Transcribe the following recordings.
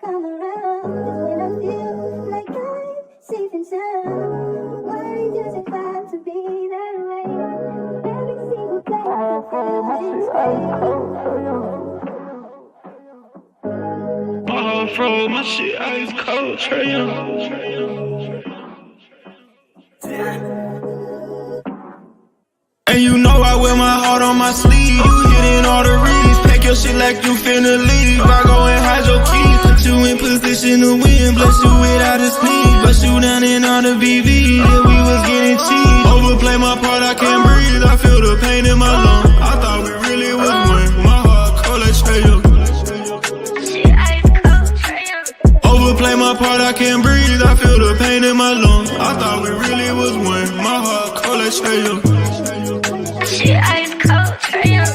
come around is when I feel like I'm safe and sound. Why does it have to be that way? Every single day I feel this way. My heart froze, my shit ice cold, Trey Young. And you know I wear my heart on my sleeve. You hitting all the reads, pack your shit like you finna leave. I go and hide your keys, put you in position to win. Bless you without a sneeze, bust you down in all the BV. Yeah, we was getting cheap. Overplay my part, I can't breathe. I feel the pain in my lungs. I thought we really was one. My heart cold like Trey Young. Overplay my part, I can't breathe. I feel the pain in my lungs. I thought we really was one. My heart cold like Trey Young. Shit ice cold, Trey Young.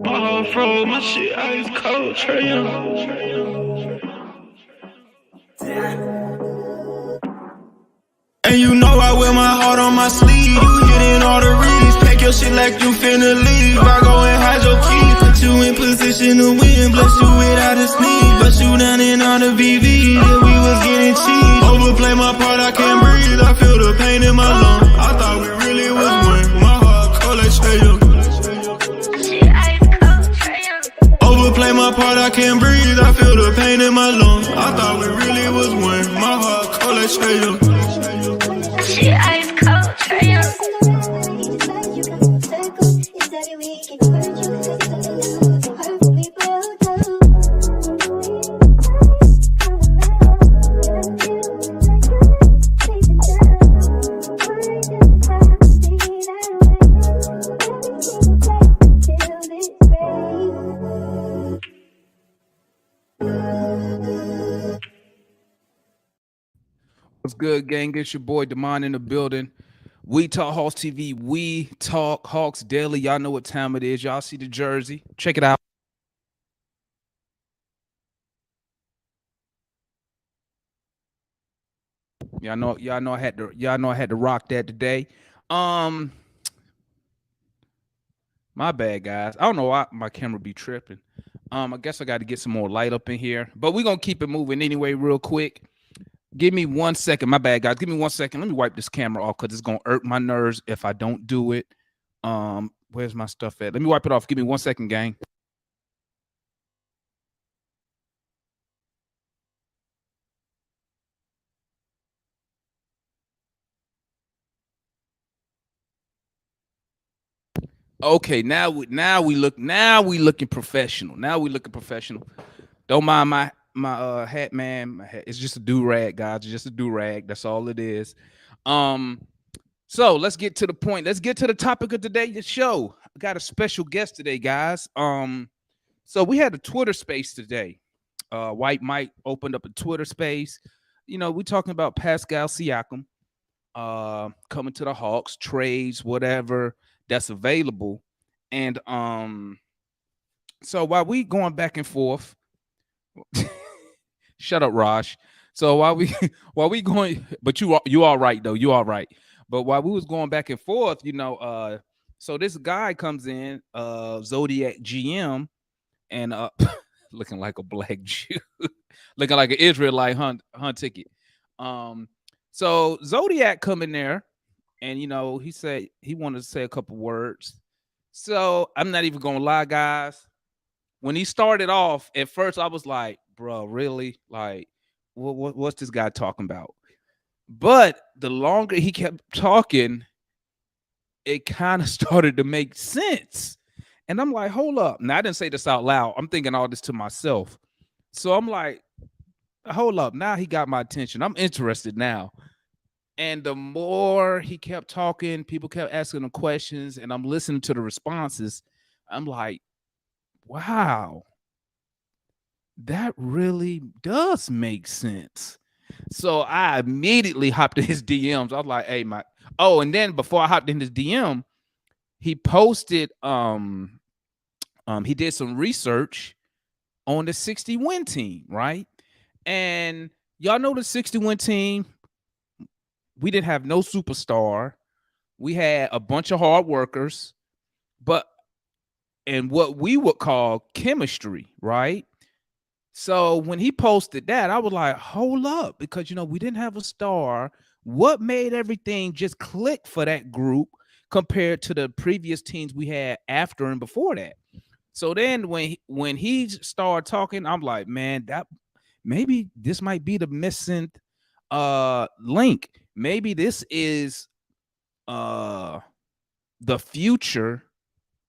My heart froze, my shit ice cold, Trey Young. And you know I wear my heart on my sleeve. You hitting all the reads, pack your shit like you finna leave. I go and hide your keys, put you in position to win. Bless you without a sneeze, bust you down in all the BV. Yeah, we was getting cheap. Overplay my part, I can't breathe. I feel the pain in my lungs. I thought we really was one. My heart cold like Trey Young. Overplay my part, I can't breathe. I feel the pain in my lungs. I thought we really was one. My heart cold like Trey Young. Shit ice cold, Trey Young. What's good, gang? It's your boy Damon in the building. We Talk Hawks TV. We Talk Hawks Daily. Y'all know what time it is. Y'all see the jersey. Check it out. Y'all know I had to rock that today. My bad, guys. I don't know why my camera be tripping. I guess I got to get some more light up in here, but we're gonna keep it moving anyway, real quick. Give me 1 second. My bad, guys. Give me 1 second. Let me wipe this camera off because it's gonna irk my nerves if I don't do it. Where's my stuff at? Let me wipe it off. Give me 1 second, gang. Okay, now we looking professional. Now we looking professional. Don't mind my hat, man. My hat. It's just a do-rag, guys. It's just a do-rag. That's all it is. So let's get to the point. Let's get to the topic of today's show. I got a special guest today, guys. So we had a Twitter space today. White Mike opened up a Twitter space. You know, we're talking about Pascal Siakam coming to the Hawks, trades, whatever that's available. And so while we going back and forth, shut up, Raj. So while we going, but you all right though, you all right. But while we was going back and forth, you know, so this guy comes in, Zodiac GM, and looking like a black Jew, looking like an Israelite hunt ticket. So Zodiac come in there, and you know, he said he wanted to say a couple words. So I'm not even gonna lie, guys. When he started off, at first I was like, bro, really? Like, what's this guy talking about? But the longer he kept talking, it kind of started to make sense. And I'm like, hold up. Now I didn't say this out loud. I'm thinking all this to myself. So I'm like, hold up. Now he got my attention. I'm interested now. And the more he kept talking, people kept asking him questions, and I'm listening to the responses. I'm like, wow, that really does make sense. So I immediately hopped in his DMs. I was like, hey, my and then before I hopped in his DM, he posted he did some research on the 60 win team, right? And y'all know the 60 win team, we didn't have no superstar. We had a bunch of hard workers, but and what we would call chemistry, right? So when he posted that, I was like, hold up, because we didn't have a star. What made everything just click for that group compared to the previous teams we had after and before that? So then when he started talking, I'm like, man, that maybe this might be the missing link. Maybe this is the future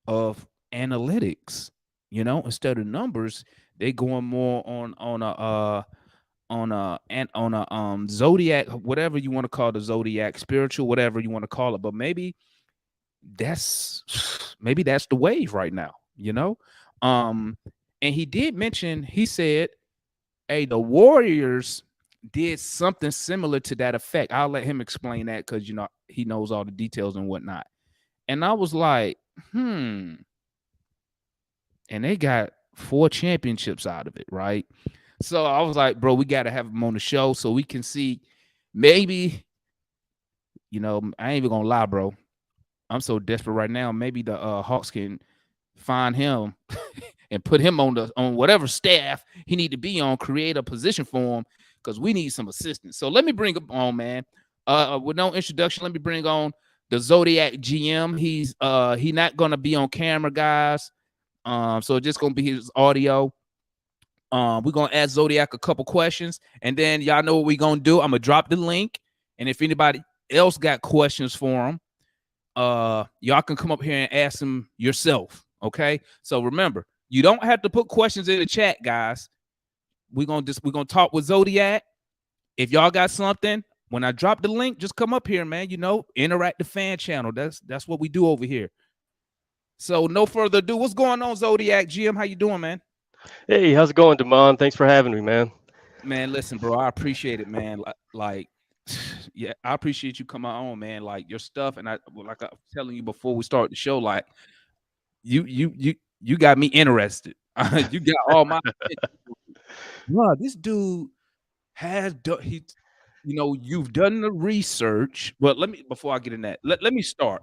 of analytics. Instead of numbers, they going more on a zodiac, whatever you want to call the zodiac, spiritual, whatever you want to call it. But maybe that's the wave right now. um and he did mention, he said, hey, the Warriors did something similar to that effect. I'll let him explain that, because he knows all the details and whatnot. And I was like, and they got 4 championships out of it, right? So I was like, bro, we got to have him on the show so we can see, maybe, I ain't even gonna lie, bro. I'm so desperate right now. Maybe the Hawks can find him and put him on whatever staff he need to be on, create a position for him, because we need some assistance. So let me bring him on, man. With no introduction, let me bring on the Zodiac GM. He's he not gonna be on camera, guys. So it's just gonna be his audio. We're gonna ask Zodiac a couple questions, and then y'all know what we're gonna do. I'm gonna drop the link, and if anybody else got questions for him, y'all can come up here and ask him yourself. Okay. So remember, you don't have to put questions in the chat, guys. We're gonna talk with Zodiac. If y'all got something, when I drop the link, just come up here, man. Interact the fan channel. That's what we do over here. So no further ado, what's going on, Zodiac GM? How you doing, man? Hey, how's it going, Damon? Thanks for having me, man. Man, listen, bro, I appreciate it, man. Like, yeah, I appreciate you coming on, man. Like your stuff, and like I was telling you before we start the show, like you got me interested. You got all my attention. Bro, this dude has done. You've done the research. But before I get in that, let me start.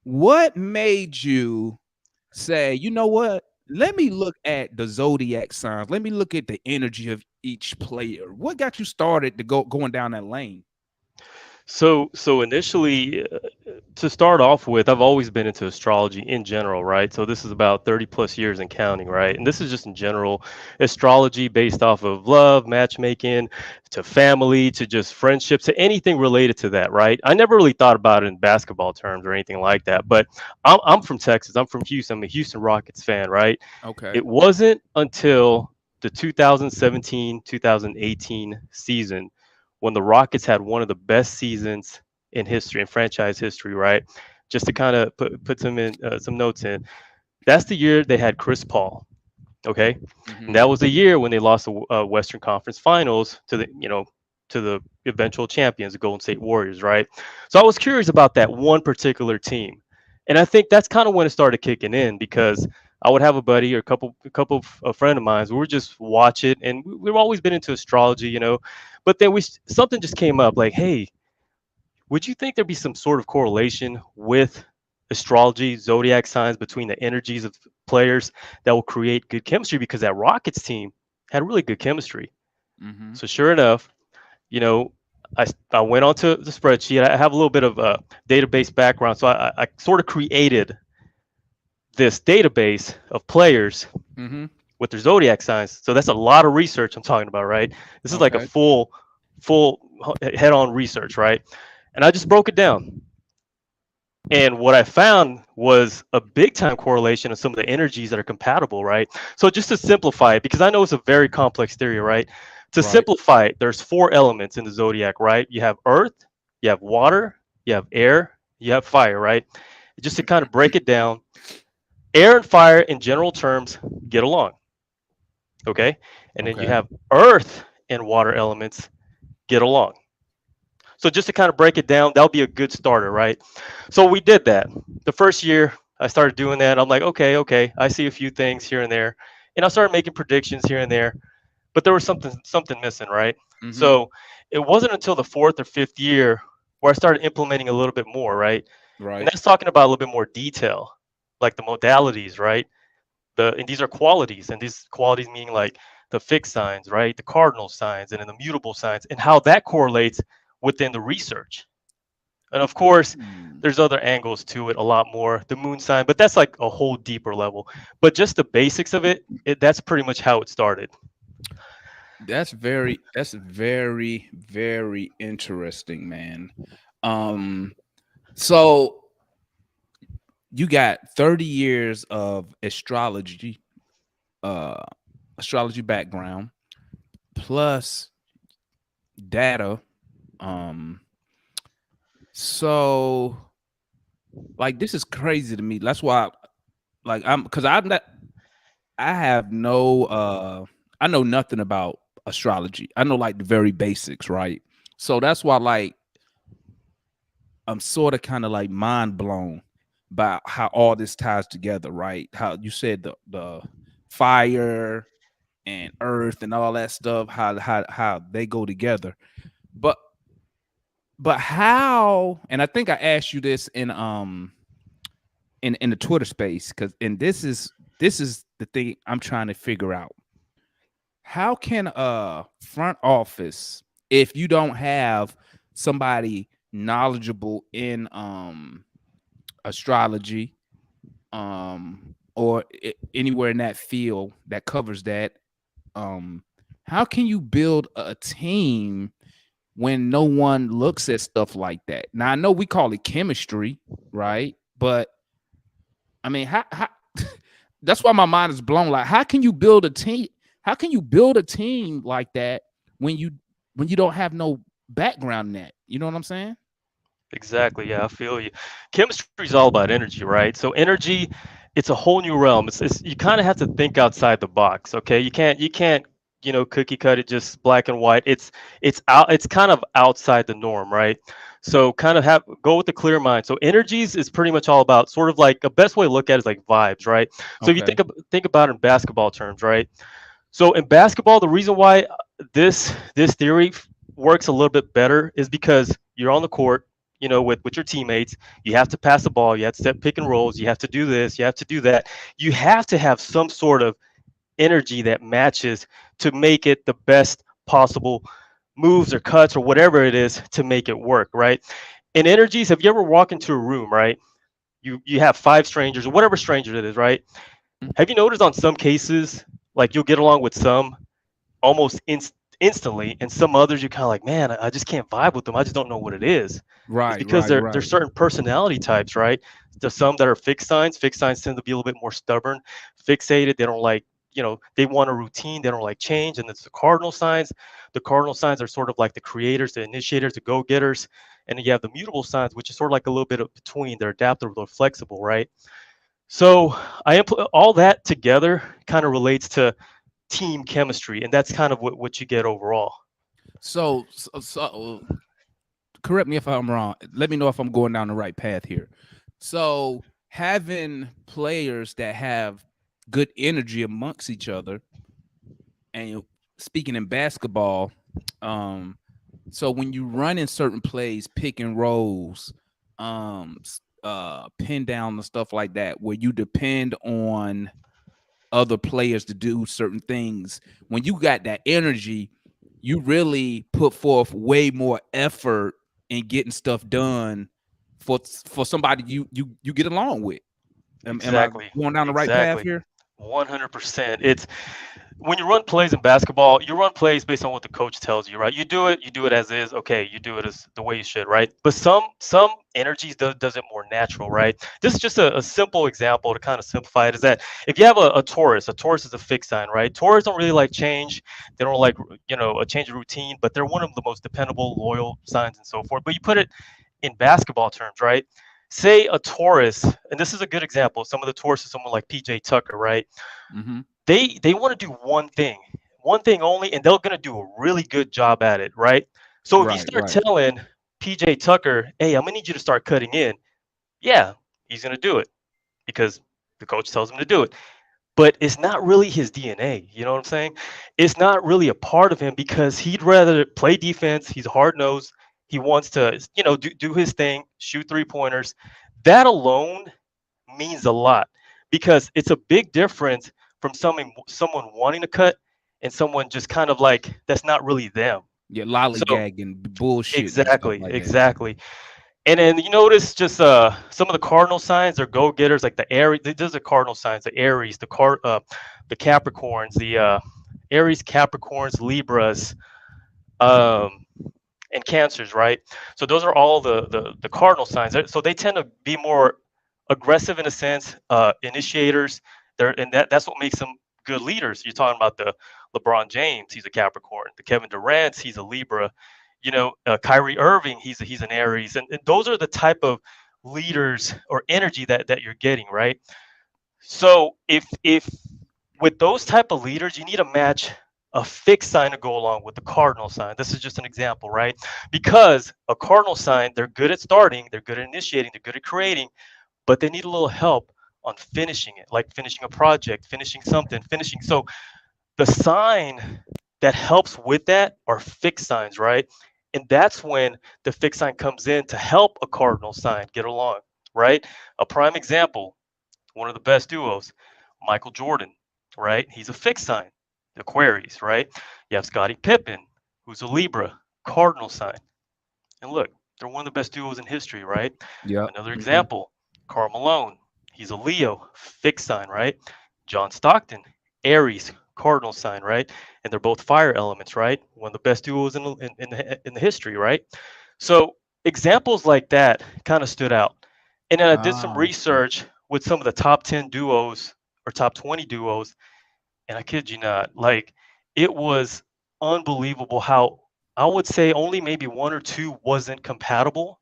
What made you say, you know what? Let me look at the zodiac signs. Let me look at the energy of each player. What got you started to going down that lane? So initially, to start off with, I've always been into astrology in general, right? So this is about 30 plus years and counting, right? And this is just in general astrology based off of love, matchmaking, to family, to just friendships, to anything related to that, right? I never really thought about it in basketball terms or anything like that. But I'm from Texas. I'm from Houston. I'm a Houston Rockets fan, right? Okay. It wasn't until the 2017-2018 season when the Rockets had one of the best seasons in history, in franchise history, right? Just to kind of put some notes in. That's the year they had Chris Paul, okay? And that was the year when they lost the Western Conference Finals to the eventual champions, the Golden State Warriors, right? So I was curious about that one particular team, and I think that's kind of when it started kicking in, because I would have a buddy or a couple of a friend of mine. We would just watch it, and we've always been into astrology, But then something just came up, like, hey, would you think there'd be some sort of correlation with astrology, zodiac signs, between the energies of players that will create good chemistry? Because that Rockets team had really good chemistry. So sure enough, I went onto the spreadsheet. I have a little bit of a database background, so I sort of created this database of players with their zodiac signs. So that's a lot of research I'm talking about, right? This is like a full head-on research, right? And I just broke it down. And what I found was a big time correlation of some of the energies that are compatible, right? So just to simplify it, because I know it's a very complex theory, right? To Right. simplify it, there's four elements in the zodiac, right? You have earth, you have water, you have air, you have fire, right? Just to kind of break it down, air and fire in general terms get along, okay? And then you Okay. have earth and water elements get along. So just to kind of break it down, that'll be a good starter, right? So we did that. The first year I started doing that. I'm like, okay, I see a few things here and there, and I started making predictions here and there, but there was something missing, right? Mm-hmm. So it wasn't until the fourth or fifth year where I started implementing a little bit more, right? And Right. that's talking about a little bit more detail, like the modalities, right? And these are qualities, and these qualities meaning like the fixed signs, right? The cardinal signs and then the mutable signs, and how that correlates within the research. And of course, Mm. there's other angles to it, a lot more. The moon sign, but that's like a whole deeper level. But just the basics of it, that's pretty much how it started. That's very interesting, man. Um, so you got 30 years of uh astrology background plus data. Um, so like this is crazy to me. That's why like I'm because I'm not I have no I know nothing about astrology. I know like the very basics, right? So that's why like I'm sort of kind of like mind blown by how all this ties together, right? How you said the fire and earth and all that stuff, how they go together. But how, and I think I asked you this in the Twitter space, because and this is the thing I'm trying to figure out. How can a front office, if you don't have somebody knowledgeable in astrology or anywhere in that field that covers that, um how can you build a team when no one looks at stuff like that? Now I know we call it chemistry, right? But I mean, how that's why my mind is blown. Like, how can you build a team? How can you build a team like that when you don't have no background in that? You know what I'm saying? Exactly. Yeah, I feel you. Chemistry is all about energy, right? So energy, it's a whole new realm. It's you kind of have to think outside the box. Okay, you can't cookie cut it just black and white. It's kind of outside the norm, right? So kind of have go with the clear mind. So energies is pretty much all about sort of like a best way to look at it is like vibes, right? So if you Okay. think about it in basketball terms, right? So in basketball, the reason why this theory works a little bit better is because you're on the court, with your teammates. You have to pass the ball. You have to set pick and rolls. You have to do this. You have to do that. You have to have some sort of energy that matches to make it the best possible moves or cuts or whatever it is to make it work, right? In energies, have you ever walked into a room, right? You have five strangers or whatever stranger it is, right? Have you noticed on some cases, like you'll get along with some almost instantly, and some others you're kind of like, man, I just can't vibe with them. I just don't know what it is. It's Right, because right, there's right. certain personality types, right? There's some that are fixed signs. Fixed signs tend to be a little bit more stubborn, fixated. They don't like, they want a routine. They don't like change. And it's the cardinal signs. The cardinal signs are sort of like the creators, the initiators, the go-getters. And then you have the mutable signs, which is sort of like a little bit of between. They're adaptable, they're flexible, right? So all that together kind of relates to team chemistry, and that's kind of what you get overall. So correct me if I'm wrong. Let me know if I'm going down the right path here. So having players that have good energy amongst each other, and speaking in basketball, um, so when you run in certain plays, pick and rolls, pin down and stuff like that, where you depend on other players to do certain things, when you got that energy, you really put forth way more effort in getting stuff done for somebody you get along with. Am I Exactly. going down the right path Exactly. here? 100%. It's when you run plays in basketball, you run plays based on what the coach tells you, right? You do it as is. Okay, you do it as the way you should, right? But some energies does it more natural, right? This is just a simple example to kind of simplify it. Is that if you have a Taurus is a fixed sign, right? Taurus don't really like change. They don't like a change of routine, but they're one of the most dependable, loyal signs and so forth. But you put it in basketball terms, right? Say a Taurus, and this is a good example. Some of the Taurus is someone like PJ Tucker, right? Mm-hmm. They want to do one thing only, and they're going to do a really good job at it, right? So if you Right, start right. telling PJ Tucker, hey, I'm going to need you to start cutting in, yeah, he's going to do it because the coach tells him to do it. But it's not really his DNA. You know what I'm saying? It's not really a part of him because he'd rather play defense. He's hard nosed. He wants to, do his thing, shoot 3 pointers. That alone means a lot because it's a big difference from someone wanting to cut and someone just kind of like that's not really them. Yeah, So lollygagging, bullshit and stuff exactly, like that. exactly. And then you notice just some of the cardinal signs are go getters like the Aries. These are cardinal signs: the Aries, the Capricorns, the Aries, Capricorns, Libras, um, and Cancers, right? So those are all the cardinal signs. So they tend to be more aggressive in a sense, initiators. And that's what makes them good leaders. You're talking about the LeBron James, he's a Capricorn. The Kevin Durant, he's a Libra. Kyrie Irving, he's an Aries, and those are the type of leaders or energy that you're getting, right? So if with those type of leaders, you need to match a fixed sign to go along with the cardinal sign. This is just an example, right? Because a cardinal sign, they're good at starting, they're good at initiating, they're good at creating, but they need a little help on finishing it, like finishing a project, finishing something, finishing. So the sign that helps with that are fixed signs, right? And that's when the fixed sign comes in to help a cardinal sign get along, right? A prime example, one of the best duos, Michael Jordan, right? He's a fixed sign, Aquarius, right? You have Scottie Pippen, who's a Libra, cardinal sign. And look, they're one of the best duos in history, right? Yep. Another Mm-hmm. example, Karl Malone. He's a Leo, fixed sign, right? John Stockton, Aries, cardinal sign, right? And they're both fire elements, right? One of the best duos in the history, right? So examples like that kind of stood out. And then I did some Ah, okay. research with some of the top 10 duos or top 20 duos, and I kid you not, like it was unbelievable how I would say only maybe one or two wasn't compatible,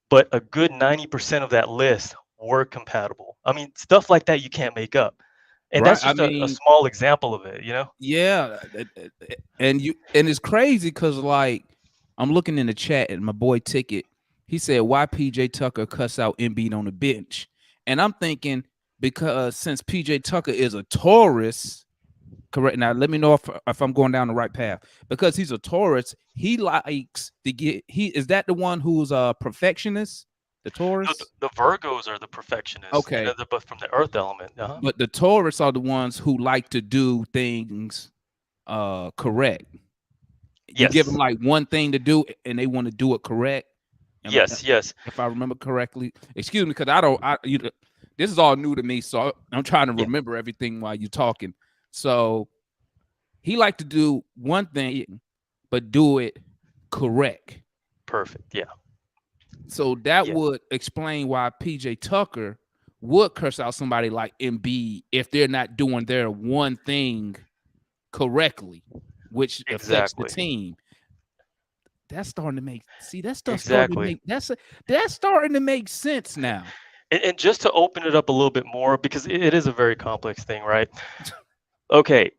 but a good 90% of that list were compatible. I mean, stuff like that you can't make up. And Right. that's I just a mean, small example of it, you know? yeah, and it's crazy because like I'm looking in the chat and my boy Ticket, he said why PJ Tucker cuss out Embiid on the bench, and I'm thinking because since PJ Tucker is a Taurus, correct. Now let me know if I'm going down the right path because he's a Taurus. He likes to get. He is that the one who's a perfectionist, the Taurus. The Virgos are the perfectionists, and Okay, but from the earth element. Uh-huh. but the Taurus are the ones who like to do things correct. You give them Yes. like one thing to do and they want to do it correct. Yes, yes. If I remember correctly, excuse me, because I don't. This is all new to me, so I'm trying to Yeah. remember everything while you're talking. So he like to do one thing, but do it correct. Perfect. Yeah. So that Yeah. would explain why PJ Tucker would curse out somebody like Embiid if they're not doing their one thing correctly, which affects the Exactly. team. That's starting to make that stuff starting to Exactly. make that's starting to make sense now. And just to open it up a little bit more, because it is a very complex thing, right? Okay.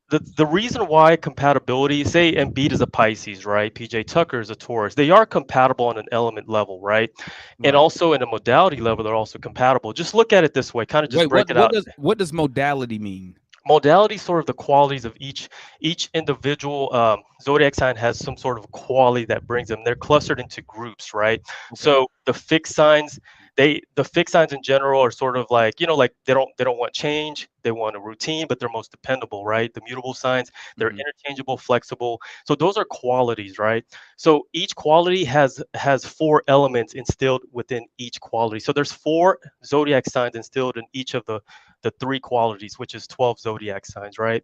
The reason why compatibility, say Embiid is a Pisces, right? PJ Tucker is a Taurus. They are compatible on an element level, right? And Right. also in a modality level, they're also compatible. Just look at it this way, kind of just Wait, break it out. what does modality mean? Modality, sort of the qualities of each individual zodiac sign has some sort of quality that brings them. They're clustered into groups, right? Okay. So the fixed signs, the fixed signs in general are sort of like, like they don't want change, they want a routine, but they're most dependable, right? The mutable signs, they're Mhm. interchangeable, flexible. So those are qualities, right? So each quality has four elements instilled within each quality. So there's four zodiac signs instilled in each of the three qualities, which is 12 zodiac signs, right?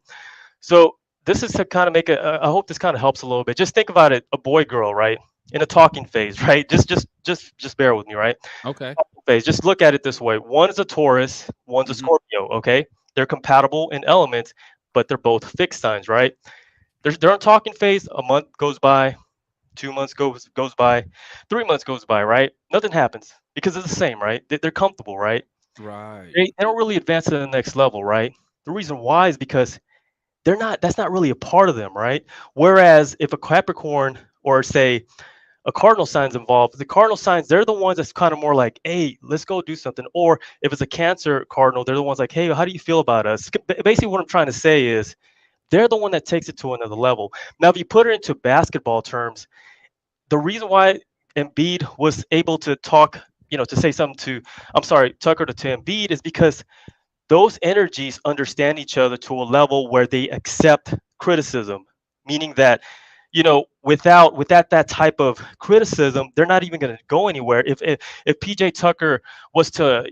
So this is to kind of make I hope this kind of helps a little bit. Just think about it, a boy girl, right? In a talking phase, right? Just bear with me, right? Okay. Talking phase. Just look at it this way. One is a Taurus, one's a Hmm. Scorpio, okay? They're compatible in elements, but they're both fixed signs, right? They're in talking phase, a month goes by, 2 months goes by, 3 months goes by, right? Nothing happens because it's the same, right? They're comfortable, right? Right. They don't really advance to the next level, right? The reason why is because they're not that's not really a part of them, right? Whereas if a Capricorn or say a cardinal sign's involved, the cardinal signs, they're the ones that's kind of more like, hey, let's go do something. Or if it's a Cancer cardinal, they're the ones like, hey, how do you feel about us? Basically, what I'm trying to say is they're the one that takes it to another level. Now, if you put it into basketball terms, the reason why Embiid was able to talk, to say something to, I'm sorry, Tucker to Embiid is because those energies understand each other to a level where they accept criticism, meaning that without that type of criticism, they're not even going to go anywhere. If PJ Tucker was to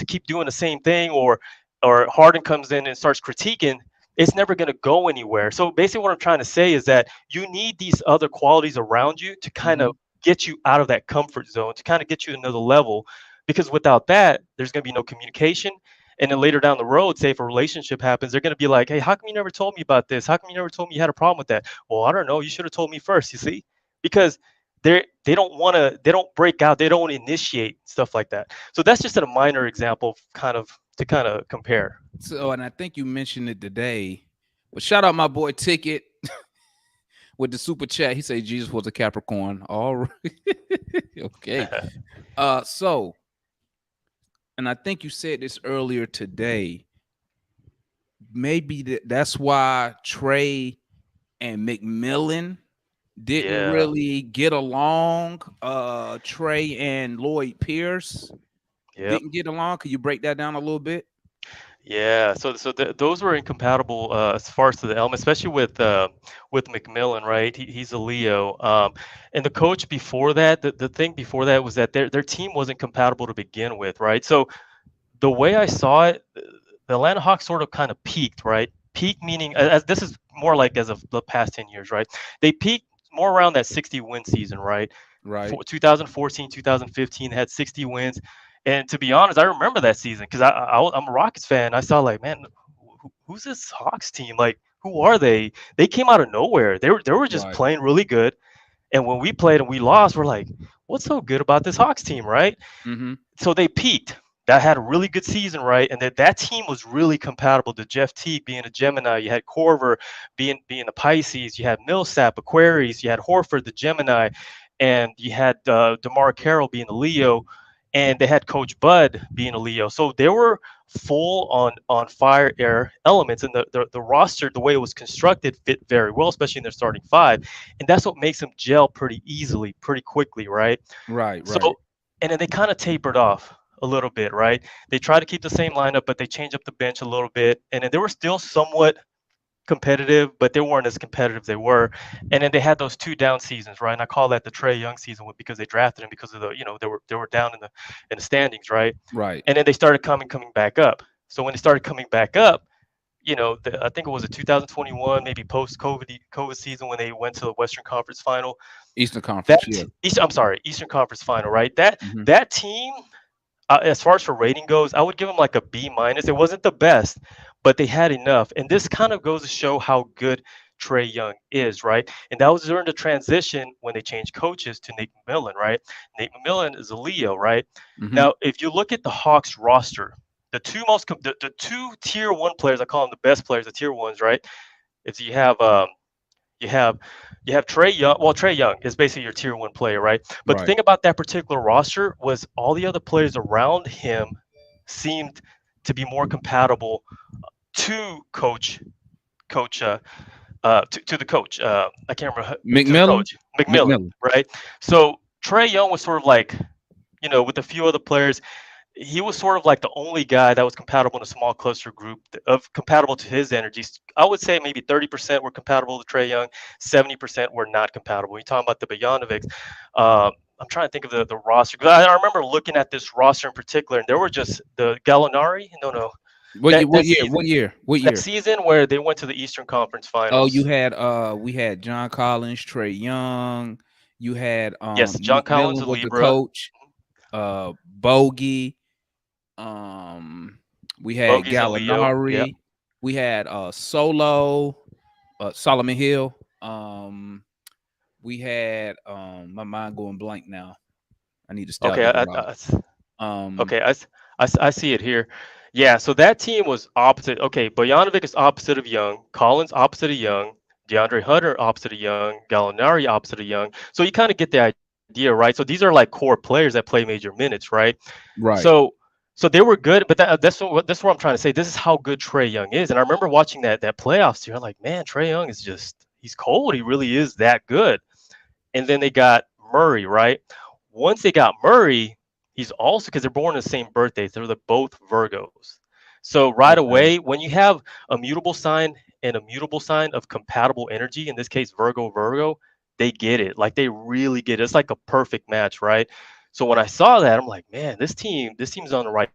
keep doing the same thing, or Harden comes in and starts critiquing, it's never going to go anywhere. So basically what I'm trying to say is that you need these other qualities around you to kind Hmm. of get you out of that comfort zone, to kind of get you to another level, because without that there's going to be no communication. And then later down the road, say if a relationship happens, they're going to be like, hey, how come you never told me about this? How come you never told me you had a problem with that? Well, I don't know, you should have told me first. You see, because they don't break out, they don't initiate stuff like that. So that's just a minor example, kind of to kind of compare. So, and I think you mentioned it today. But shout out my boy Ticket with the super chat. He said Jesus was a Capricorn. All right. Okay. So, and I think you said this earlier today. Maybe that's why Trey and McMillan didn't Yeah, really get along. Trey and Lloyd Pierce yep. didn't get along. Could you break that down a little bit? Yeah, those were incompatible as far as to the element, especially with McMillan, right? He's a Leo, and the coach before that, the thing before that was that their team wasn't compatible to begin with, right? So the way I saw it, the Atlanta Hawks sort of kind of peaked, right? Peak meaning, as this is more like as of the past 10 years, right? They peaked more around that 60 win season, right? Right. For 2014, 2015, they had 60 wins. And to be honest, I remember that season because I'm a Rockets fan. I saw like, man, who's this Hawks team? Like, who are they? They came out of nowhere. They were just Right. playing really good. And when we played and we lost, we're like, what's so good about this Hawks team, right? Mm-hmm. So they peaked. That had a really good season, right? And that team was really compatible to Jeff Teague being a Gemini. You had Corver being a Pisces. You had Millsap, Aquarius. You had Horford, the Gemini, and you had DeMar Carroll being a Leo, and they had Coach Bud being a Leo. So they were full on fire air elements, and the roster, the way it was constructed, fit very well, especially in their starting five, and that's what makes them gel pretty easily, pretty quickly, right? Right. Right. So, and then they kind of tapered off a little bit, right? They tried to keep the same lineup, but they changed up the bench a little bit. And then they were still somewhat competitive, but they weren't as competitive as they were. And then they had those two down seasons, right? And I call that the Trey Young season because they drafted him because of they were down in the standings, right? Right. And then they started coming back up. So when they started coming back up, I think it was a 2021, maybe post-COVID season when they went to the Western Conference Final. Eastern Conference. That Yeah. I'm sorry, Eastern Conference Final, right? That Mm-hmm. that team, as far as for rating goes, I would give them like a B minus. It wasn't the best, but they had enough. And this kind of goes to show how good Trey Young is, right? And that was during the transition when they changed coaches to Nate McMillan, right? Nate McMillan is a Leo, right? Mm-hmm. Now, if you look at the Hawks roster, the two tier one players, I call them the best players, the tier ones, right? If you have you have Trey Young. Well, Trey Young is basically your tier one player, right? But the Right. thing about that particular roster was all the other players around him seemed to be more compatible to coach to the coach. I can't remember to the McMillan. coach McMillan, McMillan. right? So Trey Young was sort of like, with a few other players, he was sort of like the only guy that was compatible in a small cluster group of compatible to his energies. I would say maybe 30% were compatible to Trey Young, 70% were not compatible. You're talking about the Bojanovics. I'm trying to think of the roster. 'Cause I remember looking at this roster in particular, and there were just the Gallinari. No, no. What year? That What that year? season, What year? What that year? season where they went to the Eastern Conference Oh, you Finals. had we had John Collins, Trey Young. You had Yes, John Collins, McMillan a was the Libra. coach. Bogey. Um, we had Bogey's a Leo. Yep. Gallinari. We had Solo, Solomon Hill. We had my mind going blank now. I need to stay out Okay. the garage. Um, Okay, I see it here. Yeah, so that team was opposite. Okay, Bojanovic is opposite of Young, Collins opposite of Young, DeAndre Hunter opposite of Young, Gallinari opposite of Young. So you kind of get the idea, right? So these are like core players that play major minutes, right? right. So so they were good, but that's what I'm trying to say. This is how good Trey Young is. And I remember watching that playoffs year. I'm like, man, Trey Young is just he's cold. He really is that good. And then they got Murray, right? Once they got Murray, he's also because they're born on the same birthday. They're both Virgos. So right Okay. away, when you have a mutable sign and a mutable sign of compatible energy, in this case Virgo, they get it. Like they really get it. It's like a perfect match, right? So when I saw that, I'm like, man, this team's on the right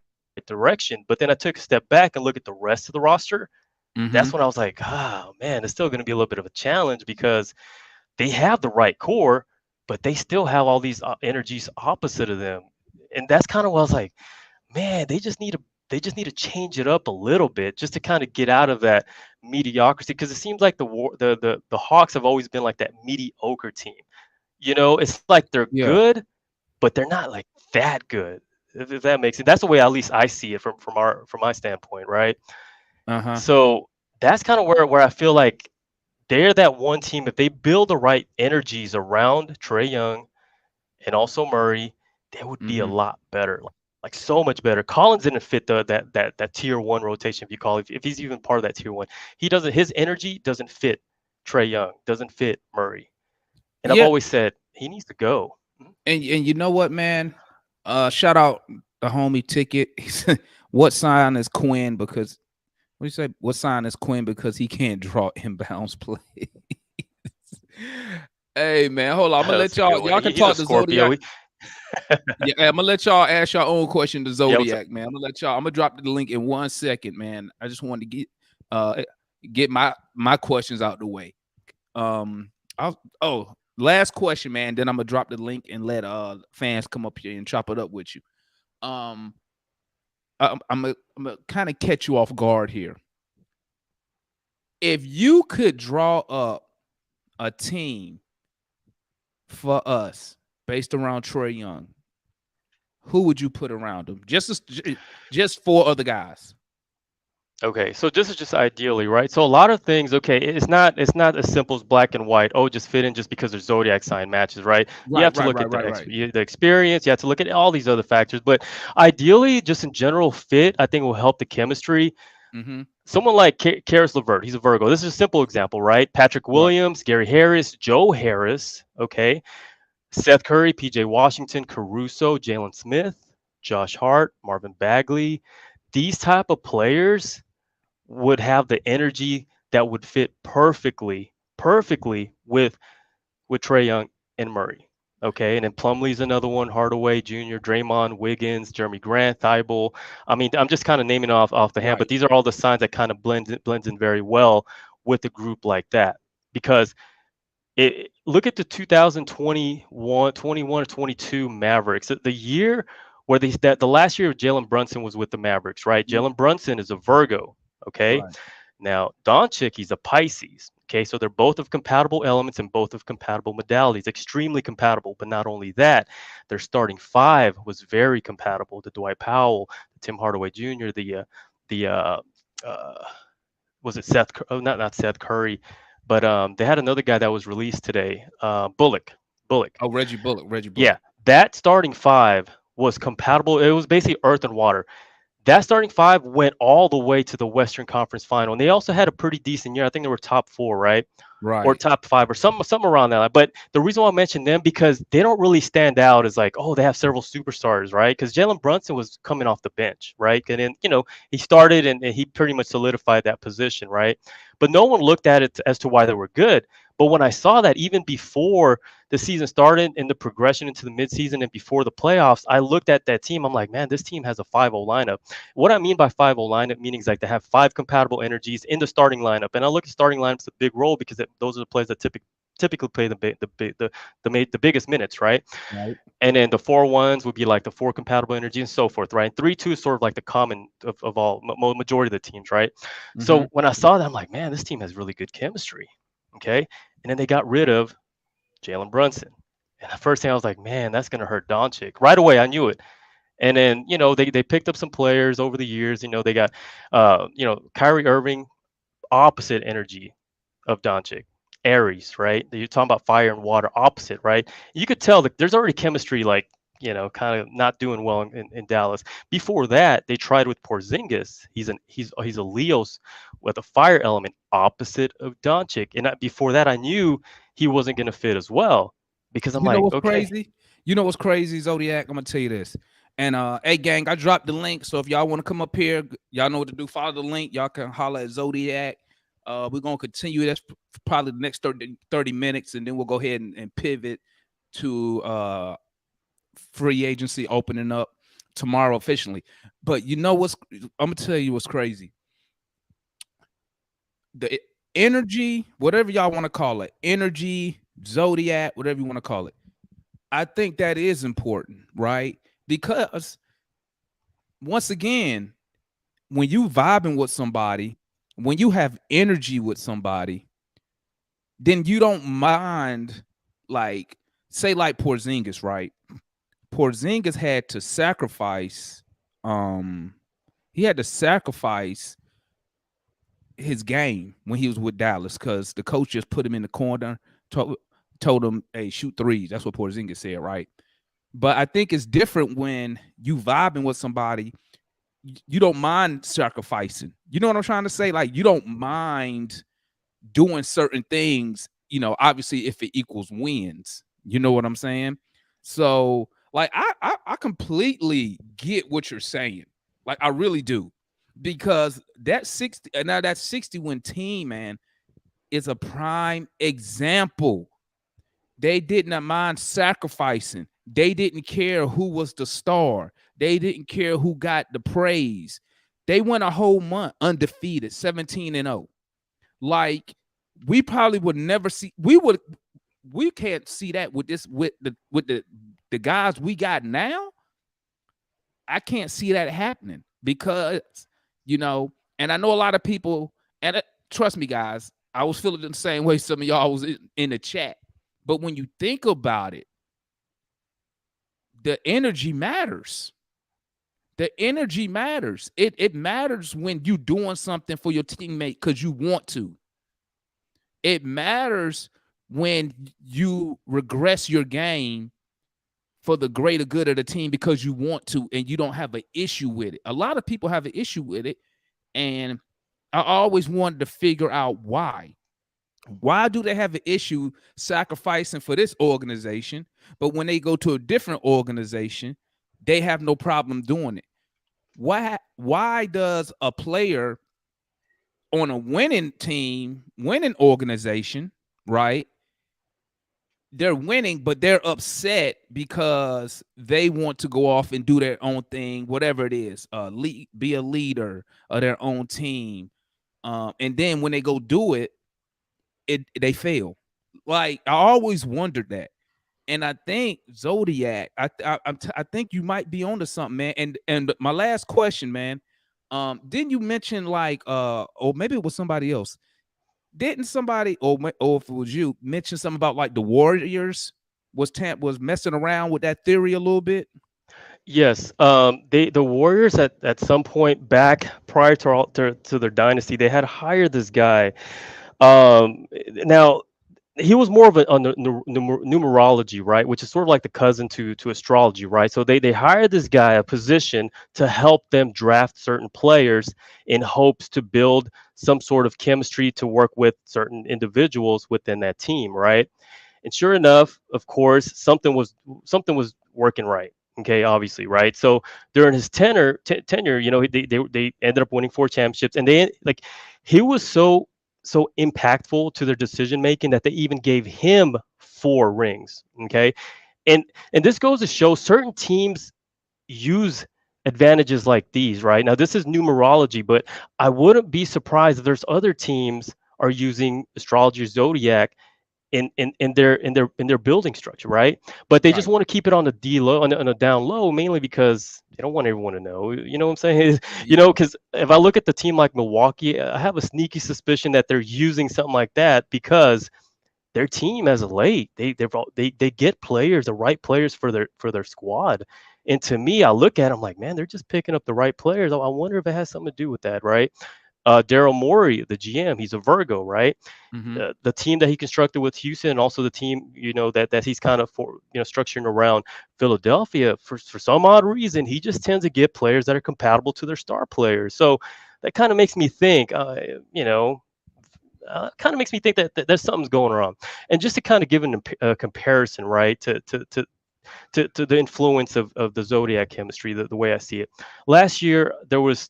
direction. But then I took a step back and look at the rest of the roster. That's when I Mm-hmm. was like, oh man, it's still going to be a little bit of a challenge because they have the right core, but they still have all these energies opposite of them. And that's kind of what I was like, man, they just need to change it up a little bit just to kind of get out of that mediocrity because it seems like the Hawks have always been like that mediocre team. It's like they're Yeah. good, but they're not like that good. If that makes it. That's the way at least I see it from my standpoint, right? Uh-huh. So that's kind of where I feel like they're that one team. If they build the right energies around Trey Young and also Murray, they would be a Mm-hmm. lot better, like so much better. Collins didn't fit that tier one rotation, if you call it, if he's even part of that tier one. He doesn't. His energy doesn't fit Trey Young, doesn't fit Murray. And I've Yeah. always said he needs to go. Mhm. And you know what, man? Shout out the homie Ticket. He said, what sign is Quinn? Because what do you say? What sign is Quinn? Because he can't draw inbounds play. Hey man, hold on. I'm gonna let That's a good y'all. one. Y'all can He's a talk to Scorpio. Zodiac. Yeah, I'm gonna let y'all ask your own question to Yeah, what's up? Zodiac, man. I'm gonna let y'all. I'm gonna drop the link in 1 second, man. I just wanted to get my questions out the way. Last question, man. Then I'm gonna drop the link and let fans come up here and chop it up with you. Um, I'm gonna kind of catch you off guard here. If you could draw up a team for us based around Trey Young, who would you put around him? Just four other guys. Okay, so this is just ideally, right? So a lot of things, okay, it's not as simple as black and white. Oh, just fit in just because their zodiac sign matches, right? You Right, have to right, look right, at right, right. the experience. You have to look at all these other factors. But ideally, just in general fit, I think will help the chemistry. Mm-hmm. Someone like Karis LeVert, he's a Virgo. This is a simple example, right? Patrick Right. Williams, Gary Harris, Joe Harris, okay, Seth Curry, PJ Washington, Caruso, Jalen Smith, Josh Hart, Marvin Bagley. These type of players would have the energy that would fit perfectly with Trey Young and Murray. Okay, and then Plumlee's another one, Hardaway Jr., Draymond, Wiggins, Jeremy Grant, Thibault. I mean, I'm just kind of naming off the hand, but Right. these are all the signs that kind of blends in very well with a group like that. Because look at the 2021, 21 or 22 Mavericks. The year where the last year of Jalen Brunson was with the Mavericks, right? Jalen Brunson is a Virgo. Okay, Right. now, Doncic, he's a Pisces. Okay, so they're both of compatible elements and both of compatible modalities, extremely compatible. But not only that, their starting five was very compatible. The Dwight Powell, the Tim Hardaway Jr., the uh, was it Seth? Oh, not Seth Curry, but they had another guy that was released today, Bullock. Bullock. Oh, Reggie Bullock. Reggie Yeah, Bullock. that starting five was compatible. It was basically earth and water. That starting five went all the way to the Western Conference Final, and they also had a pretty decent year. I think they were top four, right, or Right. top five, or something around that. But the reason why I mentioned them because they don't really stand out as like, oh, they have several superstars, right? Because Jalen Brunson was coming off the bench, right, and then he started and he pretty much solidified that position, right? But no one looked at it as to why they were good. But when I saw that even before the season started and the progression into the midseason and before the playoffs, I looked at that team. I'm like, man, this team has a 5-0 lineup. What I mean by 5-0 lineup, meaning like they have 5 compatible energies in the starting lineup. And I look at starting lineups a big role because those are the players that typically play the biggest minutes, right? Right. And then the 4-1s would be like the 4 compatible energy and so forth, right? 3-2 is sort of like the common of all majority of the teams, right? Mm-hmm. So when I saw that, I'm like, man, this team has really good chemistry. Okay. And then they got rid of Jalen Brunson. And the first thing I was like, man, that's gonna hurt Doncic. Right away, I knew it. And then, they picked up some players over the years. They got Kyrie Irving, opposite energy of Doncic. Aries, right? You're talking about fire and water, opposite, right? You could tell that there's already chemistry, like, kind of not doing well in Dallas. Before that, they tried with Porzingis. He's a Leo's with a fire element, opposite of Doncic. And before that, I knew he wasn't going to fit as well because I'm You know like, what's okay, crazy? You know what's crazy, Zodiac? I'm gonna tell you this. And hey gang, I dropped the link. So if y'all want to come up here, y'all know what to do. Follow the link. Y'all can holler at Zodiac. We're gonna continue. That's probably the next 30 minutes, and then we'll go ahead and pivot to free agency opening up tomorrow officially. But you know what's I'm gonna tell you what's crazy. The energy, whatever y'all want to call it, energy, Zodiac, whatever you want to call it. I think that is important, right? Because once again, when you vibing with somebody, when you have energy with somebody, then you don't mind, like, say like Porzingis, right? Porzingis had to sacrifice, he had to sacrifice his game when he was with Dallas because the coach just put him in the corner, told him, hey, shoot threes. That's what Porzingis said, right? But I think it's different when you vibing with somebody, you don't mind sacrificing. You know what I'm trying to say? Like, you don't mind doing certain things, obviously if it equals wins. You know what I'm saying? So, like, I completely get what you're saying. Like, I really do. Because that 60-win team, man, is a prime example. They did not mind sacrificing. They didn't care who was the star. They didn't care who got the praise. They went a whole month undefeated, 17-0. Like, we probably would never see. We can't see that with the guys we got now. I can't see that happening because, and I know a lot of people, and trust me, guys, I was feeling the same way some of y'all was in the chat. But when you think about it, the energy matters. The energy matters. It matters when you're doing something for your teammate because you want to. It matters when you regress your game for the greater good of the team because you want to and you don't have an issue with it. A lot of people have an issue with it, and I always wanted to figure out why. Why do they have an issue sacrificing for this organization, but when they go to a different organization, they have no problem doing it? Why does a player on a winning team, winning organization, right? They're winning, but they're upset because they want to go off and do their own thing, whatever it is, be a leader of their own team. And then when they go do it, they fail. Like, I always wondered that. And I think Zodiac, I think you might be onto something, man. And my last question, man, didn't you mention like or maybe it was somebody else? Didn't somebody or if it was you mention something about like the Warriors was messing around with that theory a little bit? Yes, the Warriors at some point back prior to their dynasty, they had hired this guy. Now he was more of on the numerology, right, which is sort of like the cousin to astrology, right? So they hired this guy a position to help them draft certain players in hopes to build some sort of chemistry to work with certain individuals within that team, right? And sure enough, of course, something was working right. Okay, obviously, right? So during his tenure, they ended up winning 4 championships, and they like he was so so impactful to their decision making that they even gave him 4 rings. Okay, and this goes to show certain teams use advantages like these, right? Now this is numerology, but I wouldn't be surprised if there's other teams are using astrology or zodiac in their building structure, right? But they just Right. want to keep it on the D low, on a down low, mainly because they don't want everyone to know. You know what I'm saying? Yeah. Because if I look at the team like Milwaukee, I have a sneaky suspicion that they're using something like that because their team as of late, they get players, the right players for their squad. And to me, I look at them like, man, they're just picking up the right players. I wonder if it has something to do with that, right? Daryl Morey, the GM, he's a Virgo, right? Mm-hmm. The team that he constructed with Houston, and also the team that he's kind of structuring around Philadelphia, for some odd reason, he just tends to get players that are compatible to their star players. So that kind of makes me think, kind of makes me think that there's something's going on. And just to kind of give a comparison, right, to the influence of the zodiac chemistry, the way I see it. Last year there was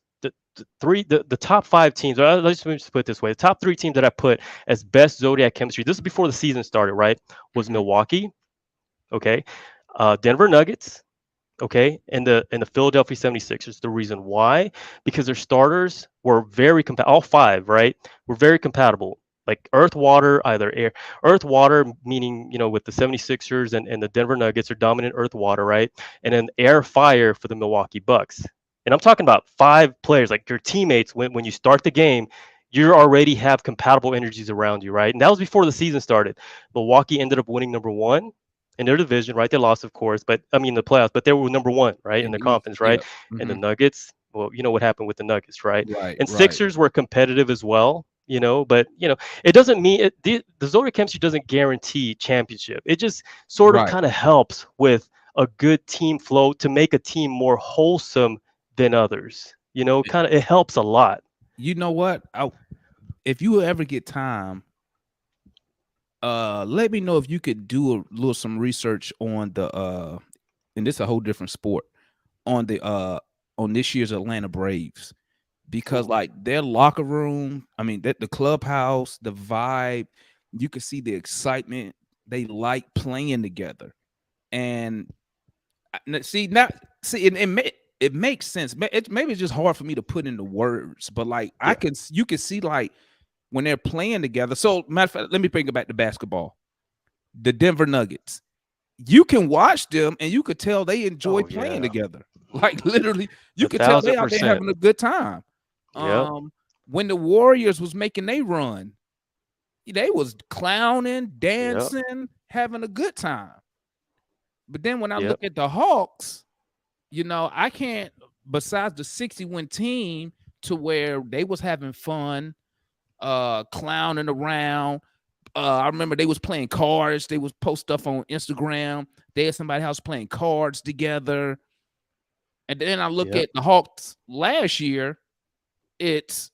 the top 5 teams. Let's just put it this way: the top 3 teams that I put as best zodiac chemistry. This is before the season started, right? Was Mm-hmm. Milwaukee, okay, Denver Nuggets, okay, and the Philadelphia 76ers. The reason why, because their starters were very compatible. All 5, right, were very compatible. Like earth, water, either air, earth, water, meaning, with the 76ers and the Denver Nuggets are dominant earth, water, right? And then air, fire for the Milwaukee Bucks. And I'm talking about 5 players, like your teammates, when you start the game, you already have compatible energies around you, right? And that was before the season started. Milwaukee ended up winning number 1 in their division, right? They lost, of course, but I mean the playoffs, but they were number 1, right, in In the the East. conference, Yeah. right? And the Mm-hmm. Nuggets, well, you know what happened with the Nuggets, right? Right. And Right. Sixers were competitive as well, but it doesn't mean the zodiac chemistry doesn't guarantee championship. It just sort of Right. kind of helps with a good team flow to make a team more wholesome than others. Kind of it helps a lot. You know what? If you ever get time, let me know if you could do a little some research on the and this is a whole different sport, on this year's Atlanta Braves, because Ooh. like their locker room, I mean the clubhouse, the vibe, you can see the excitement. They like playing together, and it makes sense. Maybe it's just hard for me to put into words, but like Yeah. you can see like when they're playing together. So matter of fact, let me bring it back to basketball. The Denver Nuggets. You can watch them and you could tell they enjoy Oh playing yeah. together. Like literally, you A could tell they thousand out there percent. having a good time. Yep. When the Warriors was making their run, they was clowning, Yep. dancing, having a good time. But then when I Yep. look at the Hawks, I can't, besides the 60-win team, to where they was having fun, clowning around. I remember they was playing cards. They was post stuff on Instagram. They had somebody else playing cards together. And then I look Yep. at the Hawks last year. It's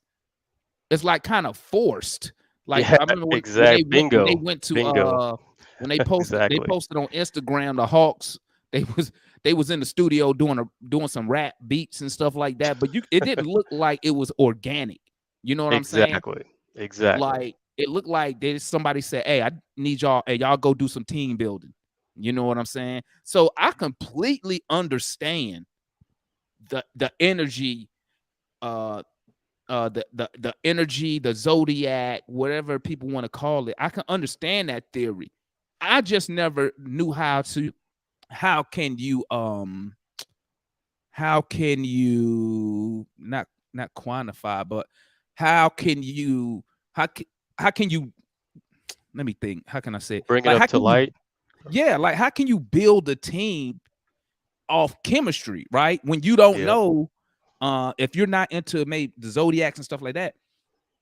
like kind of forced. Like Yeah. I remember when Exact. they Bingo. went to Bingo. when they posted Exactly. on Instagram, the Hawks, they was in the studio doing some rap beats and stuff like that, but it didn't look like it was organic. You know what I'm saying? Exactly. Exactly. Like it looked like somebody said, "Hey, I need y'all. Hey, y'all go do some team building." You know what I'm saying? So I completely understand the energy, the energy, the zodiac, whatever people want to call it. I can understand that theory. I just never knew how can you not quantify, but how can you let me think, how can I say it? Bring it Like up how to can you, light. like how can you build a team off chemistry, right? When you don't Yep. know, if you're not into maybe the zodiacs and stuff like that,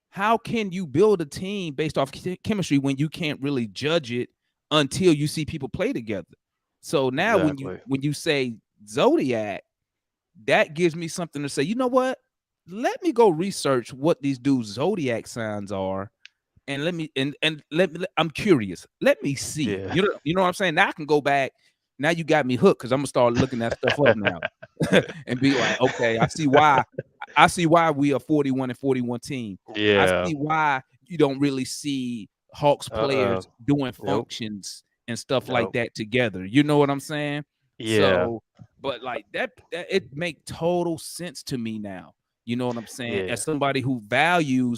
how can you build a team based off chemistry when you can't really judge it until you see people play together? So now Exactly. when you say zodiac, that gives me something to say. You know what? Let me go research what these dudes' zodiac signs are, and let me I'm curious. Let me see. Yeah. You know what I'm saying? Now I can go back. Now you got me hooked because I'm gonna start looking that stuff up now and be like, okay, I see why we are 41 and 41 team. I Yeah. see why you don't really see Hawks players doing Nope. functions and stuff like Nope. that together. You know what I'm saying? Yeah. So, but like that it make total sense to me now. You know what I'm saying? Yeah. As somebody who value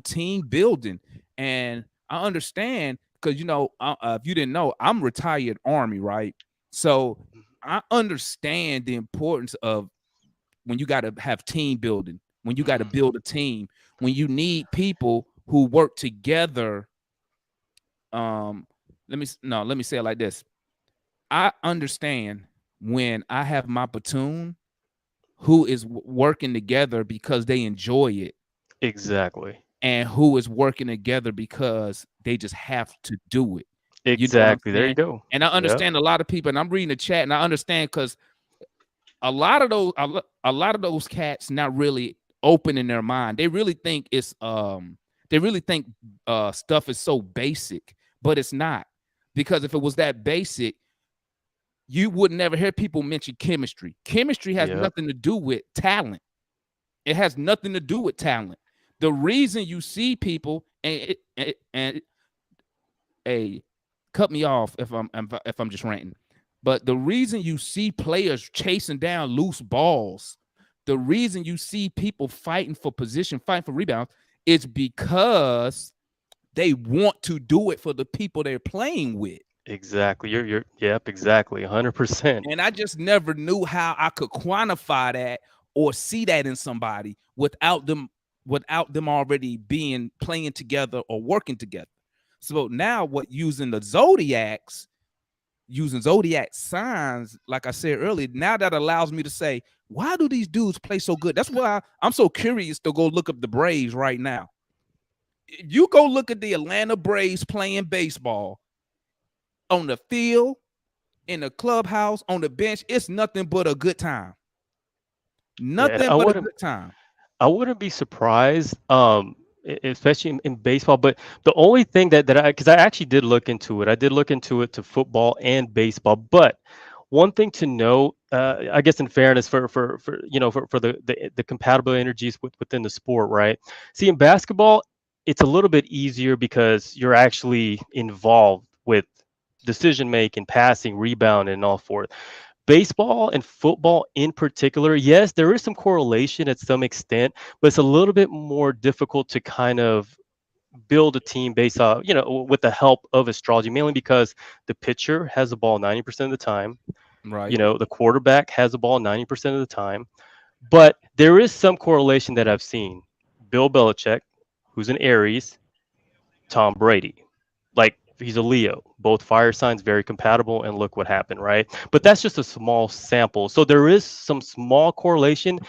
team building, and I understand because if you didn't know, I'm retired Army, right? So I understand the importance of when you got to have team building, when you got to build a team, when you need people who work together. Let me say it like this. I understand when I have my platoon who is working together because they enjoy it, Exactly. and who is working together because they just have to do it. You know what I'm Exactly. There you saying? go. And I Yep. understand a lot of people, and I'm reading the chat, and I understand because a lot of those cats not really open in their mind. They really think stuff is so basic, but it's not. Because if it was that basic, you would never hear people mention chemistry. Chemistry has Yep. nothing to do with talent. It has nothing to do with talent. The reason you see people and cut me off if I'm just ranting. But the reason you see players chasing down loose balls, the reason you see people fighting for position, fighting for rebounds, is because they want to do it for the people they're playing with. Exactly. You're yep, exactly. 100%. And I just never knew how I could quantify that or see that in somebody without them already being playing together or working together. So now using zodiac signs, like I said earlier, now that allows me to say, why do these dudes play so good? That's why I'm so curious to go look up the Braves right now. If you go look at the Atlanta Braves playing baseball on the field, in the clubhouse, on the bench, it's nothing but a good time. Yeah, and Nothing but a good time. I wouldn't be surprised, especially in baseball. But the only thing because I actually did look into it. I did look into it to football and baseball. But one thing to note, I guess, in fairness for the compatible energies within the sport, right? See, in basketball, it's a little bit easier because you're actually involved with decision making, passing, rebound, and all forth. Baseball and football in particular, yes, there is some correlation at some extent, but it's a little bit more difficult to kind of build a team based off, with the help of astrology, mainly because the pitcher has the ball 90% of the time. Right. The quarterback has the ball 90% of the time. But there is some correlation that I've seen. Bill Belichick, who's an Aries, Tom Brady. Like, he's a Leo. Both fire signs, very compatible, and look what happened, right? But that's just a small sample. So there is some small correlation,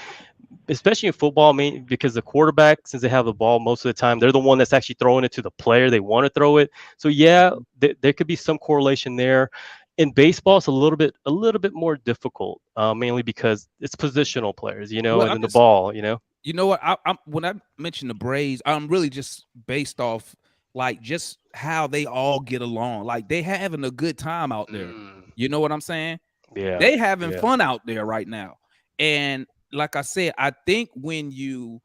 especially in football, because the quarterback, since they have the ball most of the time, they're the one that's actually throwing it to the player they want to throw it. So yeah, there could be some correlation there. In baseball, it's a little bit more difficult, mainly because it's positional players, Well, and I'm then the just, ball, you know what? I'm when I mention the Braves, I'm really just based off like just how they all get along. Like they having a good time out there. Mm, You know what I'm saying? yeah, They having yeah, fun out there right now. And like I said, I think when you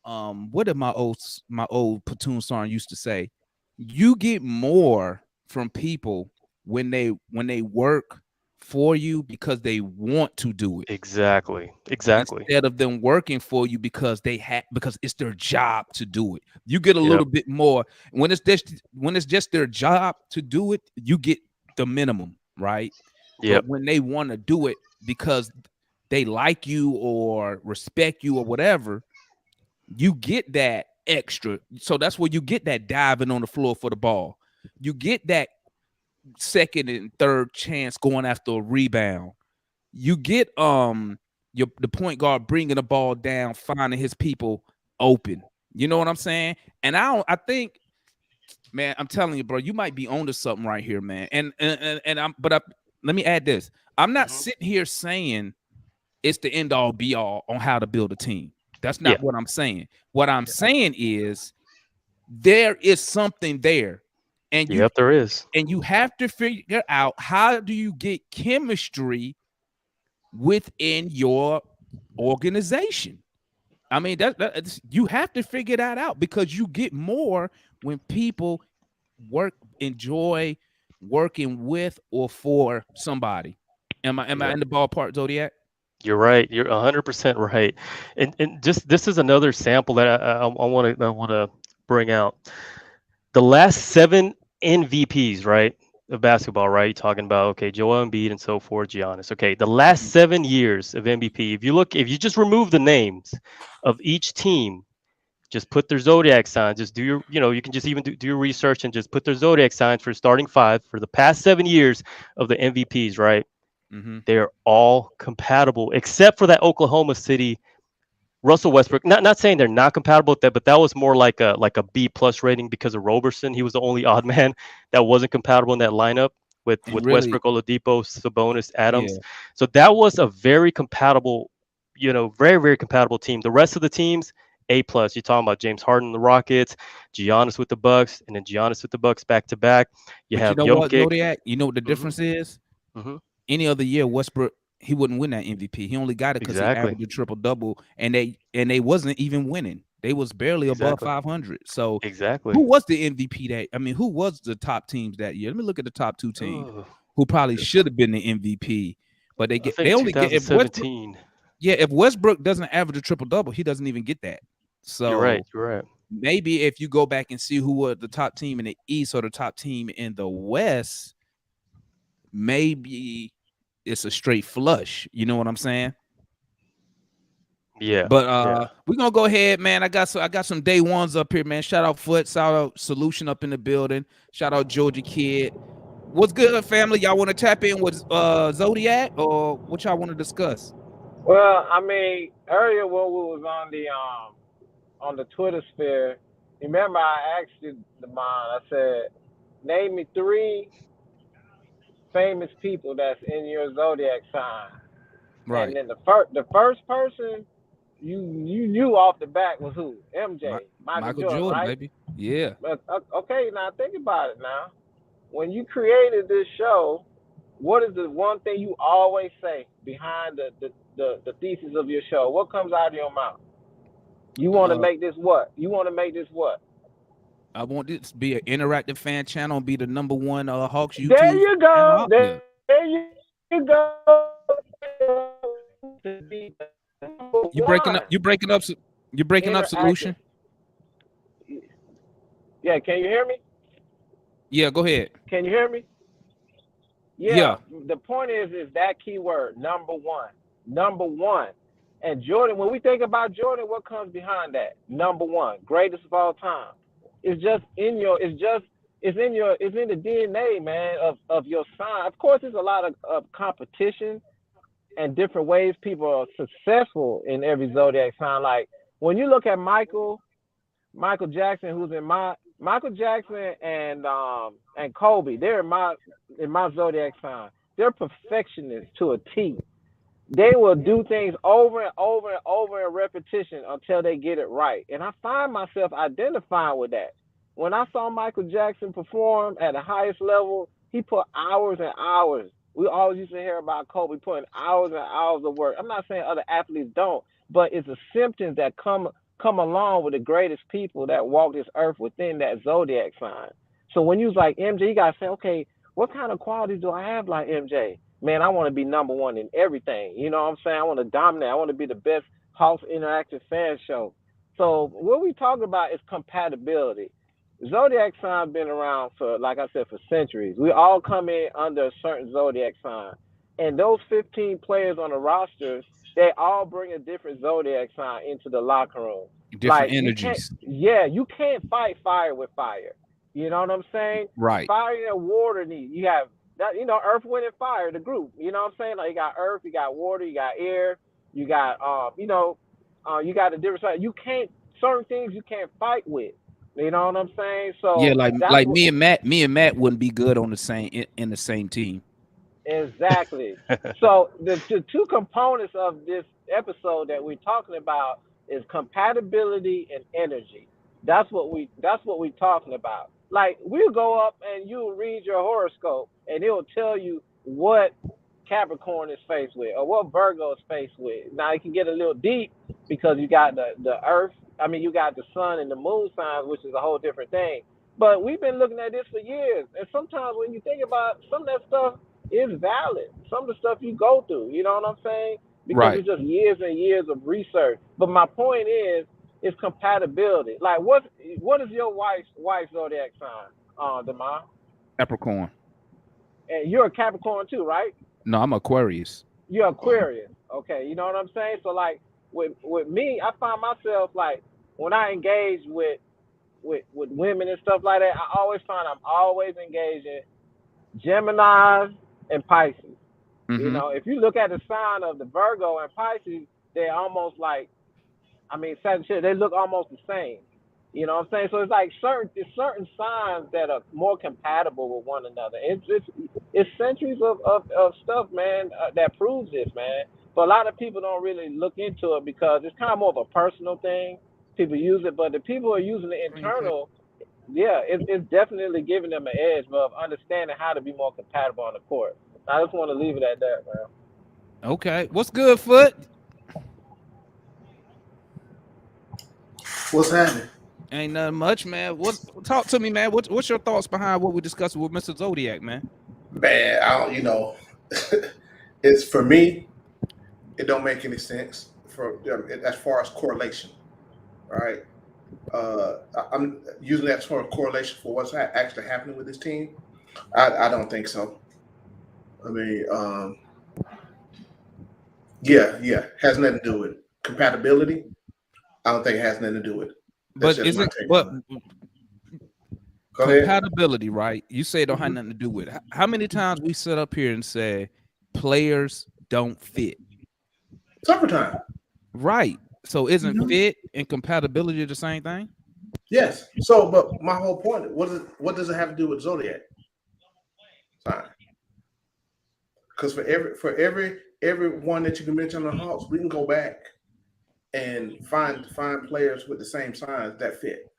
what did my old platoon sergeant used to say? You get more from people when they work for you because they want to do it, exactly. instead of them working for you because it's their job to do it. You get a Yep, little bit more when it's just their job to do it. You get the minimum, right? yep, But when they want to do it because they like you or respect you or whatever, you get that extra. So that's where you get that diving on the floor for the ball. You get that second and third chance going after a rebound. You get the point guard bringing the ball down, finding his people open. You know what I'm saying? And I think, man, I'm telling you, bro, you might be onto something right here, man. Let me add this. I'm not hmm sitting here saying it's the end all be all on how to build a team. That's yeah, not what I'm saying. What I'm saying is there is something there, and you yep. There is. and you have to figure out how do you get chemistry within your organization. I mean, you have to figure that out because you get more when people enjoy working with or for somebody. Am I Yeah. in the ballpark, Zodiac? You're right. You're 100% right. And just this is another sample that I want to bring out. The last 7 MVPs, right, of basketball, right? You're talking about, okay, Joel Embiid and so forth, Giannis. Okay, the last Mhm. 7 years of MVP. If you just remove the names of each team, just put their zodiac sign. Just do your, you can just even do your research and just put their zodiac signs for starting five for the past 7 years of the MVPs, right? Mm-hmm. They're all compatible except for that Oklahoma City Russell Westbrook. Not saying they're not compatible with that, but that was more like a B plus rating because of Roberson. He was the only odd man that wasn't compatible in that lineup And with really, Westbrook, Oladipo, Sabonis, yeah. Adams. So that was a very compatible, very very compatible team. The rest of the teams, A plus. You're talking about James Harden, the Rockets, Giannis with the Bucks, and then Giannis with the Bucks back to back. You But you have know what, Jokic. Zodiac? You know what the Hmm. difference is? Hmm. Any other year, Westbrook he wouldn't win that MVP. He only got it because he Exactly. averaged a triple double, and they wasn't even winning. They was barely above Exactly. 500. So Exactly. who was the MVP that? I mean, who was the top teams that year? Let me look at the top two teams Oh, who probably good. should have been the MVP, but I they think only get if Westbrook. 2017. Yeah, if Westbrook doesn't average a triple double, he doesn't even get that. You're right. So You're right. maybe if you go back and see who was the top team in the East or the top team in the West, maybe it's a straight flush. You know what I'm saying? Yeah. But Yeah. we're gonna go ahead, man. I got some day ones up here, man. Shout out Foot, shout out Solution up in the building. Shout out Georgia Kid. What's good, family? Y'all want to tap in with Zodiac or what y'all want to discuss? Well, I mean, earlier when we was on the Twitter sphere, remember I asked you the mind. I said, name me three famous people that's in your zodiac sign. And Right. then the first person you knew off the bat was who? Mi- MJ, Michael Michael Jordan, Jordan, right? baby. Yeah. But okay, now think about it now. When you created this show, what is the one thing you always say behind the thesis of your show? What comes out of your mouth? You want to Uh, make this what? You want to make this what? I want this to be an interactive fan channel and be the number one Hawks There YouTube you channel go. out There there. you go. To be the number You one breaking up? You breaking up? You breaking up? interactive. Solution? Yeah, can you hear me? Yeah. Go ahead. Can you hear me? Yeah. Yeah. The point is that key word, number one. Number one. And Jordan, when we think about Jordan, what comes behind that? Number one, greatest of all time. It's just in your. It's in the DNA, man, of your sign. Of course, there's a lot of competition and different ways people are successful in every zodiac sign. Like when you look at Michael Jackson, who's in my Michael Jackson and Kobe, they're in my zodiac sign. They're perfectionists to a T. They will do things over and over and over in repetition until they get it right. And I find myself identifying with that. When I saw Michael Jackson perform at the highest level, he put hours and hours. We always used to hear about Kobe putting hours and hours of work. I'm not saying other athletes don't, but it's the symptoms that come along with the greatest people that walk this earth within that zodiac sign. So when you was like MJ, you gotta say, okay, what kind of qualities do I have like MJ? Man, I want to be number one in everything. You know what I'm saying? I want to dominate. I want to be the best Hawks interactive fan show. So what we talk about is compatibility. Zodiac sign been around for, like I said, for centuries. We all come in under a certain zodiac sign, and those 15 players on the rosters, they all bring a different zodiac sign into the locker room. Different Like you can't, energies. yeah, you can't fight fire with fire. You know what I'm saying? Right. Fire and water need. You have that, Earth, Wind, and Fire, the group. You know what I'm saying? Like you got Earth, you got water, you got air, you got you got a different side. You can't certain things you can't fight with. You know what I'm saying? Yeah. So Like that's like what me and Matt wouldn't be good on the same in the same team. exactly. So the two components of this episode that we're talking about is compatibility and energy. That's what we're talking about. Like we'll go up and you'll read your horoscope and it'll tell you what Capricorn is faced with or what Virgo is faced with. Now it can get a little deep, because you got the Earth. I mean, you got the sun and the moon signs, which is a whole different thing. But we've been looking at this for years, and sometimes when you think about some of that stuff is valid. Some of the stuff you go through, you know what I'm saying? Because Right. it's just years and years of research. But my point is, it's compatibility. Like, what is your wife's zodiac sign, Demar? Capricorn. And you're a Capricorn too, right? No, I'm Aquarius. You're Aquarius. Okay, you know what I'm saying? So like with me, I find myself like when I engage with women and stuff like that, I always find I'm always engaging Geminis and Pisces. Mm-hmm. You know, if you look at the sign of the Virgo and Pisces, they're almost like, I mean, they look almost the same. You know what I'm saying? So it's like certain signs that are more compatible with one another. It's centuries of stuff, man, that proves this, man. But a lot of people don't really look into it because it's kind of more of a personal thing. People use it, but the people who are using the internal, yeah, it's definitely giving them an edge of understanding how to be more compatible on the court. I just want to leave it at that, man. Okay. What's good, Foot? What's happening? Ain't nothing much, man. Talk to me, man. What's your thoughts behind what we discussed with Mr. Zodiac, man? Man, I don't, it's for me, it don't make any sense for as far as correlation, right? I'm using that sort of correlation for what's actually happening with this team. I don't think so. I mean, yeah, has nothing to do with compatibility. I don't think it has nothing to do with it. But is it compatibility, ahead. right? You say it don't have nothing to do with it. How many times we sit up here and say players don't fit? Summertime. Right. So isn't fit and compatibility the same thing? Yes. So, but my whole point, what does it have to do with Zodiac? Fine. Because for every one that you can mention on the Hawks, we can go back and find players with the same signs that fit.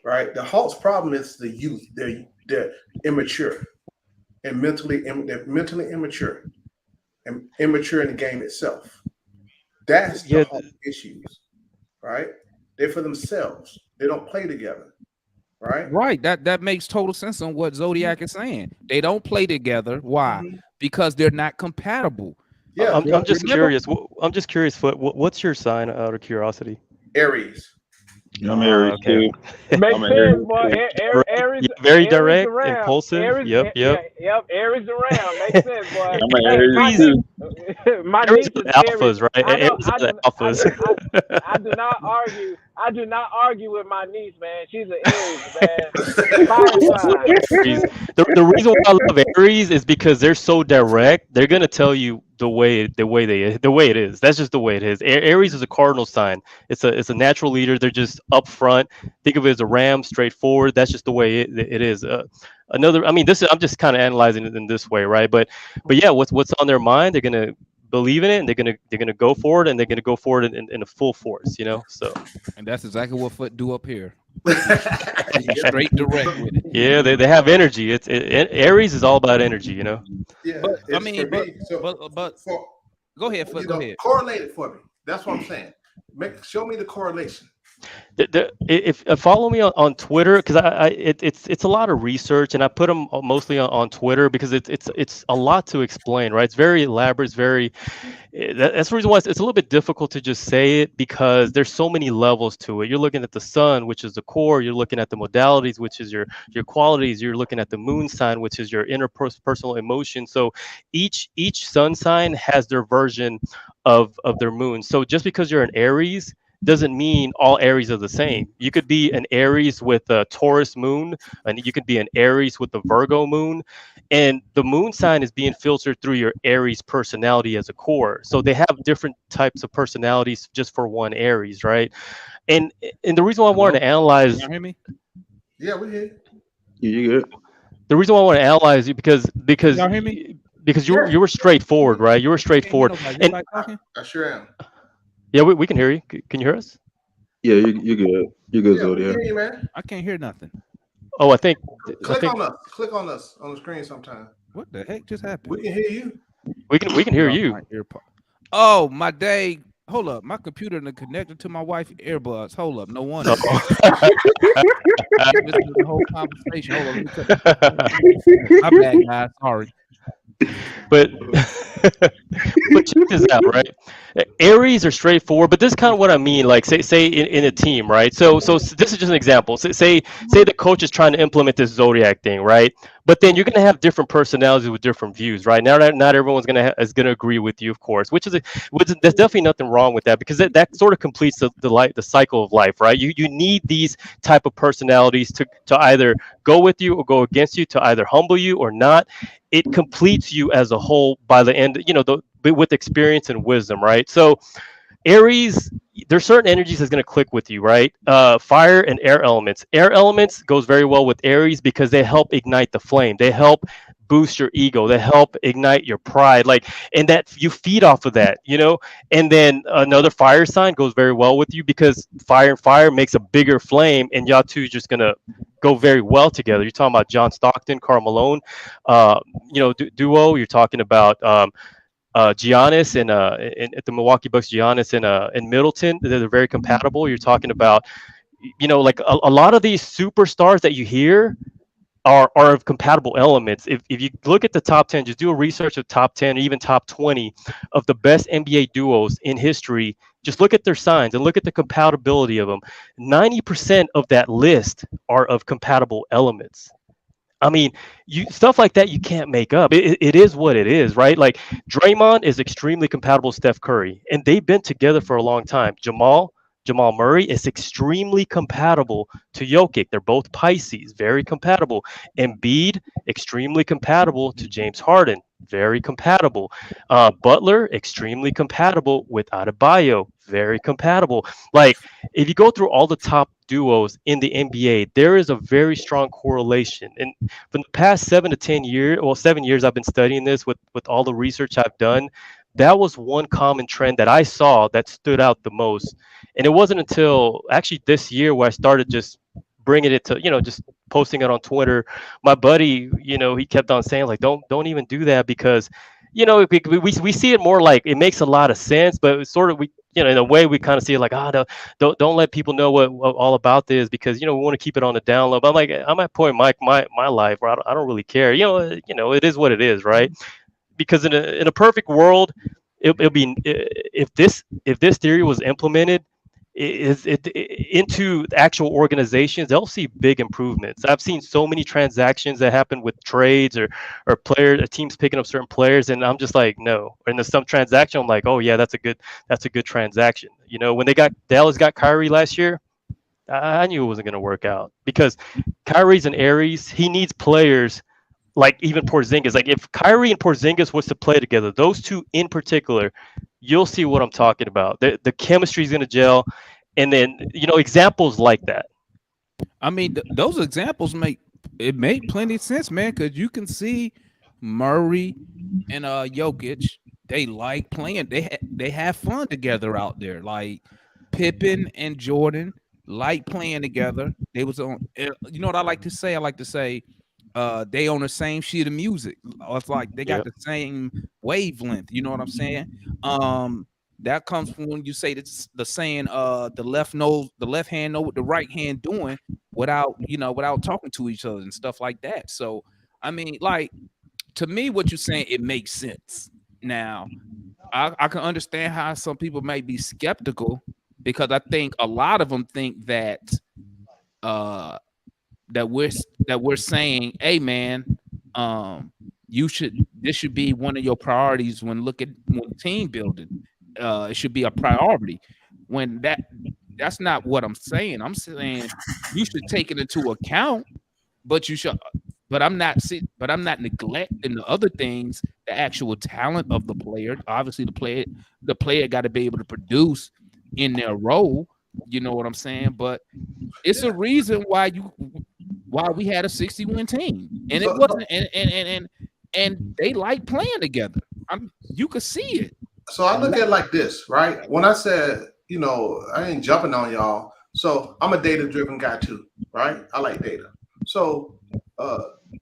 Right? The Hawks' problem is the youth. They're immature and they're mentally immature and immature in the game itself. That's the Hawks' issues, right? They're for themselves. They don't play together, right? Right. That makes total sense on what Zodiac is saying. They don't play together. Why? Because they're not compatible. Yeah, I'm just curious. I'm just curious. What's your sign out of curiosity? Aries. I'm Aries too. Makes sense, boy. Aries, very Aries direct, around. impulsive. Aries, Yep. Aries around. Makes sense, boy. I'm an Aries too. My Aries niece is alphas, Aries. right? Aries alphas. I do not argue. I do not argue with my niece, man. She's an Aries, man. Fire sign. The reason why I love Aries is because they're so direct. They're gonna tell you the way it is. That's just the way it is. Aries is a cardinal sign. It's a natural leader. They're just up front. Think of it as a ram, straightforward. That's just the way it is. I'm just kind of analyzing it in this way, right? But yeah, what's on their mind, they're gonna believe in it, and they're gonna go for it, and they're gonna go for it in a full force, So. And that's exactly what Foot do up here. Straight direct with it. Yeah, they have energy. Aries is all about energy, Yeah, but go ahead, Foot. Go ahead. Correlate it for me. That's what I'm saying. Show me the correlation. If follow me on Twitter, because it's a lot of research, and I put them mostly on Twitter because it's a lot to explain, right? It's very elaborate. It's very that's the reason why it's a little bit difficult to just say it, because there's so many levels to it. You're looking at the sun, which is the core. You're looking at the modalities, which is your qualities. You're looking at the moon sign, which is your interpersonal emotion. So each sun sign has their version of their moon. So just because you're an Aries doesn't mean all Aries are the same. You could be an Aries with a Taurus moon, and you could be an Aries with a Virgo moon. And the moon sign is being filtered through your Aries personality as a core. So they have different types of personalities just for one Aries, right? And the reason why I wanted to analyze. Can you hear me? Yeah, we hear You good? The reason why I want to analyze you because Y'all hear me? Because you were straightforward, right? You were straightforward. And I sure am. yeah, we can hear you. Can you hear us? Yeah, you're good. You're good, Yeah, we Zodiac. hear you, man. I can't hear nothing. Oh, I think Click on us on the screen sometime. What the heck just happened? We can hear you. we can hear you. Oh, my day Hold up, my computer and connected to my wife earbuds. Hold up, no wonder. Listen to the whole conversation. Hold on, let me cut this. My bad, guys. Sorry. but but check this out, right? Aries are straightforward, but this is kind of what I mean. Like say in a team, right? So this is just an example. Say the coach is trying to implement this zodiac thing, right? But then you're gonna have different personalities with different views, right? Now not everyone's is gonna agree with you, of course, there's definitely nothing wrong with that because that sort of completes the cycle of life, right? You need these type of personalities to either go with you or go against you, to either humble you or not. It completes you as a whole by the end, with experience and wisdom, right? So Aries, there's certain energies that's going to click with you, right? Fire and air elements. Air elements goes very well with Aries because they help ignite the flame. They help boost your ego. They help ignite your pride. Like, and that you feed off of that, And then another fire sign goes very well with you because fire and fire makes a bigger flame, and y'all two just gonna go very well together. You're talking about John Stockton, Karl Malone, duo. You're talking about Giannis and at the Milwaukee Bucks, Giannis and Middleton. They're very compatible. You're talking about, like a lot of these superstars that you hear are of compatible elements. If you look at the top 10, just do a research of top 10 or even top 20 of the best NBA duos in history. Just look at their signs and look at the compatibility of them. 90% of that list are of compatible elements. I mean, stuff like that you can't make up. It is what it is, right? Like Draymond is extremely compatible with Steph Curry, and they've been together for a long time. Jamal Murray is extremely compatible to Jokic. They're both Pisces, very compatible. Embiid, extremely compatible to James Harden, very compatible. Butler, extremely compatible with Adebayo, very compatible. Like, if you go through all the top duos in the NBA, there is a very strong correlation. And for the past 7 to 10 years, 7 years I've been studying this with all the research I've done, that was one common trend that I saw that stood out the most. And it wasn't until actually this year where I started just bringing it to, just posting it on Twitter. My buddy, he kept on saying like, don't even do that because, we see it more like it makes a lot of sense, but it's sort of, in a way we kind of see it like, don't let people know what all about this because, we want to keep it on the down low. But I'm like, I'm at a point in my life where I don't really care. It is what it is, right? Because in a perfect world, it'll be if this theory was implemented into the actual organizations, they'll see big improvements. I've seen so many transactions that happen with trades or teams picking up certain players, and I'm just like, no. And there's some transaction, I'm like, oh yeah, that's a good transaction. When Dallas got Kyrie last year, I knew it wasn't going to work out because Kyrie's an Aries. He needs players like even Porzingis. Like if Kyrie and Porzingis was to play together, those two in particular, you'll see what I'm talking about. The chemistry is going to gel, and then examples like that. I mean, those examples make plenty of sense, man. Because you can see Murray and Jokic, they like playing. They have fun together out there. Like Pippen and Jordan like playing together. They was on. You know what I like to say? I like to say they on the same sheet of music. It's like they got the same wavelength. You know what I'm saying? That comes from when you say the saying, the left hand know what the right hand doing without talking to each other and stuff like that. So, I mean, like to me, what you're saying, it makes sense. Now, I can understand how some people may be skeptical because I think a lot of them think that that we're saying, hey man, this should be one of your priorities when team building. It should be a priority. When that's not what I'm saying. I'm saying you should take it into account, but I'm not neglecting the other things, the actual talent of the player. Obviously, the player got to be able to produce in their role. You know what I'm saying? But it's a reason why we had a 60-win team, and it wasn't, and they like playing together. You could see it. So I look at it like this, right? When I said, I ain't jumping on y'all. So I'm a data-driven guy too, right? I like data. So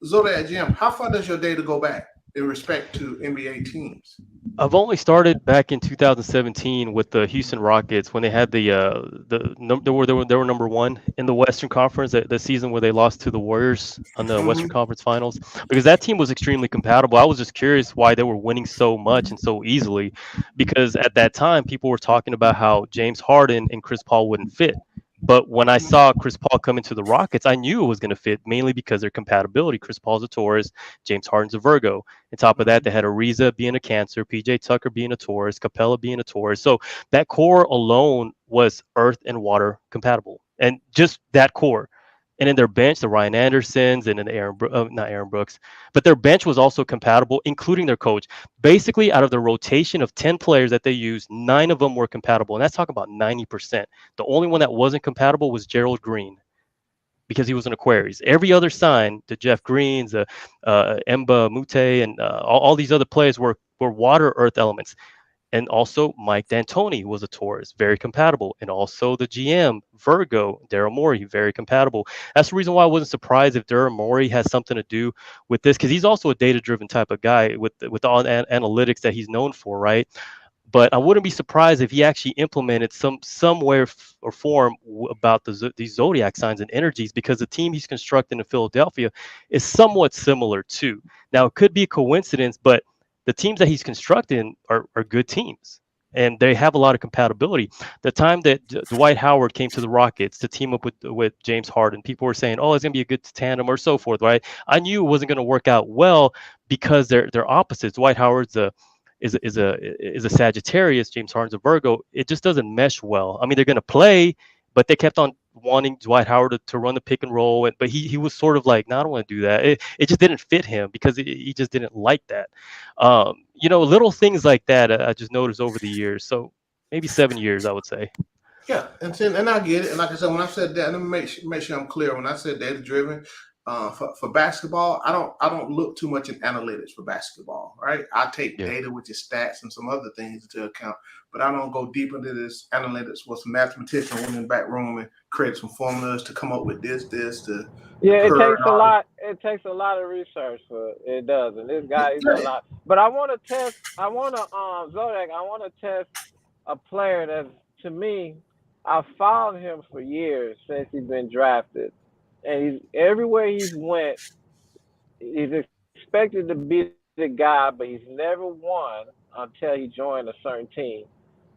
Zodiac GM, how far does your data go back in respect to NBA teams? I've only started back in 2017 with the Houston Rockets when they had they were number one in the Western Conference, the season where they lost to the Warriors on the Western Conference Finals, because that team was extremely compatible. I was just curious why they were winning so much and so easily, because at that time people were talking about how James Harden and Chris Paul wouldn't fit. But when I saw Chris Paul come into the Rockets, I knew it was going to fit, mainly because their compatibility. Chris Paul's a Taurus, James Harden's a Virgo. On top of that, they had Ariza being a Cancer, PJ Tucker being a Taurus, Capella being a Taurus. So that core alone was earth and water compatible, and just that core. And in their bench, the Ryan Andersons and then not Aaron Brooks, but their bench was also compatible, including their coach. Basically, out of the rotation of 10 players that they used, 9 of them were compatible. And that's talking about 90%. The only one that wasn't compatible was Gerald Green, because he was an Aquarius. Every other sign, the Jeff Greens, the Emba Mute, and all these other players were water earth elements. And also Mike D'Antoni was a Taurus, very compatible. And also the GM, Virgo, Daryl Morey, very compatible. That's the reason why I wasn't surprised if Daryl Morey has something to do with this, because he's also a data-driven type of guy with all analytics that he's known for, right? But I wouldn't be surprised if he actually implemented some way or form about these zodiac signs and energies, because the team he's constructing in Philadelphia is somewhat similar too. Now, it could be a coincidence, but the teams that he's constructing are good teams, and they have a lot of compatibility. The time that Dwight Howard came to the Rockets to team up with James Harden, people were saying, "Oh, it's gonna be a good tandem," or so forth, right? I knew it wasn't gonna work out well because they're opposites. Dwight Howard's is a Sagittarius, James Harden's a Virgo. It just doesn't mesh well. I mean, they're gonna play, but they kept on wanting Dwight Howard to run the pick and roll, but he was sort of like, "No, I don't want to do that." It just didn't fit him because he just didn't like that. Little things like that I just noticed over the years. So maybe 7 years, I would say. Yeah, and I get it. And like I said, when I said that, let me make sure I'm clear. When I said data driven, for basketball, I don't look too much in analytics for basketball, right? I take data, which is stats and some other things into account, but I don't go deep into this analytics. What some mathematician went in the back room and created some formulas to come up with this to. Yeah, it takes a lot. It takes a lot of research for it does, and this guy is a lot. But I want to test. I want to Zodiac. I want to test a player that, to me, I've followed him for years since he's been drafted, and everywhere he's went, he's expected to be the guy, but he's never won until he joined a certain team.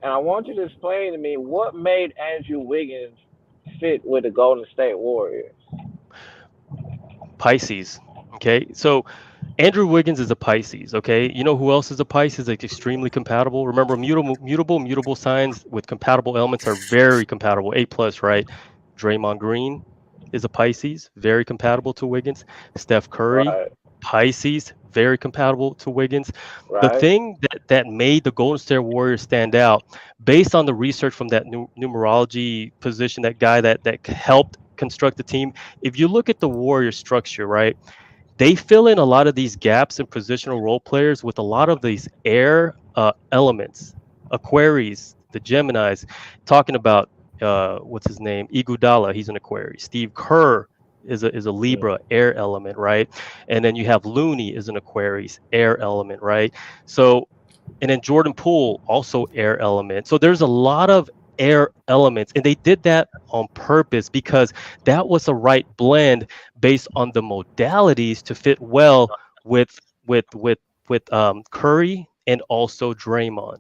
And I want you to explain to me what made Andrew Wiggins fit with the Golden State Warriors. Pisces. Okay, so Andrew Wiggins is a Pisces. Okay, you know who else is a Pisces? Like extremely compatible. Remember, mutable signs with compatible elements are very compatible. A plus, right? Draymond Green is a Pisces, very compatible to Wiggins. Steph Curry, Right. Pisces, very compatible to Wiggins. Right. The thing that made the Golden State Warriors stand out, based on the research from that numerology position, that guy that helped construct the team. If you look at the Warrior structure, right, they fill in a lot of these gaps in positional role players with a lot of these air elements. Aquarius, the Geminis, talking about what's his name, Iguodala, he's an Aquarius. Steve Kerr is a Libra, air element, right? And then you have Looney is an Aquarius, air element, right? So, and then Jordan Poole, also air element. So there's a lot of air elements, and they did that on purpose because that was the right blend based on the modalities to fit well with Curry and also Draymond.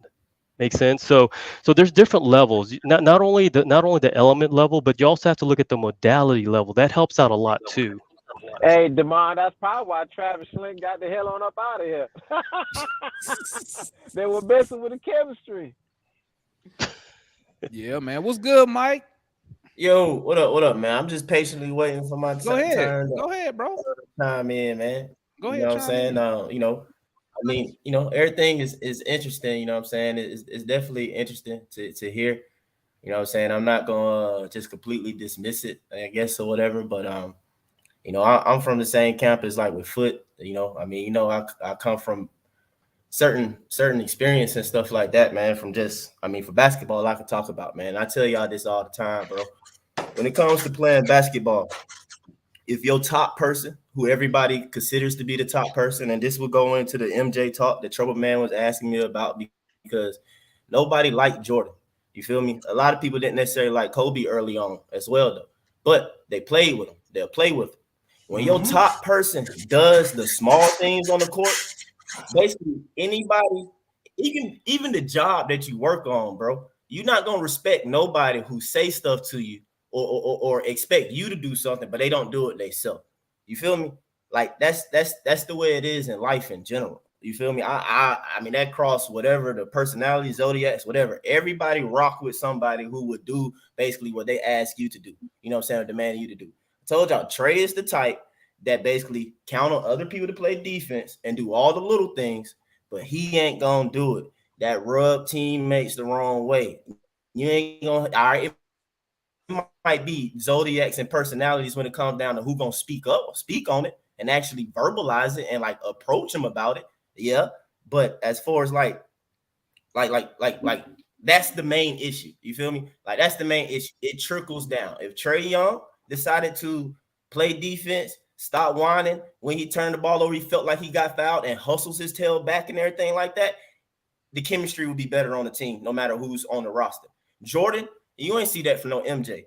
Makes sense. So there's different levels. Not only the element level, but you also have to look at the modality level. That helps out a lot too. Hey, Demond, that's probably why Travis Schlenk got the hell on up out of here. They were messing with the chemistry. Yeah, man. What's good, Mike? Yo, what up, man? I'm just patiently waiting for my turn. Go ahead, bro. Time in, man. Go ahead. You know what I'm saying? Everything is interesting. You know what I'm saying? It's definitely interesting to hear. You know what I'm saying? I'm not gonna just completely dismiss it, I guess, or whatever. But I'm from the same campus, like with Foot. I come from certain experience and stuff like that, man. From for basketball, I can talk about, man. I tell y'all this all the time, bro. When it comes to playing basketball, if your top person who everybody considers to be the top person, and this will go into the MJ talk that Trouble Man was asking me about, because nobody liked Jordan. You feel me? A lot of people didn't necessarily like Kobe early on as well, though, but they played with him. They'll play with him. When your top person does the small things on the court, basically anybody, even the job that you work on, bro, you're not gonna respect nobody who say stuff to you or expect you to do something, but they don't do it themselves. You feel me? Like that's the way it is in life in general. You feel me? I mean that cross whatever the personality, zodiacs, whatever. Everybody rock with somebody who would do basically what they ask you to do. You know what I'm saying? Or demand you to do. I told y'all Trey is the type that basically count on other people to play defense and do all the little things, but he ain't gonna do it. That rub teammates the wrong way. You ain't gonna. All right, it might be zodiacs and personalities when it comes down to who gonna speak up, or speak on it, and actually verbalize it and like approach them about it. Yeah, but as far as like that's the main issue. You feel me? Like that's the main issue. It trickles down. If Trae Young decided to play defense, stop whining when he turned the ball over, he felt like he got fouled and hustles his tail back and everything like that, the chemistry would be better on the team, no matter who's on the roster. Jordan, you ain't see that from no MJ.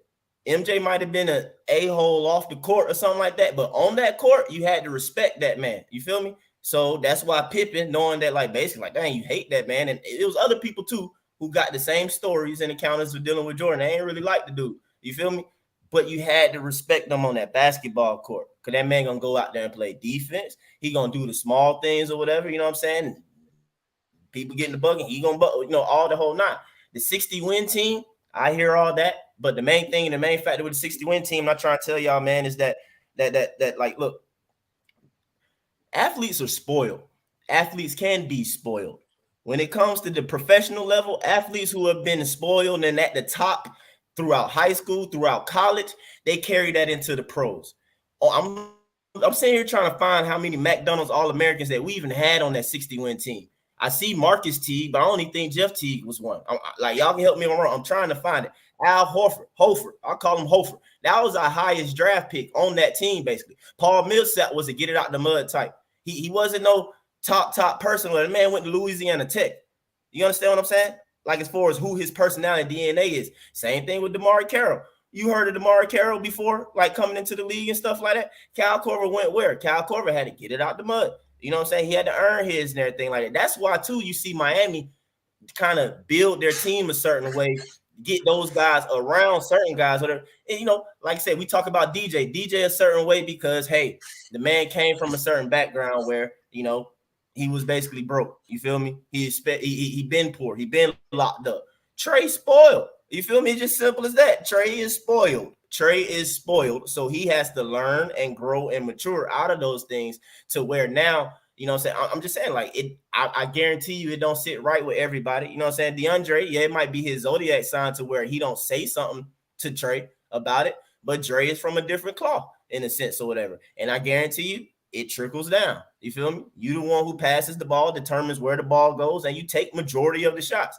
MJ might have been an a-hole off the court or something like that, but on that court, you had to respect that man. You feel me? So that's why Pippen, knowing that, like, basically, like, dang, you hate that man. And it was other people, too, who got the same stories and encounters of dealing with Jordan. They ain't really like the dude. You feel me? But you had to respect them on that basketball court, because that man going to go out there and play defense. He going to do the small things or whatever, you know what I'm saying? People getting the bucket, he going to, you know, all the whole nine. The 60-win team, I hear all that. But the main thing and the main factor with the 60-win team, I'm not trying to tell y'all, man, is that like, look, athletes are spoiled. Athletes can be spoiled. When it comes to the professional level, athletes who have been spoiled and at the top throughout high school, throughout college, they carry that into the pros. Oh, I'm sitting here trying to find how many McDonald's All-Americans that we even had on that 60-win team. I see Marcus Teague, but I only think Jeff Teague was one. Like, y'all can help me if I'm wrong. I'm trying to find it. Al Hofer. I call him Hofer. That was our highest draft pick on that team, basically. Paul Millsap was a get it out the mud type. He wasn't no top person. The man went to Louisiana Tech. You understand what I'm saying? Like, as far as who his personality DNA is. Same thing with DeMar Carroll. You heard of DeMar Carroll before, like coming into the league and stuff like that? Cal Korver went where? Cal Korver had to get it out the mud. You know what I'm saying? He had to earn his and everything like that. That's why, too, you see Miami kind of build their team a certain way, get those guys around certain guys. And, you know, like I said, we talk about DJ a certain way because, hey, the man came from a certain background where, you know, he was basically broke. You feel me? He been poor. He been locked up. Trey spoiled. You feel me? It's just simple as that. Trey is spoiled. So he has to learn and grow and mature out of those things to where now, you know what I'm saying? I'm just saying, like, I guarantee you it don't sit right with everybody. You know what I'm saying? DeAndre, yeah, it might be his zodiac sign to where he don't say something to Trey about it, but Dre is from a different cloth in a sense or whatever. And I guarantee you it trickles down. You feel me? You the one who passes the ball, determines where the ball goes, and you take majority of the shots.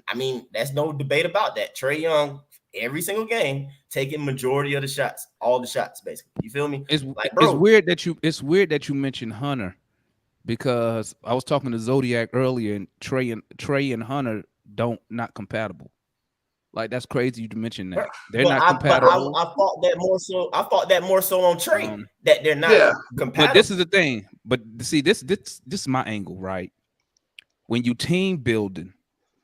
I mean, that's no debate about that. Trae Young, every single game, taking majority of the shots, all the shots, basically. You feel me? It's weird that you mentioned Hunter, because I was talking to Zodiac earlier, and Trey and Hunter not compatible. Like, that's crazy to mention that. They're not compatible. I thought that more so on Trey, that they're not compatible. But this is the thing. But see, this is my angle, right? When you team building,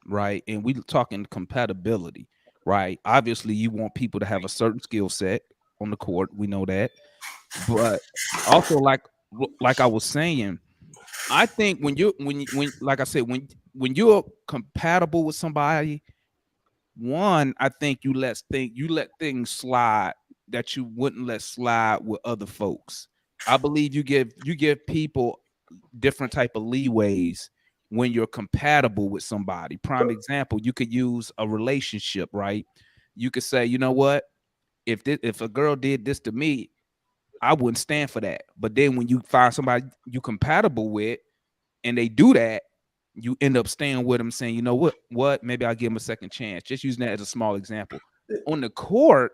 right, and we talking compatibility, right? Obviously, you want people to have a certain skill set on the court. We know that. But also, like I was saying, I think when like I said, when you're compatible with somebody, one, I think you let things slide that you wouldn't let slide with other folks. I believe you give people different type of leeways when you're compatible with somebody. Prime example, you could use a relationship, right? You could say, you know what, if a girl did this to me, I wouldn't stand for that. But then when you find somebody you compatible with and they do that, you end up staying with them, saying, you know what, maybe I'll give them a second chance. Just using that as a small example. On the court,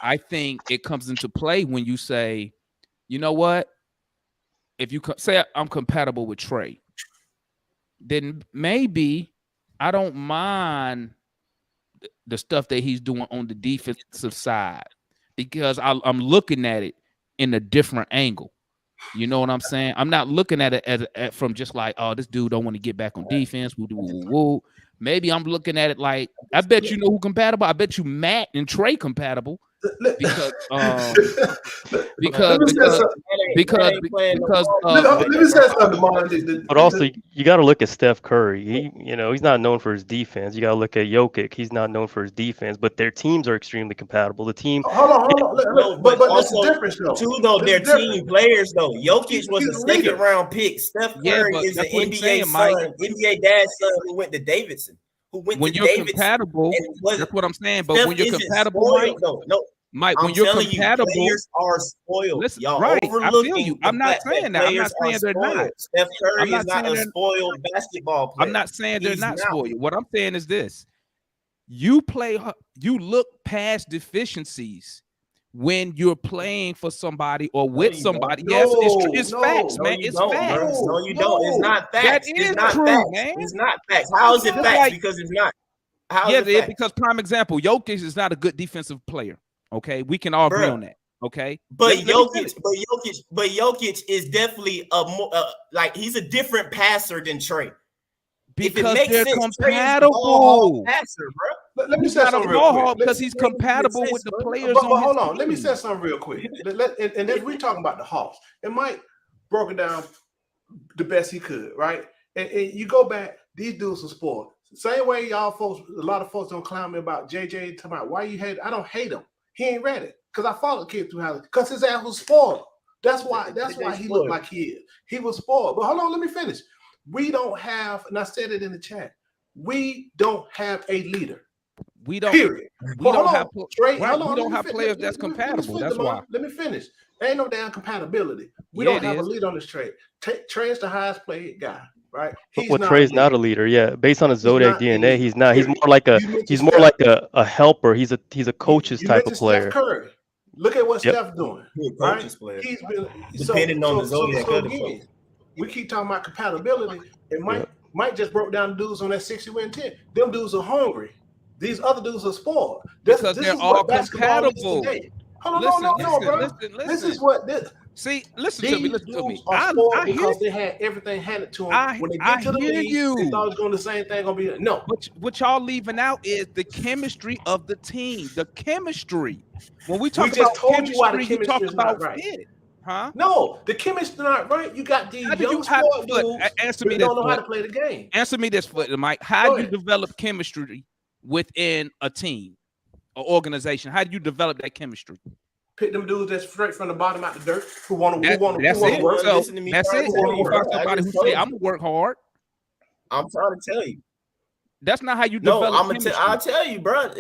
I think it comes into play when you say, you know what? If you say I'm compatible with Trey, then maybe I don't mind the stuff that he's doing on the defensive side because I'm looking at it in a different angle. You know what I'm saying? I'm not looking at it as from just like, oh, this dude don't want to get back on defense. Woo, woo, woo. Maybe I'm looking at it like, I bet you know who compatible. I bet you Matt and Trey compatible because let me say something, Marlon. But also, you got to look at Steph Curry. He's not known for his defense. You got to look at Jokic. He's not known for his defense, but their teams are extremely compatible. The team. Hold on. But also, difference, though. They're team players, though. Jokic was a second-round pick. Steph Curry is an NBA son, NBA dad's son who went to Davidson. When you're compatible, that's what I'm saying. But when you're compatible, Mike, when you're compatible, players are spoiled. Listen, y'all right? overlooking. I feel you. I'm not saying that. I'm not saying they're not. Steph Curry is not a spoiled basketball player. I'm not saying they're not spoiled. What I'm saying is this: you look past deficiencies when you're playing for somebody or with somebody. Yes, it's facts, man. It's facts. No, you don't. It's not facts. It's not true, man. It's not facts. How is it facts? Because it's not. Because prime example, Jokic is not a good defensive player. Okay, we can all agree on that. Okay, but Jokic is definitely a more he's a different passer than Trey. Because they're compatible. Passer, bro. Let me say something real quick. Because he's compatible with the players. But hold on, let me say something real quick. And then we talking about the Hawks. And Mike broke it down the best he could, right? And you go back, these dudes are spoiled. Same way y'all folks, a lot of folks don't clown me about JJ. Talking about why you hate. I don't hate him. He ain't ready because I followed kid through house because his ass was spoiled. That's why he looked like he is. He was spoiled. But hold on, let me finish. We don't have, and I said it in the chat. We don't have a leader. We don't. Period. We don't have players players that's compatible. That's why. Let me finish. There ain't no damn compatibility. We don't have a leader on this trade. Trey is the highest paid guy. Right. Trey's not a leader. Yeah, based on his Zodiac DNA, he's not. He's more like a helper. He's a coach's type of player. Steph Curry. Look at what Steph's doing. Right? He's been depending on the Zodiac. Again, we keep talking about compatibility, and Mike just broke down the dudes on that 60-10. Them dudes are hungry. These other dudes are spoiled. Because they're all compatible. Hold on, no, bro. This is what this. See, listen to me. I because they had everything handed to them. When they get to the league, they thought it was going the same thing. Gonna be no. What y'all leaving out is the chemistry of the team. The chemistry. When we talk about chemistry, you talk about fit, huh? No, the chemistry not right. You got these young sport dudes. Answer me this. Don't know how to play the game. Answer me this, Mike. How do you develop chemistry within a team, or organization? How do you develop that chemistry? Pick them dudes that's straight from the bottom out the dirt who want to work. That's it. That's it. You find somebody who say, "I'm gonna work hard." I'm trying to tell you. That's not how you develop. I'll tell you, bro.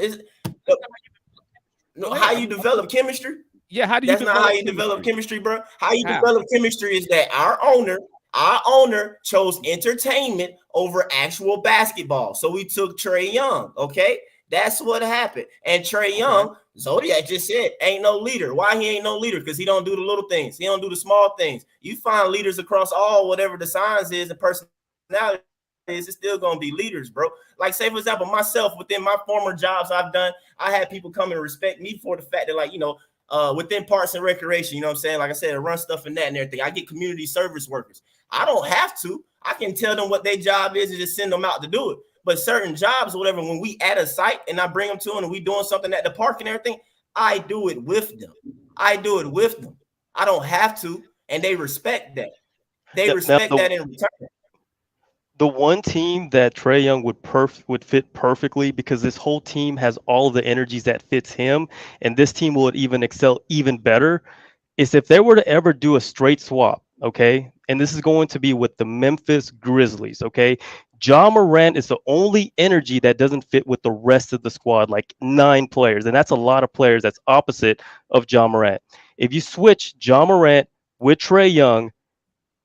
How you develop chemistry? Yeah, how do you? That's not how you develop chemistry, bro. How you develop chemistry is that our owner chose entertainment over actual basketball. So we took Trey Young. Okay, that's what happened. And Trey Young, Zodiac just said, ain't no leader. Why he ain't no leader? Because he don't do the little things. He don't do the small things. You find leaders across all whatever the signs is and personality is, it's still gonna be leaders, bro. Like, say for example, myself within my former jobs I've done, I had people come and respect me for the fact that, within parks and recreation, you know what I'm saying? Like I said, I run stuff in that and everything. I get community service workers. I don't have to. I can tell them what their job is and just send them out to do it. But certain jobs or whatever, when we at a site and I bring them to them and we doing something at the park and everything, I do it with them. I don't have to, and they respect that. They respect that in return. The one team that Trey Young would fit perfectly, because this whole team has all of the energies that fits him, and this team will even excel even better, is if they were to ever do a straight swap, okay? And this is going to be with the Memphis Grizzlies, okay? Ja Morant is the only energy that doesn't fit with the rest of the squad, like 9 players. And that's a lot of players. That's opposite of Ja Morant. If you switch Ja Morant with Trey Young,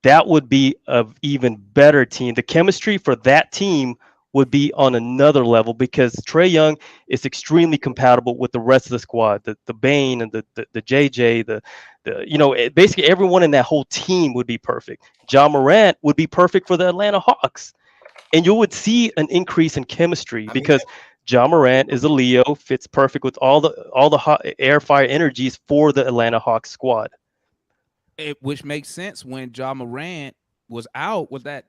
that would be an even better team. The chemistry for that team would be on another level, because Trey Young is extremely compatible with the rest of the squad, the Bane and the JJ, the Basically everyone in that whole team would be perfect. Ja Morant would be perfect for the Atlanta Hawks, and you would see an increase in chemistry because Ja Morant is a Leo, fits perfect with all the hot air, fire energies for the Atlanta Hawks squad. Which makes sense when Ja Morant was out. Was that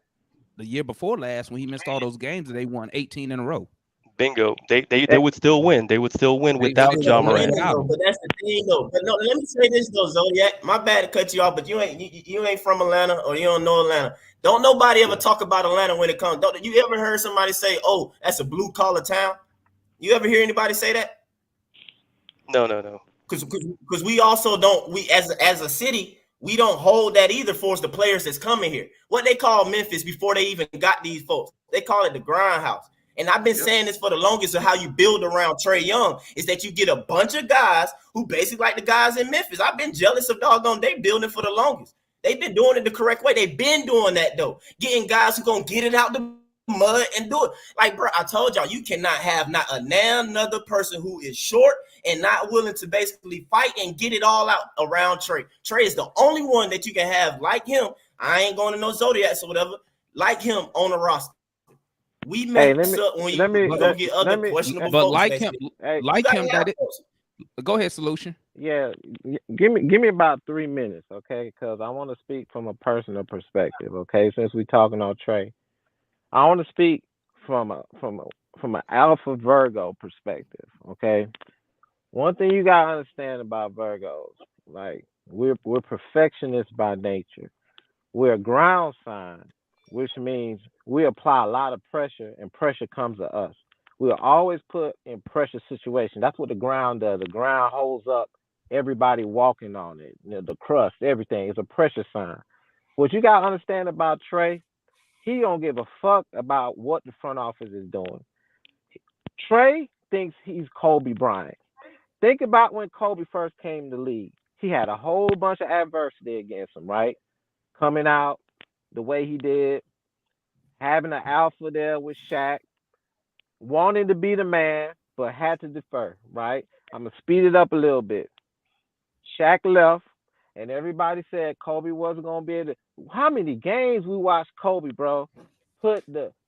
the year before last when he missed all those games and they won 18 in a row? Bingo. They would still win. They would still win without Ja Morant. But that's the thing, though. But no, let me say this though, Zodiac. My bad to cut you off, but you ain't from Atlanta or you don't know Atlanta. Don't nobody ever talk about Atlanta when it comes. Don't you ever heard somebody say, "Oh, that's a blue collar town"? You ever hear anybody say that? No. Because we also don't. We as a city, we don't hold that either for the players that's coming here. What they call Memphis before they even got these folks, they call it the grindhouse. And I've been saying this for the longest of how you build around Trae Young is that you get a bunch of guys who basically like the guys in Memphis. I've been jealous of doggone they building for the longest. They've been doing it the correct way. They've been doing that though. Getting guys who gonna get it out the mud and do it. Like, bro, I told y'all, you cannot have not another person who is short and not willing to basically fight and get it all out around Trae. Trae is the only one that you can have like him. I ain't going to no Zodiacs or whatever, like him on the roster. We mess up when you get other questionable but folks. Like him, go ahead, Solution. Yeah, give me about 3 minutes, okay? Because I want to speak from a personal perspective, okay? Since we're talking on Trae, I want to speak from an Alpha Virgo perspective, okay? One thing you gotta understand about Virgos, like we're perfectionists by nature. We're a ground sign, which means we apply a lot of pressure, and pressure comes to us. We are always put in pressure situations. That's what the ground does. The ground holds up everybody walking on it. The crust, everything. It's a pressure sign. What you gotta understand about Trae, he don't give a fuck about what the front office is doing. Trae thinks he's Kobe Bryant. Think about when Kobe first came to the league. He had a whole bunch of adversity against him, right? Coming out the way he did, having an alpha there with Shaq, wanting to be the man, but had to defer, right? I'm going to speed it up a little bit. Shaq left, and everybody said Kobe wasn't going to be able to. How many games we watched Kobe, bro?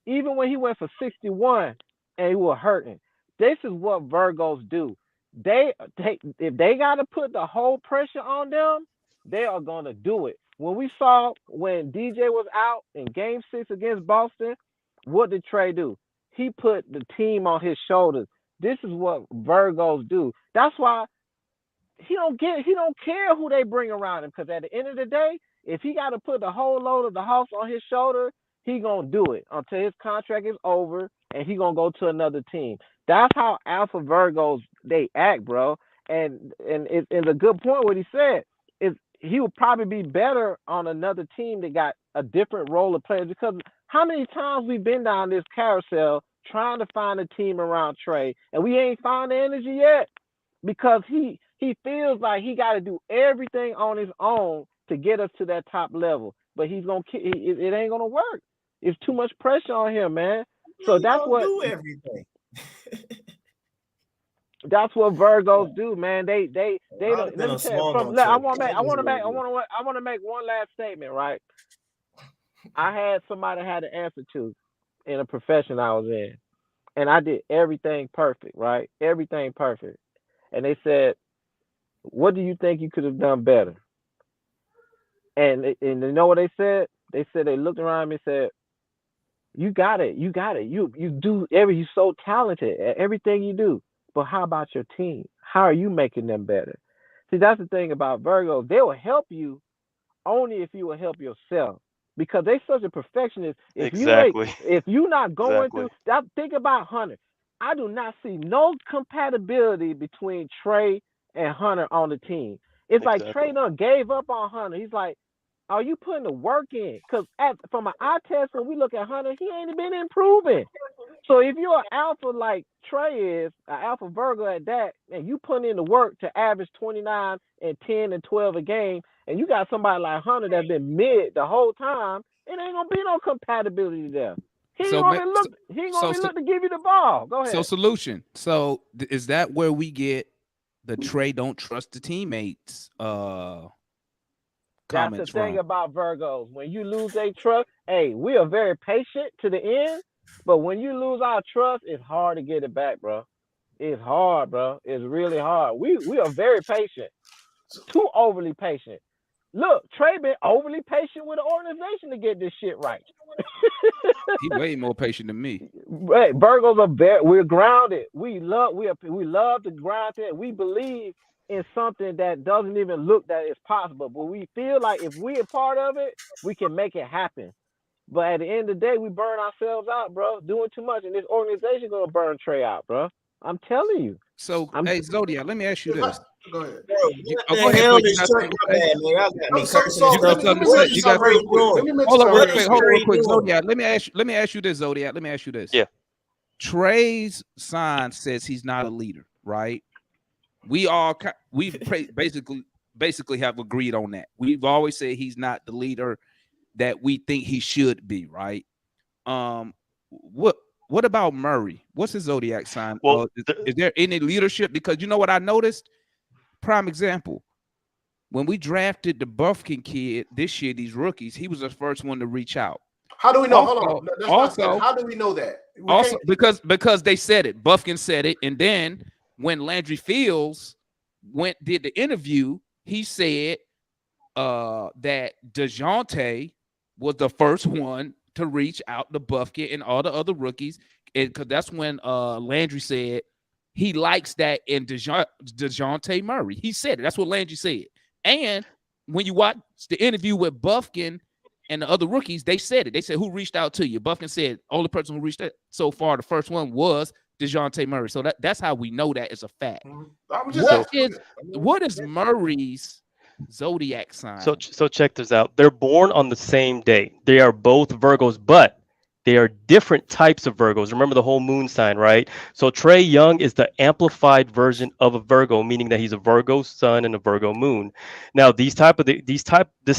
Even when he went for 61 and he was hurting. This is what Virgos do. If they got to put the whole pressure on them, they are going to do it. When we saw when DJ was out in Game 6 against Boston, what did Trae do? He put the team on his shoulders. This is what Virgos do. That's why he don't care who they bring around him, because at the end of the day, if he got to put the whole load of the house on his shoulder, he gonna do it until his contract is over and he gonna go to another team. That's how Alpha Virgos they act, bro. And it's a good point what he said. Is he would probably be better on another team that got a different role of players, because how many times we've been down this carousel trying to find a team around Trae and we ain't found the energy yet, because he feels like he got to do everything on his own to get us to that top level, but it ain't gonna work. It's too much pressure on him, man. So that's what do everything. That's what Virgos do, man. They don't. Let me tell you. I want to make one last statement, right? I had somebody I had to answer to in a profession I was in, and I did everything perfect, right? Everything perfect, and they said, "What do you think you could have done better?" And you know what they said? They said they looked around me and said, "You got it. You do you're so talented at everything you do. But how about your team? How are you making them better?" See, that's the thing about Virgos. They will help you only if you will help yourself, because they such a perfectionist. If you're not going through that, think about Hunter. I do not see no compatibility between Trae and Hunter on the team. It's like Trae done gave up on Hunter. He's like, are you putting the work in? Because from an eye test, when we look at Hunter, he ain't been improving. So if you're an alpha like Trae is, an alpha Virgo at that, and you put in the work to average 29 and 10 and 12 a game, and you got somebody like Hunter that's been mid the whole time, it ain't gonna be no compatibility there. He ain't gonna look to give you the ball. Go ahead. So Solution. So is that where we get the Trae don't trust the teammates That's the comments thing from. about Virgos. When you lose a trust, hey, we are very patient to the end, but when you lose our trust, it's hard to get it back, bro. It's hard, bro. It's really hard. We are very patient, too overly patient. Look, Trey been overly patient with the organization to get this shit right. He way more patient than me. Right, Virgos are very, we're grounded. We love to ground it. We believe in something that doesn't even look that it's possible, but we feel like if we're part of it, we can make it happen. But at the end of the day, we burn ourselves out, bro, doing too much, and this organization gonna burn Trey out, bro. I'm telling you. So, I'm hey, Zodiac, let me ask you this. Go ahead. Bro, what Oh, the go ahead, hell Phil. You is got Trey? something to My say? bad, man. Y'all got me So, cursing so and You got stuff. something to What say? is You got Trey something? doing? let me mention Hold on, real something quick. real Hold on, real Trey quick. doing? Zodiac, let me ask you this, Zodiac. Let me ask you this. Yeah. Trey's sign says he's not a leader, right? We all basically have agreed on that. We've always said he's not the leader that we think he should be, right? What about Murray? What's his zodiac sign? Well, Is there any leadership? Because you know what I noticed? Prime example. When we drafted the Buffkin kid this year, these rookies, he was the first one to reach out. How do we know? Also- Hold on. That's also- how do we know that? We Also, can't- because they said it, Buffkin said it, and then when Landry Fields did the interview, he said that DeJounte was the first one to reach out to Buffkin and all the other rookies, because that's when Landry said he likes that in DeJounte Murray. He said it. That's what Landry said. And when you watch the interview with Buffkin and the other rookies, they said it. They said, who reached out to you? Buffkin said, only person who reached out so far, the first one was DeJounte Murray. So that's how we know that is a fact. I'm just What is Murray's zodiac sign? So check this out. They're born on the same day. They are both Virgos, but they are different types of Virgos. Remember the whole moon sign, right? So Trey Young is the amplified version of a Virgo, meaning that he's a Virgo sun and a Virgo moon. Now, this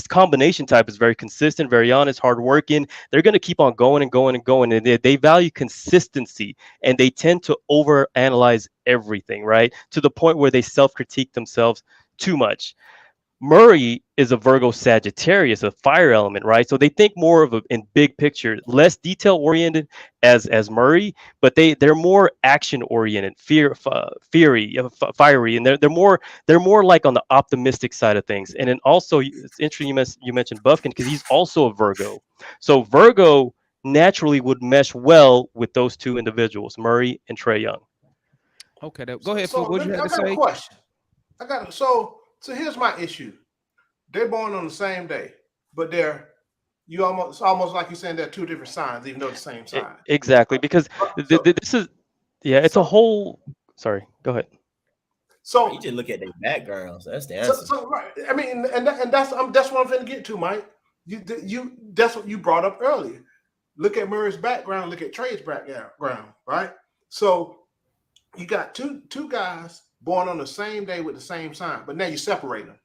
combination type is very consistent, very honest, hardworking. They're going to keep on going and going and going, and they value consistency, and they tend to overanalyze everything, right? To the point where they self-critique themselves too much. Murray is a Virgo Sagittarius, a fire element, right? So they think more of in big picture, less detail oriented as Murray, but they're more action oriented, fiery, and they're more like on the optimistic side of things. And then also, it's interesting you mentioned Buffkin because he's also a Virgo. So Virgo naturally would mesh well with those two individuals, Murray and Trey Young. Okay, go ahead. So What you had to I got say? a question. So here's my issue. They're born on the same day, but almost like you're saying they're two different signs, even though the same sign. Exactly, because this is it's a whole. Sorry, go ahead. So you just look at their backgrounds. That's the answer. So right. I mean, and that's what I'm going to get to, Mike. That's what you brought up earlier. Look at Murray's background. Look at Trey's background. Right. So you got two guys born on the same day with the same sign, but now you separate them.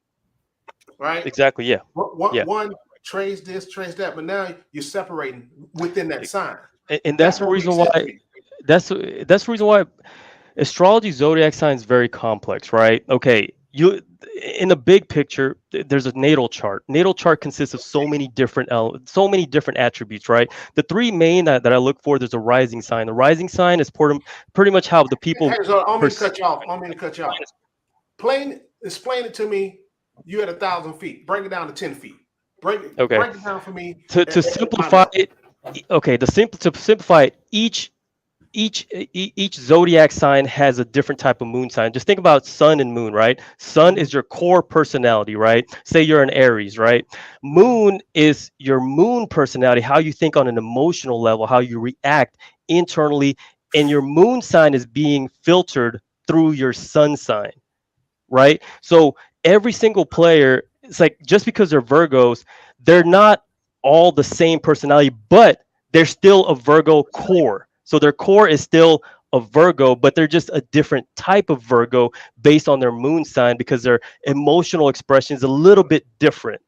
Right. Exactly. Yeah. One trace this, trace that, but now you're separating within that sign. And that's the reason why. That's the reason why astrology zodiac sign is very complex, right? Okay, in the big picture, there's a natal chart. Natal chart consists of so many different attributes, right? The three main that I look for, there's a rising sign. The rising sign is pretty much how the people. Hey, so I don't mean to cut you off. Explain it to me. You at 1,000 feet. Break it down to 10 feet. Break it down for me. To simplify it. Okay, to simplify it, each zodiac sign has a different type of moon sign. Just think about sun and moon, right? Sun is your core personality, right? Say you're an Aries, right? Moon is your moon personality, how you think on an emotional level, how you react internally, and your moon sign is being filtered through your sun sign, right? So every single player, it's like just because they're Virgos, they're not all the same personality, but they're still a Virgo core. So their core is still a Virgo, but they're just a different type of Virgo based on their moon sign because their emotional expression is a little bit different.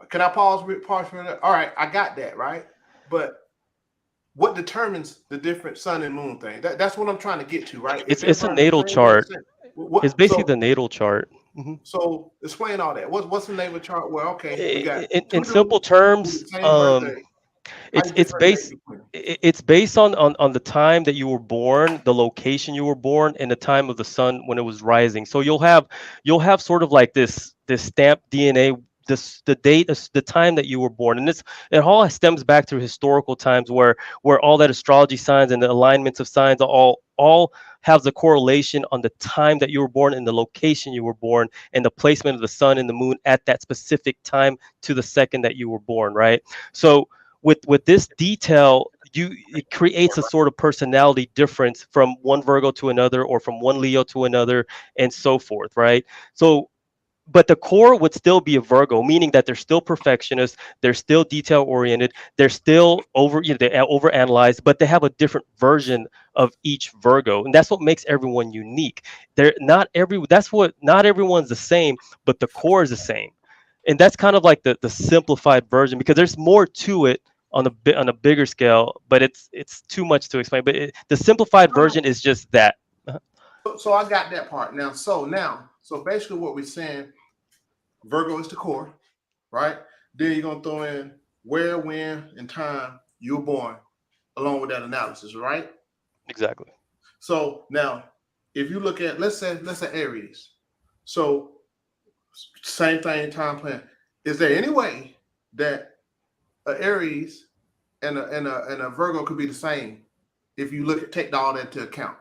Can I pause for that? All right, I got that, right? But what determines the different sun and moon thing? That's what I'm trying to get to, right? It's a natal chart. It's basically the natal chart. Mhm. So explain all that. What's the naval chart? Well, okay, we got two In dudes simple with terms, the same birthday. How you it's differentiate based between them? it's based on the time that you were born, the location you were born, and the time of the sun when it was rising. So you'll have sort of like this stamped DNA, the date, the time that you were born, and it all stems back to historical times where all that astrology signs and the alignments of signs all have the correlation on the time that you were born and the location you were born and the placement of the sun and the moon at that specific time to the second that you were born, right? So with this detail, it creates a sort of personality difference from one Virgo to another or from one Leo to another and so forth, right? So but the core would still be a Virgo, meaning that they're still perfectionists, they're still detail oriented, they're still they overanalyze, but they have a different version of each Virgo, and that's what makes everyone unique. Not everyone's the same, but the core is the same, and that's kind of like the simplified version because there's more to it on a bigger scale, but it's too much to explain. But the simplified version is just that. So I got that part now. So basically, what we're saying, Virgo is the core, right? Then you're gonna throw in where, when, and time you were born, along with that analysis, right? Exactly. So now, if you look at let's say Aries, so same thing, time plan. Is there any way that a Aries and a Virgo could be the same if you take all that into account?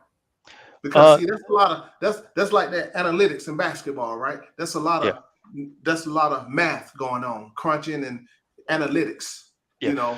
Because see, that's a lot of that's like that analytics in basketball, right? That's a lot of math going on, crunching and analytics. Yeah.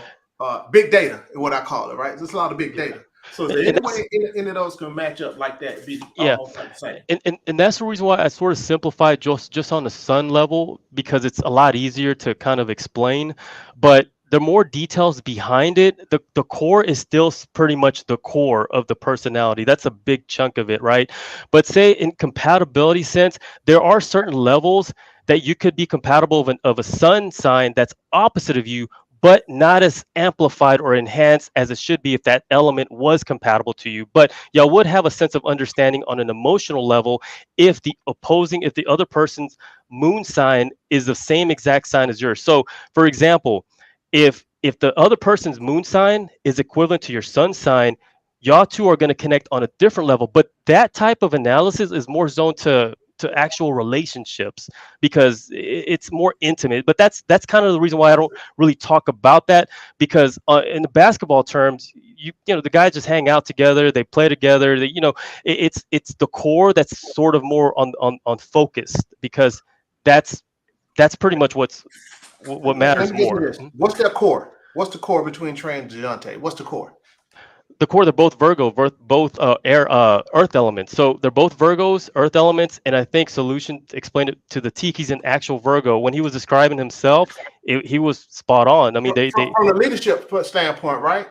Big data is what I call it, right? There's a lot of big data. So is there any way any of those can match up like that? Be almost like the same. And that's the reason why I sort of simplified just on the sun level, because it's a lot easier to kind of explain. But the more details behind it, the core is still pretty much the core of the personality. That's a big chunk of it, right? But say in compatibility sense, there are certain levels that you could be compatible of a sun sign that's opposite of you, but not as amplified or enhanced as it should be if that element was compatible to you. But y'all would have a sense of understanding on an emotional level if the other person's moon sign is the same exact sign as yours. So, for example, if the other person's moon sign is equivalent to your sun sign, y'all two are going to connect on a different level. But that type of analysis is more zoned to actual relationships because it's more intimate. But that's kind of the reason why I don't really talk about that, because in the basketball terms, the guys just hang out together, they play together. It's the core that's sort of more on focused, because that's pretty much what matters more. What's their core? What's the core between Trey and DeJounte? What's the core? The core, they're both Virgo, both earth elements. So they're both Virgos, earth elements, and I think Solution explained it to the T. He's an actual Virgo. When he was describing himself, he was spot on. I mean, from a leadership standpoint, right?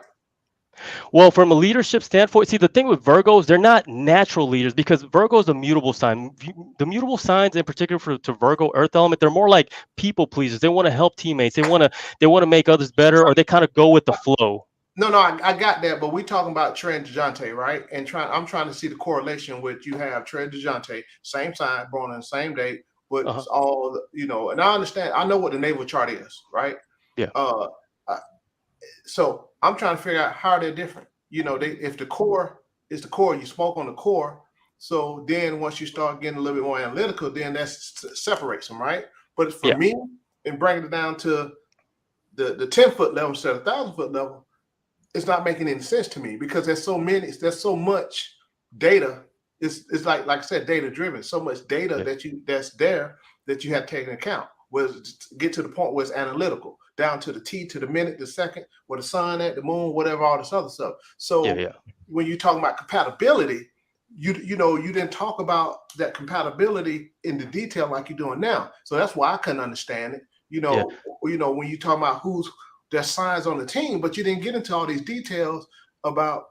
Well, from a leadership standpoint, see, the thing with Virgos, they're not natural leaders because Virgo is a mutable sign. The mutable signs, in particular to Virgo earth element, they're more like people pleasers. They want to help teammates. They want to make others better, or they kind of go with the flow. No, I got that, but we're talking about Trey and DeJounte, right? And I'm trying to see the correlation with you have Trey and DeJounte, same sign, born on the same date, but it's all, and I understand, I know what the naval chart is, right? Yeah. So I'm trying to figure out how they're different. If the core is the core, you spoke on the core. So then once you start getting a little bit more analytical, then that separates them, right? But for me, and bringing it down to the 10-foot level instead of 1,000-foot level, it's not making any sense to me because there's so much data. It's like I said, data driven. So much data that's there that you have to take into account. Get to the point where it's analytical, down to the T, to the minute, the second, where the sun at, the moon, whatever, all this other stuff. So when you're talking about compatibility, you didn't talk about that compatibility in the detail like you're doing now. So that's why I couldn't understand it. When you talk about who's their signs on the team, but you didn't get into all these details about,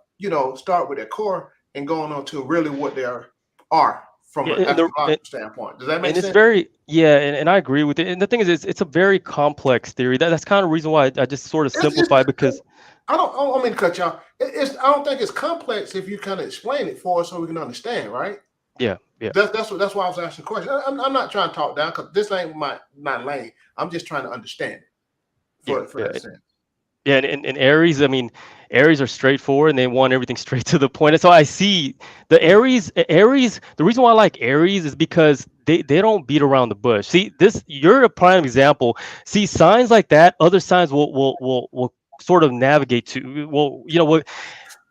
start with their core and going on to really what they are from an astrological standpoint. Does that make sense? It's very, and I agree with it. And the thing is, it's a very complex theory. That's kind of the reason why I just sort of simplify, because I don't mean to cut y'all. I don't think it's complex if you kind of explain it for us so we can understand, right? Yeah. Yeah. That's why I was asking questions. I'm not trying to talk down because this ain't my lane. I'm just trying to understand it for that sense. Yeah, and Aries, I mean, Aries are straightforward and they want everything straight to the point. And so I see the Aries, the reason why I like Aries is because they don't beat around the bush. See, you're a prime example. See, signs like that, other signs will sort of navigate to. Well, you know what,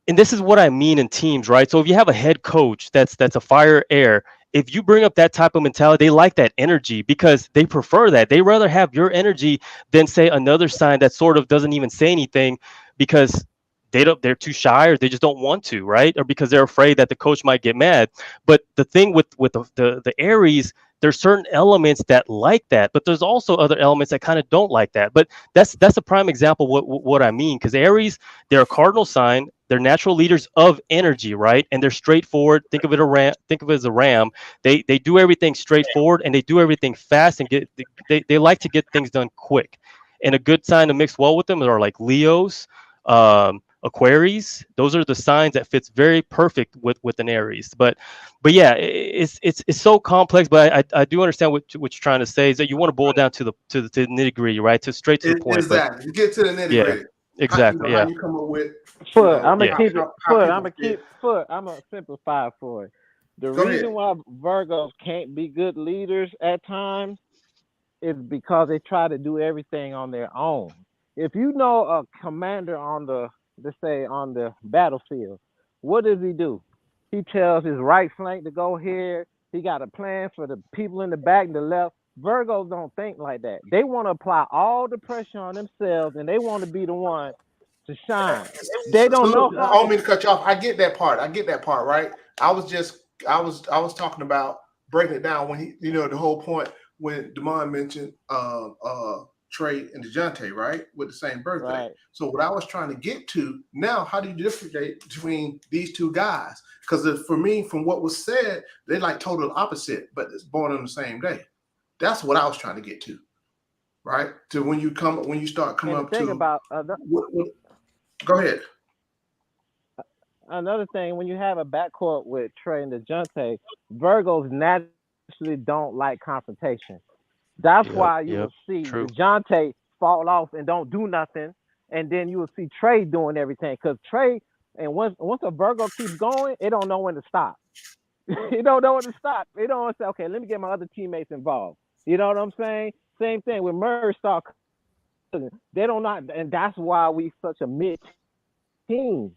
and this is what I mean in teams, right? So if you have a head coach that's a fire air, if you bring up that type of mentality, they like that energy because they prefer that. They rather have your energy than say another sign that sort of doesn't even say anything because they're too shy or they just don't want to, right? Or because they're afraid that the coach might get mad. But the thing with the Aries, there's certain elements that like that, but there's also other elements that kind of don't like that. But that's a prime example what I mean, because Aries, they're a cardinal sign. They're natural leaders of energy, right? And they're straightforward. Think of it as a ram. They do everything straightforward and they do everything fast and they like to get things done quick. And a good sign to mix well with them are like Leos, Aquarius. Those are the signs that fits very perfect with an Aries. But yeah, it's so complex. But I do understand what you're trying to say is that you want to boil down to the nitty gritty, right? To straight to the point. Exactly. You get to the nitty gritty. Exactly. How you come up with I'm gonna simplify for it. The reason why Virgos can't be good leaders at times is because they try to do everything on their own. If you know a commander on the battlefield, what does he do? He tells his right flank to go here. He got a plan for the people in the back and the left. Virgos don't think like that. They want to apply all the pressure on themselves and they want to be the one to shine. They don't know how. I don't mean to cut you off. I get that part, right? I was talking about breaking it down when the whole point when Damon mentioned Trey and DeJounte, right? With the same birthday. Right. So what I was trying to get to now, how do you differentiate between these two guys? Because for me, from what was said, they're like total opposite, but it's born on the same day. That's what I was trying to get to, right? To when you start coming up to. About go ahead. Another thing, when you have a backcourt with Trey and DeJounte, Virgos naturally don't like confrontation. That's why you will see DeJounte fall off and don't do nothing, and then you will see Trey doing everything. Because Trey, and once a Virgo keeps going, it don't know when to stop. It don't know when to stop. It don't say, okay, let me get my other teammates involved. You know what I'm saying? Same thing with Murray Stark. They don't not, and that's why we such a mid team,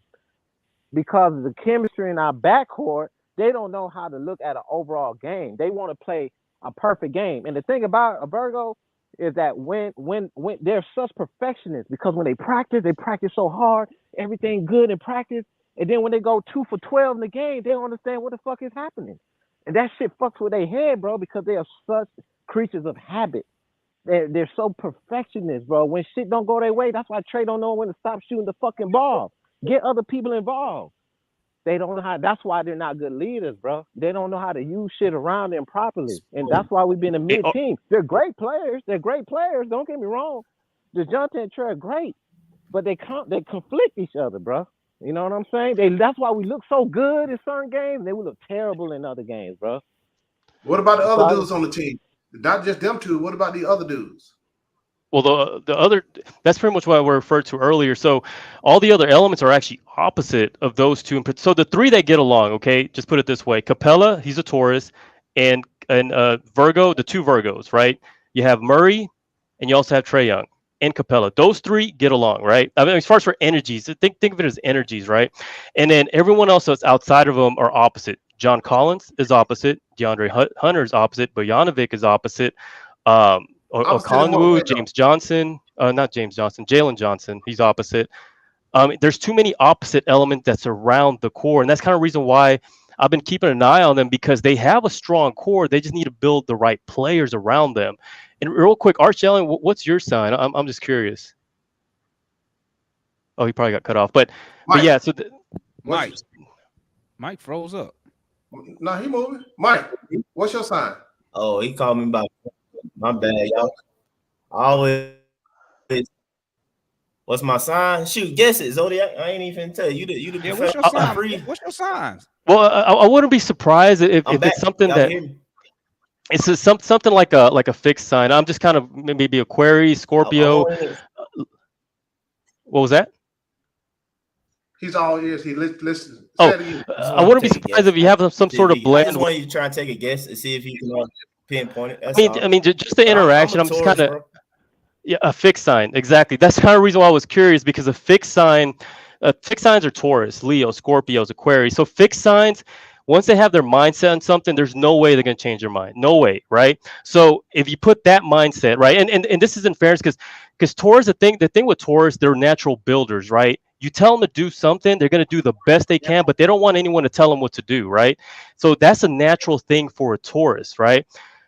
because of the chemistry in our backcourt. They don't know how to look at an overall game. They want to play a perfect game. And the thing about a Virgo is that when they're such perfectionists, because when they practice so hard, everything good in practice, and then when they go 2 for 12 in the game, they don't understand what the fuck is happening. And that shit fucks with their head, bro, because they are such creatures of habit. They're so perfectionist, bro. When shit don't go their way, that's why Trey don't know when to stop shooting the fucking ball. Get other people involved. They don't know how. That's why they're not good leaders, bro. They don't know how to use shit around them properly, and that's why we've been a mid team. They're great players. Don't get me wrong. DeJounte and Trey are great, but they conflict each other, bro. You know what I'm saying? That's why we look so good in certain games. And they will look terrible in other games, bro. What about the other dudes on the team? Not just them two. What about the other dudes? Well, the other, that's pretty much what I referred to earlier. So all the other elements are actually opposite of those two. So the three that get along, okay, just put it this way. Capella, he's a Taurus, and Virgo, the two Virgos, right? You have Murray, and you also have Trae Young and Capella. Those three get along, right? I mean, as far as for energies, think of it as energies, right? And then everyone else that's outside of them are opposite. John Collins is opposite. DeAndre Hunter is opposite. Bojanovic is opposite. Okonwu, Jalen Johnson, he's opposite. There's too many opposite elements that surround the core, and that's kind of the reason why I've been keeping an eye on them, because they have a strong core. They just need to build the right players around them. And real quick, Arch Allen, what's your sign? I'm just curious. Oh, he probably got cut off, but yeah. So Mike froze up. No, he moving. Mike, what's your sign? Oh, he called me by my bad, y'all. Always What's my sign? Shoot, guess it, Zodiac. I ain't even tell you. You the Yeah, what's your professional sign? free. What's your signs? Well, I wouldn't be surprised if I'm back. it's something Y'all that hear me? it's something like a fixed sign. I'm just kind of maybe Aquarius, I'm Scorpio. only What was that? He's all ears. He listens. Say Oh, it again. I just I want wouldn't to be take a surprised guess. if you have some See sort if of you, I just blend. want you to try and take a guess and see if you can pinpoint it. That's I all. mean, just the But I'm interaction. a I'm just Taurus, kind of bro. yeah, a fixed sign. Exactly. That's kind of the reason why I was curious because a fixed sign, fixed signs are Taurus, Leo, Scorpios, Aquarius. So fixed signs, once they have their mindset on something, there's no way they're going to change their mind. No way, right? So if you put that mindset, right, and this is in fairness because Taurus, the thing with Taurus, they're natural builders, right? You tell them to do something, they're going to do the best they can, but they don't want anyone to tell them what to do, right? So that's a natural thing for a Taurus, right?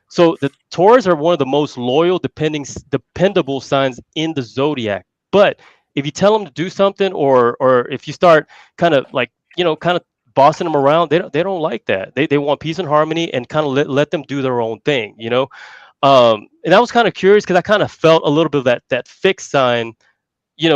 So the Taurus are one of the most loyal, dependable signs in the zodiac. But if you tell them to do something, or if you start kind of like kind of bossing them around, they don't like that. They want peace and harmony and kind of let them do their own thing. And I was kind of curious because I kind of felt a little bit of that fixed sign.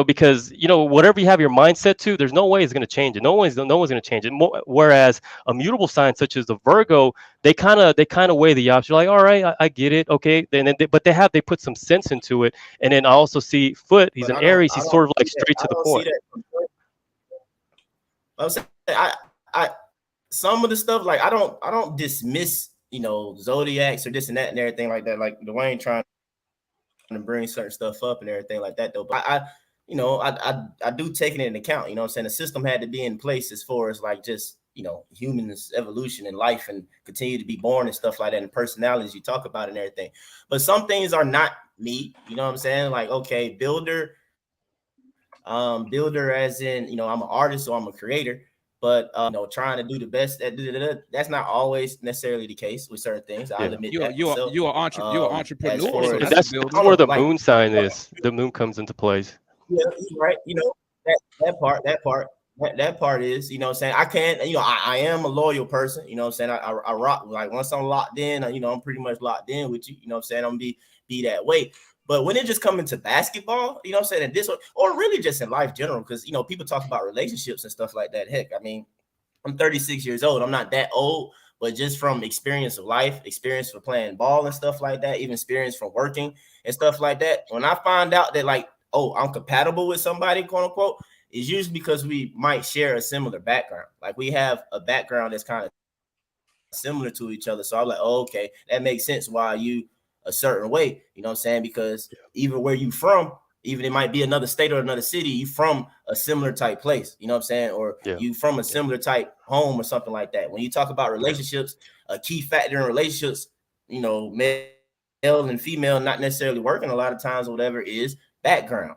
Because whatever you have your mindset to, there's no way it's going to change it. No one's going to change it. Whereas a mutable sign such as the Virgo, they kind of weigh the option. Like, all right, I get it, okay. But they put some sense into it. And then I also see Foot. He's But an Aries. I He's don't sort of like see that. straight to I the don't see point. that. I'm saying I some of the stuff like I don't dismiss zodiacs or this and that and everything like that. Like Dwayne trying to bring certain stuff up and everything like that though. But I do take it into account. What I'm saying? The system had to be in place as far as like just humans evolution and life and continue to be born and stuff like that and personalities you talk about and everything. But some things are not me. You know what I'm saying? Like okay, builder as in I'm an artist or I'm a creator. But trying to do the best that's not always necessarily the case with certain things. I'll admit that myself. You're an entrepreneur, so And that's a that's builder. where the like, moon sign is. The moon comes into place. Yeah, right. That part is, what I'm saying? I can't, I am a loyal person, what I'm saying? I rock, like once I'm locked in, I'm pretty much locked in with you, what I'm saying? I'm gonna be that way. But when it just comes into basketball, what I'm saying, and this or really just in life general, because people talk about relationships and stuff like that. Heck, I mean, I'm 36 years old. I'm not that old, but just from experience of life, experience for playing ball and stuff like that, even experience from working and stuff like that. When I find out that like, oh, I'm compatible with somebody, quote unquote, is usually because we might share a similar background. Like we have a background that's kind of similar to each other. So I'm like, oh, okay, that makes sense why you a certain way, what I'm saying? Because even where you from, even it might be another state or another city, you from a similar type place, what I'm saying? Or you from a similar type home or something like that. When you talk about relationships, a key factor in relationships, male and female not necessarily working a lot of times or whatever is background,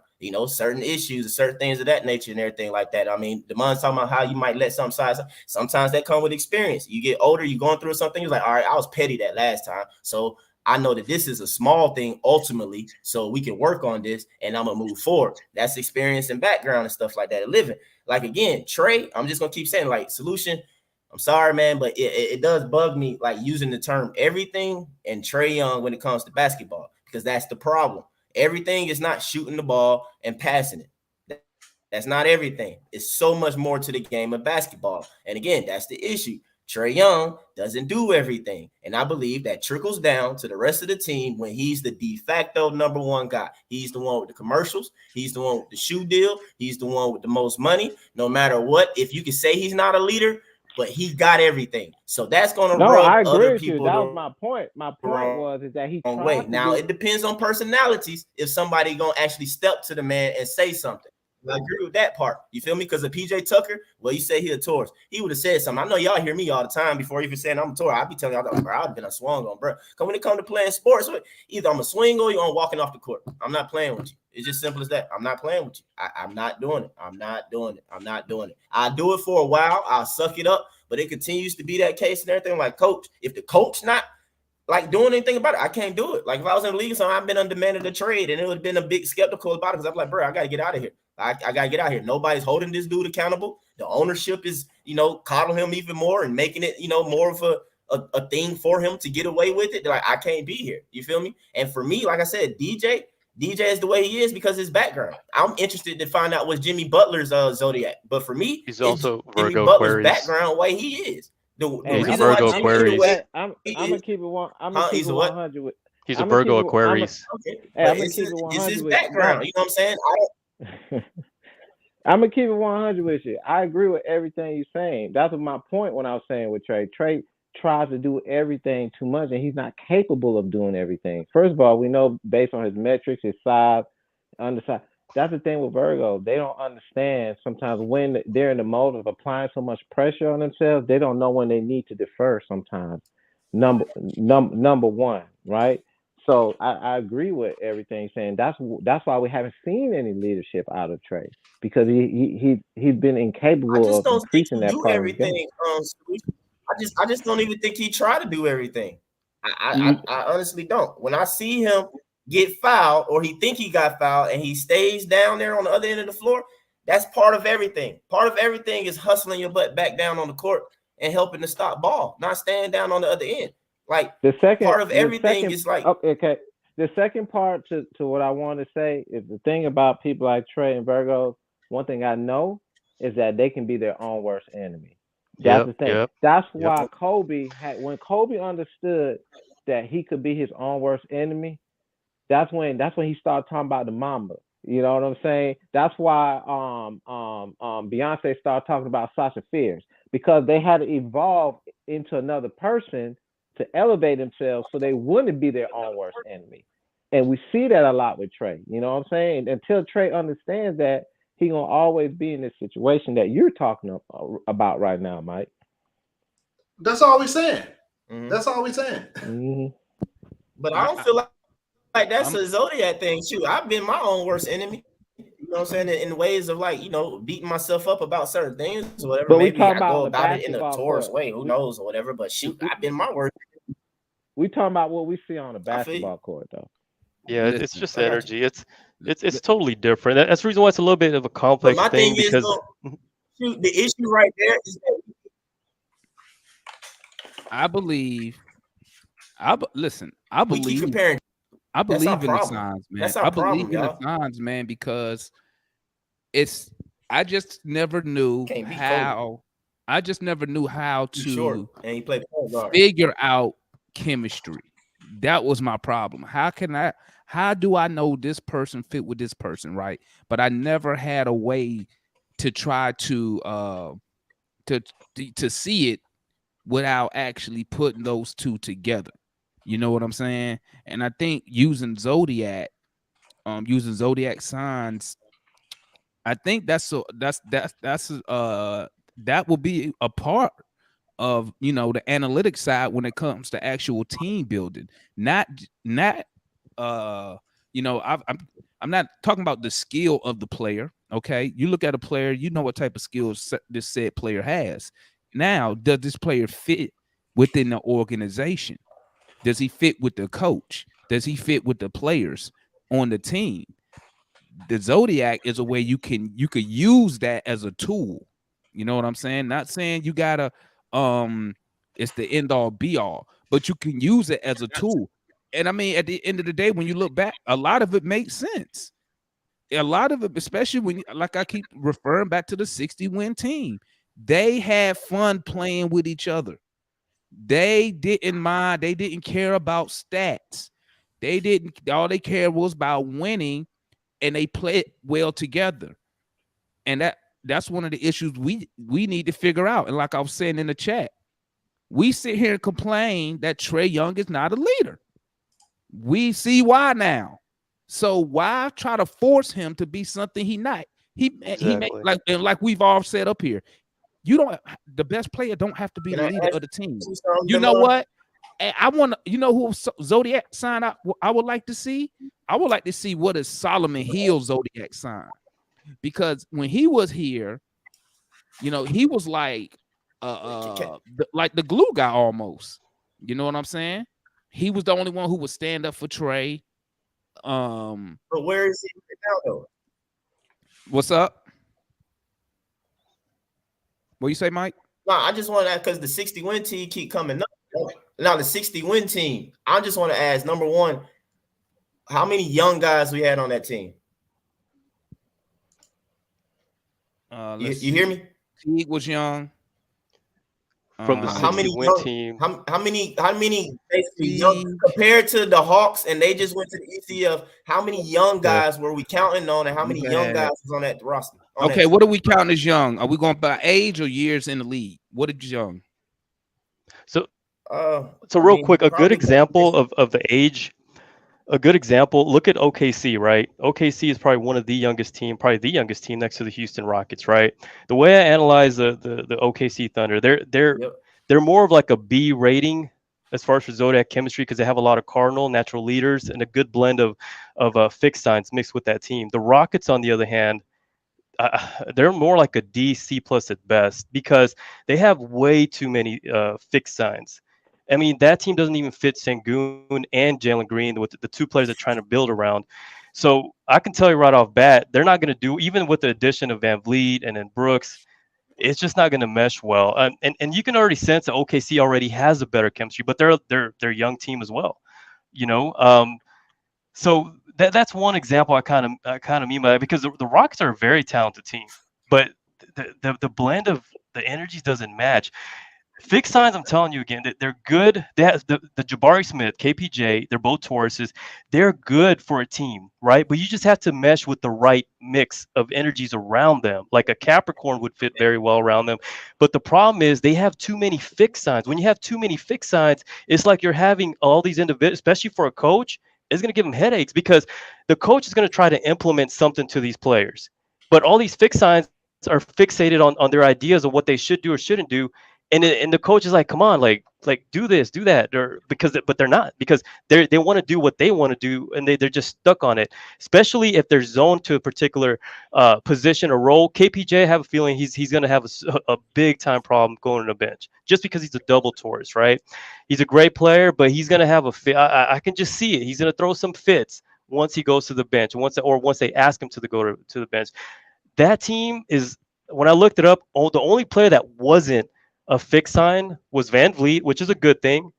certain issues, certain things of that nature and everything like that. I mean, the man's talking about how you might let some sides. Sometimes that come with experience. You get older, you're going through something. You're like, all right, I was petty that last time. So I know that this is a small thing ultimately, so we can work on this and I'm gonna move forward. That's experience and background and stuff like that. Living. Like again, Trey, I'm just gonna keep saying like solution. I'm sorry, man, but it does bug me like using the term everything and Trae Young when it comes to basketball, because that's the problem. Everything is not shooting the ball and passing it. That's not everything. It's so much more to the game of basketball. And again, that's the issue. Trae Young doesn't do everything. And I believe that trickles down to the rest of the team when he's the de facto number one guy. He's the one with the commercials. He's the one with the shoe deal. He's the one with the most money. No matter what, if you can say he's not a leader, but he got everything. So that's going to rub I agree other with you. people That the was my point. My point was that he wrong tried way. to Now, do it depends on personalities if somebody going to actually step to the man and say something. I agree with that part. You feel me? Because of PJ Tucker, well, you say he a Taurus. He would have said something. I know y'all hear me all the time before even saying I'm a Taurus. I'd be telling y'all, bro, I'd have been a swung on, bro. Because when it comes to playing sports, either I'm a swing or you're walking off the court. I'm not playing with you. It's just simple as that. I'm not playing with you. I'm not doing it. I'm not doing it. I'm not doing it. I'll do it for a while. I'll suck it up, but it continues to be that case and everything. Like, coach, if the coach not like doing anything about it, I can't do it. Like if I was in the league, so I've been undemanded a trade, and it would have been a big skeptical about it because I'm like, bro, I got to get out of here. I got to get out here. Nobody's holding this dude accountable. The ownership is, coddling him even more and making it, more of a thing for him to get away with it. Like, I can't be here. You feel me? And for me, like I said, DJ, DJ is the way he is because of his background. I'm interested to find out what's Jimmy Butler's zodiac, but for me, He's also Jimmy Virgo Butler's Aquarius. background, why he is. The He's a reason why Virgo Jimmy Aquarius. is the way I'm he gonna is. keep it one. I'm Huh? gonna keep He's it a what? 100 with. He's a I'm gonna Virgo keep it. Aquarius. Okay, Hey, but I'm gonna keep it it's 100 his with. background. You know what I'm saying? I'm gonna keep it 100 with you. I agree with everything you're saying. That's my point when I was saying with Trey. Trey tries to do everything too much, and he's not capable of doing everything. First of all, we know based on his metrics, his size, undersize. That's the thing with Virgo. They don't understand sometimes when they're in the mode of applying so much pressure on themselves. They don't know when they need to defer. Sometimes, number one, right? So I agree with everything saying. That's why we haven't seen any leadership out of Trey because he's been I incapable just of don't think increasing he that do part of his game. everything. I just don't even think he try to do everything. I honestly don't. When I see him get fouled or he think he got fouled and he stays down there on the other end of the floor, that's part of everything. Part of everything is hustling your butt back down on the court and helping to stop ball, not staying down on the other end. Like The second part of everything second, is like okay. The second part to what I want to say is the thing about people like Trey and Virgos. One thing I know is that they can be their own worst enemy. That's the thing. That's why Kobe when Kobe understood that he could be his own worst enemy, that's when he started talking about the Mamba. You know what I'm saying? That's why Beyonce started talking about Sasha Fierce because they had to evolve into another person to elevate themselves so they wouldn't be their own worst enemy. And we see that a lot with Trey. You know what I'm saying? Until Trey understands that, he gonna always be in this situation that you're talking about right now, Mike. That's all we're saying. Mhm. That's all we're saying. Mm-hmm. But I don't feel like that's a Zodiac thing too. I've been my own worst enemy. You know what I'm saying? In ways of like, beating myself up about certain things or whatever. But maybe I go the about it in a basketball Taurus court. way. Who knows or whatever. But shoot, I've been my worst. We talking about what we see on the basketball court, though. Yeah, it's just energy. It's totally different. That's the reason why it's a little bit of a complex But my thing thing because is, though, shoot, the issue right there is that I believe. Listen. we keep comparing. I believe in the problem. signs, man. That's our I problem, believe in y'all. the signs, man, because I just never knew Can't beat how. Kobe. I just never knew how He's to short, and he played point guard. figure out chemistry. That was my problem. How do I know this person fit with this person, right? But I never had a way to try to see it without actually putting those two together. You know what I'm saying? And I think using zodiac signs, I think that will be a part of the analytic side when it comes to actual team building. I'm not talking about the skill of the player. Okay, you look at a player, you know what type of skills this said player has. Now, does this player fit within the organization? Does he fit with the coach? Does he fit with the players on the team? The zodiac is a way you could use that as a tool. You know what I'm saying? Not saying you gotta it's the end all be all, but you can use it as a tool. And I mean, at the end of the day, when you look back, a lot of it makes sense. A lot of it, especially when, like I keep referring back to the 60-win team, they had fun playing with each other. They didn't care about stats. All they cared was about winning, and they played well together. And that's one of the issues we need to figure out. And like I was saying in the chat, we sit here and complain that Trae Young is not a leader. We see why now. So why try to force him to be something he not? He like we've all said up here. The best player don't have to be the leader of the team. You know what? I want to, who Zodiac sign I would like to see? I would like to see what is Solomon Hill's Zodiac sign. Because when he was here, he was like the glue guy almost. You know what I'm saying? He was the only one who would stand up for Trae. But where is he now, though? What's up? What you say, Mike? No, I just want to ask because the 60-win team keep coming up. Now the 60-win team, I just want to ask, number one, how many young guys we had on that team? You hear me? Teague was young. From the How many 60-win young, team. how many basically young compared to the Hawks, and they just went to the ECF? How many young guys were we counting on, and how many young guys was on that roster? Okay, what are we counting as young? Are we going by age or years in the league? What is young? So real quick, a good example of the age. A good example, look at OKC, right? OKC is probably one of the youngest team, probably the youngest team next to the Houston Rockets, right? The way I analyze the OKC Thunder, they're more of like a B rating as far as for Zodiac chemistry because they have a lot of cardinal natural leaders and a good blend of fixed signs mixed with that team. The Rockets, on the other hand, they're more like a D, C plus at best because they have way too many fixed signs. I mean, that team doesn't even fit Sengun and Jalen Green with the two players they're trying to build around. So I can tell you right off bat, they're not going to do, even with the addition of Van Vliet and then Brooks, it's just not going to mesh well. And you can already sense that OKC already has a better chemistry, but they're a young team as well, you know. So that's one example I kind of mean by that because the Rockets are a very talented team, but the blend of the energies doesn't match. Fixed signs, I'm telling you again, that they're good. They have the Jabari Smith, KPJ, they're both Tauruses. They're good for a team, right? But you just have to mesh with the right mix of energies around them. Like a Capricorn would fit very well around them. But the problem is they have too many fixed signs. When you have too many fixed signs, it's like you're having all these individuals, especially for a coach, it's going to give them headaches because the coach is going to try to implement something to these players. But all these fixed signs are fixated on their ideas of what they should do or shouldn't do. And the coach is like, come on, like do this, do that, but they're not because they want to do what they want to do and they're just stuck on it. Especially if they're zoned to a particular position or role. KPJ, I have a feeling he's going to have a big time problem going to the bench just because he's a double Taurus, right? He's a great player, but he's going to have a fit. I can just see it. He's going to throw some fits once he goes to the bench, once they ask him to go to the bench. That team is, when I looked it up, the only player that wasn't a fixed sign was Van Vliet, which is a good thing,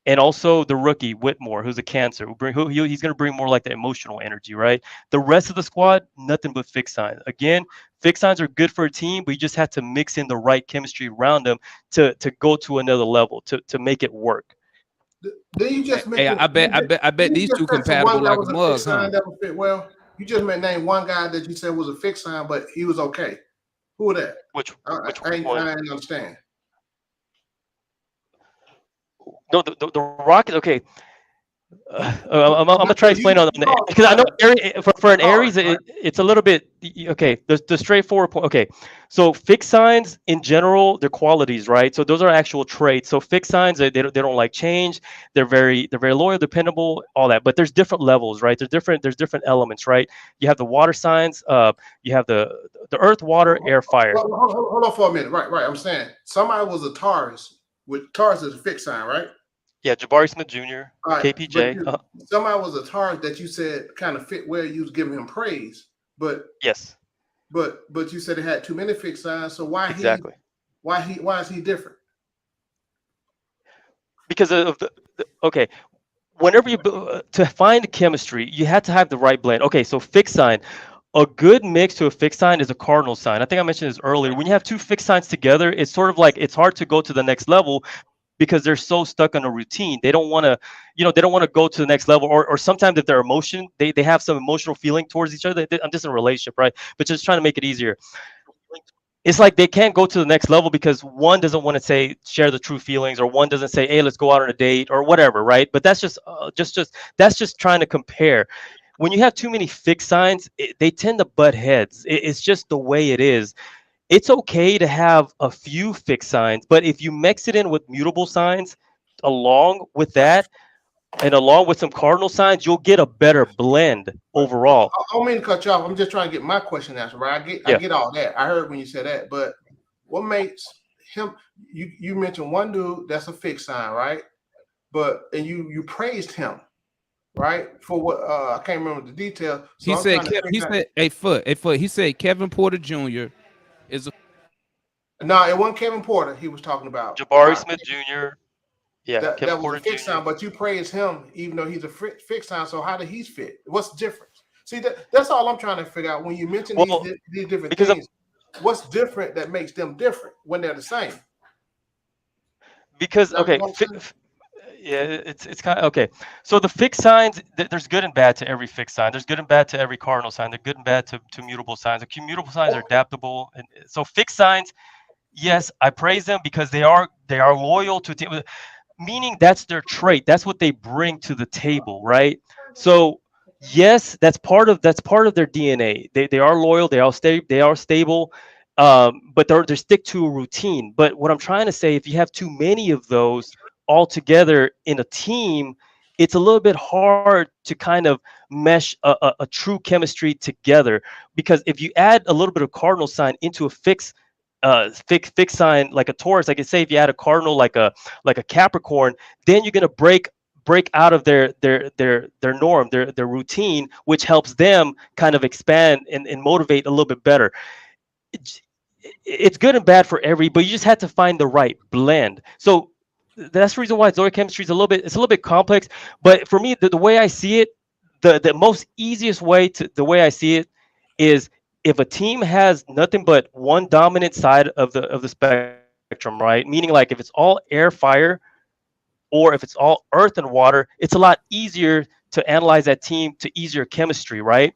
and also the rookie Whitmore, who's a Cancer. He's going to bring more like the emotional energy, right? The rest of the squad, nothing but fixed signs. Again, fixed signs are good for a team, but you just have to mix in the right chemistry around them to go to another level to make it work. Then you just Hey, I bet these two compatible like a mug, huh? That would fit well. You just named one guy that you said was a fixed sign, but he was okay. Who was that? Which I ain't understand. No, the Rockets. Okay, I'm gonna try to explain on that because I know for an Aries, it's a little bit okay. The straightforward point. Okay, so fixed signs in general, they're qualities, right? So those are actual traits. So fixed signs, they don't like change. They're very loyal, dependable, all that. But there's different levels, right? There's different elements, right? You have the water signs. You have the earth, water, air, fire. Hold on for a minute. Right. I'm saying somebody was a Taurus. With Taurus is a fixed sign, right? Yeah, Jabari Smith Jr., right, KPJ. Somebody was a Taurus that you said kind of fit where you was giving him praise, but yes, but you said it had too many fixed signs. So why is he different? Because of okay, whenever you to find the chemistry, you had to have the right blend. Okay, so fixed sign. A good mix to a fixed sign is a cardinal sign. I think I mentioned this earlier. When you have two fixed signs together, it's sort of like it's hard to go to the next level because they're so stuck on a routine. They don't want to, go to the next level. Or sometimes if they're they have some emotional feeling towards each other. I'm just in a relationship, right? But just trying to make it easier. It's like they can't go to the next level because one doesn't want to share the true feelings, or one doesn't say, hey, let's go out on a date or whatever, right? But that's just trying to compare. When you have too many fixed signs, they tend to butt heads. It's just the way it is. It's okay to have a few fixed signs, but if you mix it in with mutable signs along with that, and along with some cardinal signs, you'll get a better blend overall. I don't mean to cut you off. I'm just trying to get my question answered, right? I get all that. I heard when you said that, but what makes him? You mentioned one dude that's a fixed sign, right? And you praised him, right? For what? I can't remember the detail. So he said a foot. He said Kevin Porter Jr. No, it wasn't Kevin Porter he was talking about. Jabari Smith Jr. Yeah, That Kevin was a Porter fixed Jr. sign, but you praise him even though he's a fixed sign. So how did he fit? What's the difference? See, that's all I'm trying to figure out. When you mention Well, these different because things, what's different that makes them different when they're the same? because Like, okay, yeah, it's kind of okay. So the fixed signs, there's good and bad to every fixed sign. There's good and bad to every cardinal sign. There's good and bad to mutable signs. The mutable signs are adaptable, and so fixed signs, yes, I praise them because they are loyal to team, meaning that's their trait. That's what they bring to the table, right? So yes, that's part of their DNA. They are loyal. They are stable, but they stick to a routine. But what I'm trying to say, if you have too many of those all together in a team, it's a little bit hard to kind of mesh a true chemistry together. Because if you add a little bit of cardinal sign into a fixed sign like a Taurus, like I say, if you add a cardinal like a Capricorn, then you're gonna break out of their norm, their routine, which helps them kind of expand and motivate a little bit better. It's, it's good and bad for every, but you just had to find the right blend. So that's the reason why zodiac chemistry is a little bit complex. But for me, the way I see it, the most easiest way to the way I see it is if a team has nothing but one dominant side of the spectrum, right? Meaning like if it's all air, fire, or if it's all earth and water, it's a lot easier to analyze that team to easier chemistry, right?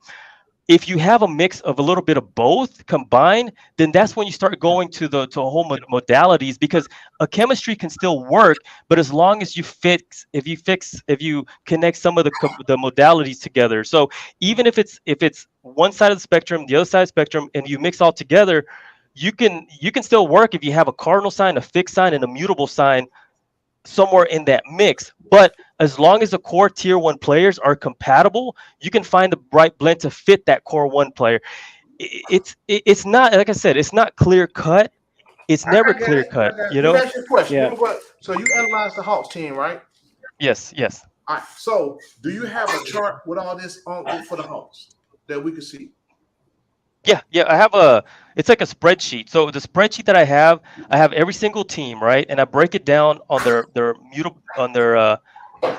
If you have a mix of a little bit of both combined, then that's when you start going to a whole modalities, because a chemistry can still work, but as long as if you connect some of the modalities together. So even if it's one side of the spectrum, the other side of the spectrum, and you mix all together, you can still work if you have a cardinal sign, a fixed sign, and a mutable sign somewhere in that mix. But as long as the core tier one players are compatible, you can find the right blend to fit that core one player. It's not, like I said, it's not clear cut. It's I never get clear it. cut, Let me ask you a question. Yeah. So you analyze the Hawks team, right? Yes. All right. So do you have a chart with all this on for the Hawks that we can see? Yeah. It's like a spreadsheet. So the spreadsheet that I have every single team, right? And I break it down on their mutable, on their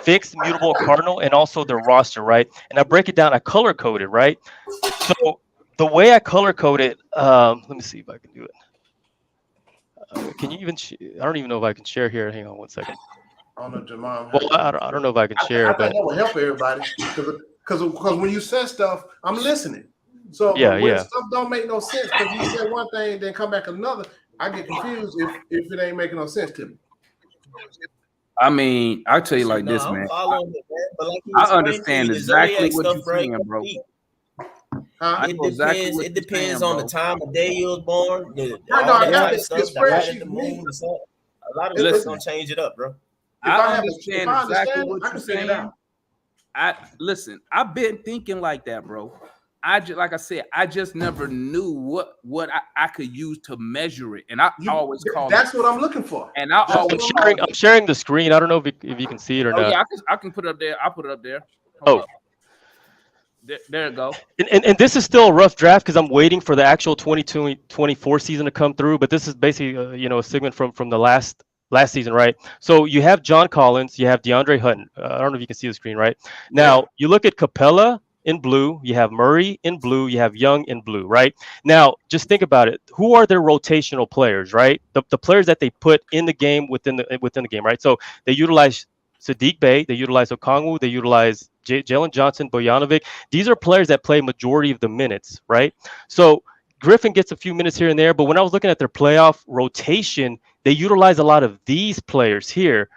fixed, mutable, cardinal, and also their roster, right? And I break it down. I color code it, right? So the way I color code it, let me see if I can do it. Can you even? I don't even know if I can share here. Hang on one second. I don't know, Jamal. Well, I don't know if I can share, I but think that will help everybody because when you said stuff, I'm listening. So Yeah, when yeah. stuff don't make no sense because you said one thing, then come back another, I get confused if it ain't making no sense to me. I mean, I'll tell you like this, I'm man. following it, man. But like you I explained understand to me, the exactly Zodiac what stuff, you're bro, saying, bro. deep. Huh? It know exactly depends. what It you're depends saying, on bro. the time of day you was born, Right, no, all I that got type of it. stuff, It's the light spreadsheet of the for me. moon, the sun. A lot of Listen. stuff's gonna change it up, bro. If I if understand I exactly understand, what I you're can figure it saying. out. I've been thinking like that, bro. Like I said, I just never knew what I could use to measure it, and I always call That's it. what I'm looking for. And I That's always what call I'm it. sharing the screen. I don't know if you can see it or Oh not. yeah, I can put it up there. I'll put it up there. Hold Oh, up. There it go. and this is still a rough draft because I'm waiting for the actual 2024 season to come through. But this is basically a segment from the last season, right? So you have John Collins, you have DeAndre Hutton. I don't know if you can see the screen, right? Now you look at Capella in blue, you have Murray in blue, you have Young in blue, right? Now just think about it. Who are their rotational players, right? The players that they put in the game within the game, right? So they utilize Sadiq Bey, they utilize Okongwu, they utilize Jalen Johnson, Bojanovic. These are players that play majority of the minutes, right? So Griffin gets a few minutes here and there, but when I was looking at their playoff rotation, they utilize a lot of these players here,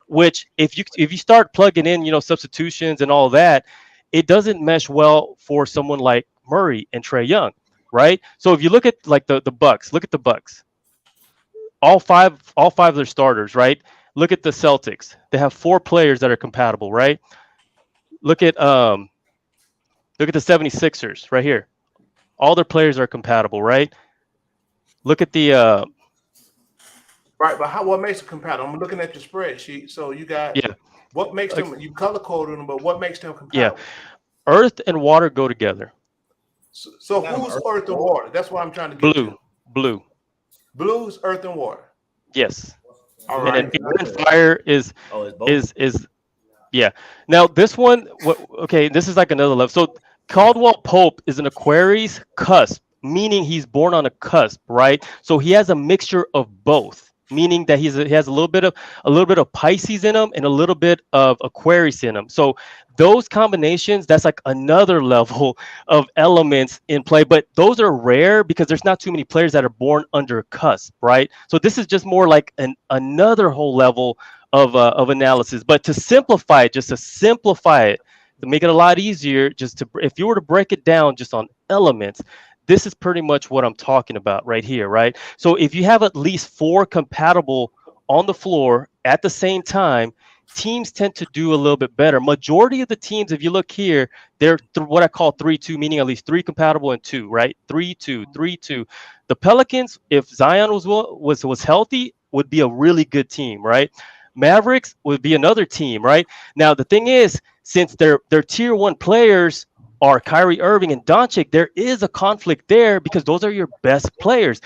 which if you start plugging in, substitutions and all that, it doesn't mesh well for someone like Murray and Trae Young, right? So if you look at like the Bucks, look at the Bucks. All five of their starters, right? Look at the Celtics. They have 4 players that are compatible, right? Look at the 76ers right here. All their players are compatible, right? Look at the Right, but what makes it compatible? I'm looking at your spreadsheet. So you got what makes them, you color coded them, but what makes them compatible? Yeah. Earth and water go together. So who's earth and water? That's what I'm trying to get to. Blue. Blue's earth and water. Yes. All And then right. Air and Fire is it's both. is yeah. Now this one, okay, this is like another level. So Caldwell Pope is an Aquarius cusp, meaning he's born on a cusp, right? So he has a mixture of both, meaning that he has a little bit of Pisces in him and a little bit of Aquarius in him. So those combinations, that's like another level of elements in play. But those are rare because there's not too many players that are born under a cusp, right? So this is just more like another whole level of analysis. But to simplify it, to make it a lot easier, if you were to break it down just on elements, this is pretty much what I'm talking about right here, right? So if you have at least 4 compatible on the floor at the same time, teams tend to do a little bit better. Majority of the teams, if you look here, they're what I call 3-2, meaning at least 3 compatible and 2, right? 3-2, 3-2. The Pelicans, if Zion was healthy, would be a really good team, right? Mavericks would be another team, right? Now the thing is, since their tier 1 players are Kyrie Irving and Doncic, there is a conflict there because those are your best players.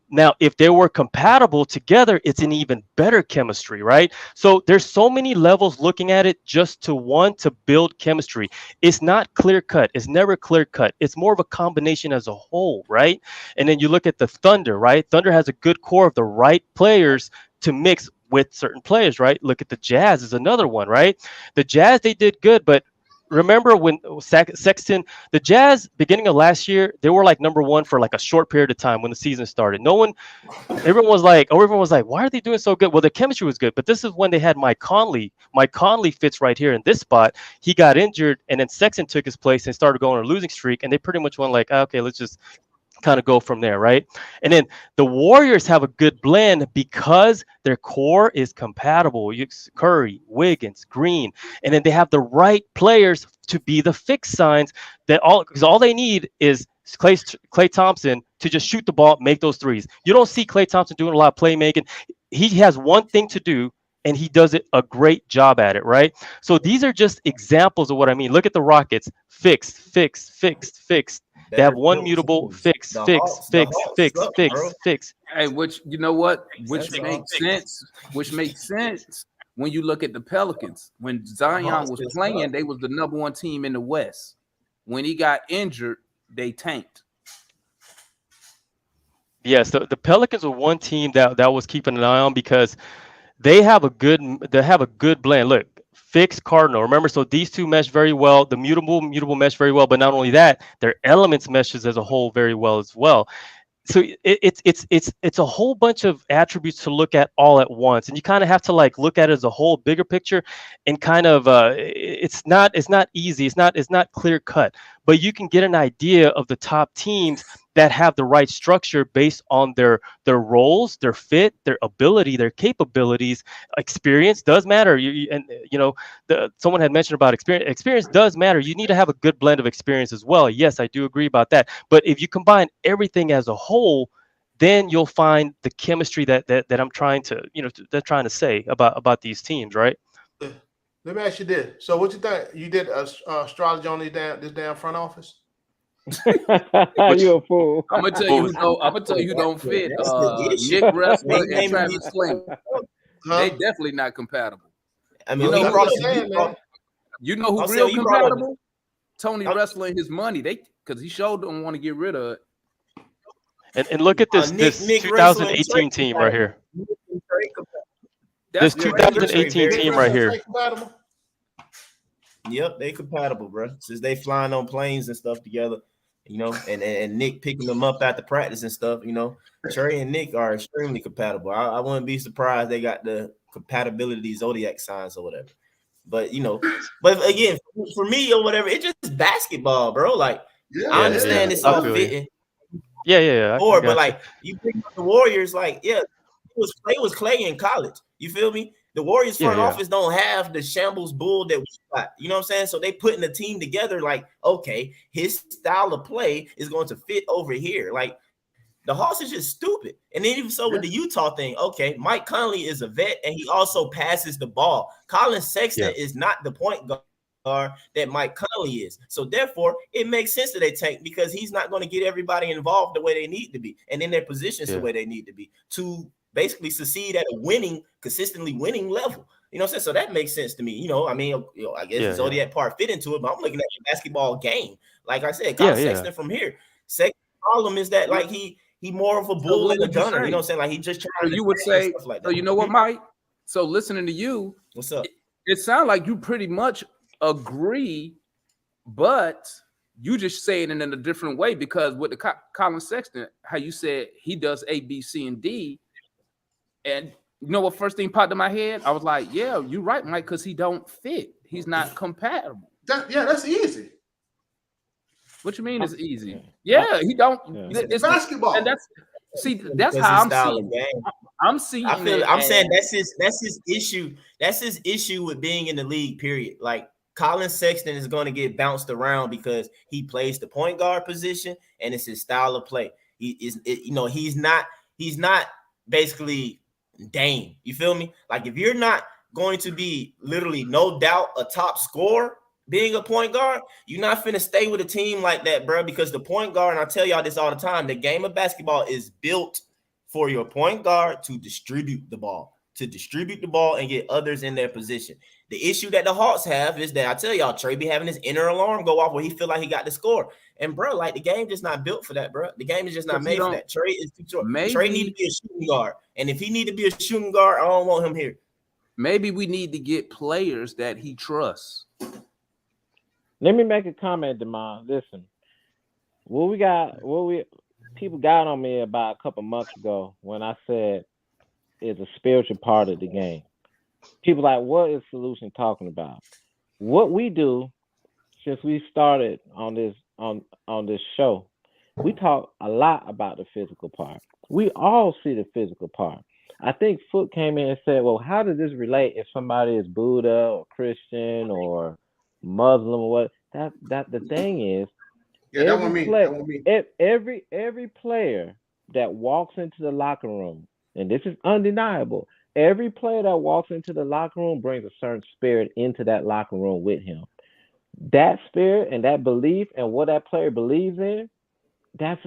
Now, if they were compatible together, it's an even better chemistry, right? So there's so many levels looking at it just to build chemistry. It's not clear cut. It's never clear cut. It's more of a combination as a whole, right? And then you look at the Thunder, right? Thunder has a good core of the right players to mix with certain players, right? Look at the Jazz is another one, right? The Jazz, they did good, but remember when Sexton, the Jazz, beginning of last year, they were like number 1 for like a short period of time when the season started. Everyone was like, why are they doing so good? Well, the chemistry was good, but this is when they had Mike Conley. Mike Conley fits right here in this spot. He got injured, and then Sexton took his place and started going on a losing streak, and they pretty much went like, okay, let's just kind of go from there, right? And then the Warriors have a good blend because their core is compatible. Curry, Wiggins, Green, and then they have the right players to be the fixed signs because all they need is Klay Thompson to just shoot the ball, make those threes. You don't see Klay Thompson doing a lot of playmaking. He has one thing to do, and he does it a great job at it, right? So these are just examples of what I mean. Look at the Rockets. Fixed. They have one mutable, fix. Hey, which you know what? Which makes sense when you look at the Pelicans. When Zion was playing, they was the number 1 team in the West. When he got injured, they tanked. Yes, the Pelicans were one team that was keeping an eye on because they have a good blend. Look, fixed Cardinal. Remember, so these two mesh very well. The mutable mesh very well, but not only that, their elements meshes as a whole very well as well. So it's a whole bunch of attributes to look at all at once, and you kind of have to like look at it as a whole bigger picture, and kind of it's not easy. It's not clear cut, but you can get an idea of the top teams that have the right structure based on their roles, their fit, their ability, their capabilities. Experience does matter. Someone had mentioned about experience. Experience does matter. You need to have a good blend of experience as well. Yes, I do agree about that. But if you combine everything as a whole, then you'll find the chemistry that I'm trying to say about these teams, right? Let me ask you this. So what you think? You did astrology on this damn front office? You a fool. I'm gonna tell you who don't fit. Nick Wrestler and Travis Slayton. They definitely not compatible. I mean, you know who real compatible? Tony Wrestler and his money. Because he showed them want to get rid of it. And look at this Nick 2018 team right here. This 2018 team right here. Yep, they compatible, bro. Since they flying on planes and stuff together, and Nick picking them up after practice and stuff, Trey and Nick are extremely compatible. I wouldn't be surprised they got the compatibility Zodiac signs or whatever. But but again, for me or whatever, it's just basketball, bro. Like I understand it's all fitting. Yeah. But like you pick up the Warriors, like it was Clay in college. You feel me? The Warriors front office don't have the shambles bull that we got. You know what I'm saying? So they putting the team together like, okay, his style of play is going to fit over here. Like the Hawks is just stupid. And then even so with the Utah thing, okay, Mike Conley is a vet and he also passes the ball. Colin Sexton is not the point guard that Mike Conley is. So therefore, it makes sense that they tank because he's not going to get everybody involved the way they need to be and in their positions the way they need to be to basically succeed at a consistently winning level. You know what I'm saying? So that makes sense to me. You know, I mean, I guess the Zodiac part fit into it, but I'm looking at the basketball game. Like I said, Colin Sexton from here. Second problem is that like he more of a bull and a gunner. You know what I'm saying? Like he just trying so you would say, stuff like that. so you know what, Mike? So listening to you, what's up? It sounds like you pretty much agree, but you just saying it in a different way, because with the Colin Sexton, how you said he does A, B, C, and D, and you know what first thing popped in my head? I was like, yeah, you're right, Mike, because he don't fit. He's not compatible. That's easy. What you mean it's easy? Yeah, he don't. Yeah. It's basketball. And that's how I'm seeing. I'm seeing. I'm saying that's his issue. That's his issue with being in the league. Period. Like Colin Sexton is going to get bounced around because he plays the point guard position and it's his style of play. He's not basically Dame. You feel me? Like if you're not going to be literally no doubt a top scorer being a point guard, you're not finna stay with a team like that, bro, because the point guard, and I tell y'all this all the time, the game of basketball is built for your point guard to distribute the ball and get others in their position. The issue that the Hawks have is that I tell y'all, Trey be having his inner alarm go off where he feel like he got the score. And, bro, like the game just not built for that, bro. The game is just not made for that. Trey is too short. Trey need to be a shooting guard. And if he need to be a shooting guard, I don't want him here. Maybe we need to get players that he trusts. Let me make a comment, Demond. Listen, people got on me about a couple months ago when I said it's a spiritual part of the game. People like, what is Solution talking about? What we do since we started on this show, we talk a lot about the physical part. We all see the physical part. I think Foot came in and said, well, how does this relate if somebody is Buddha or Christian or Muslim or what? That the thing is, every player that walks into the locker room, and this is undeniable, every player that walks into the locker room brings a certain spirit into that locker room with him. That spirit and that belief and what that player believes in, that's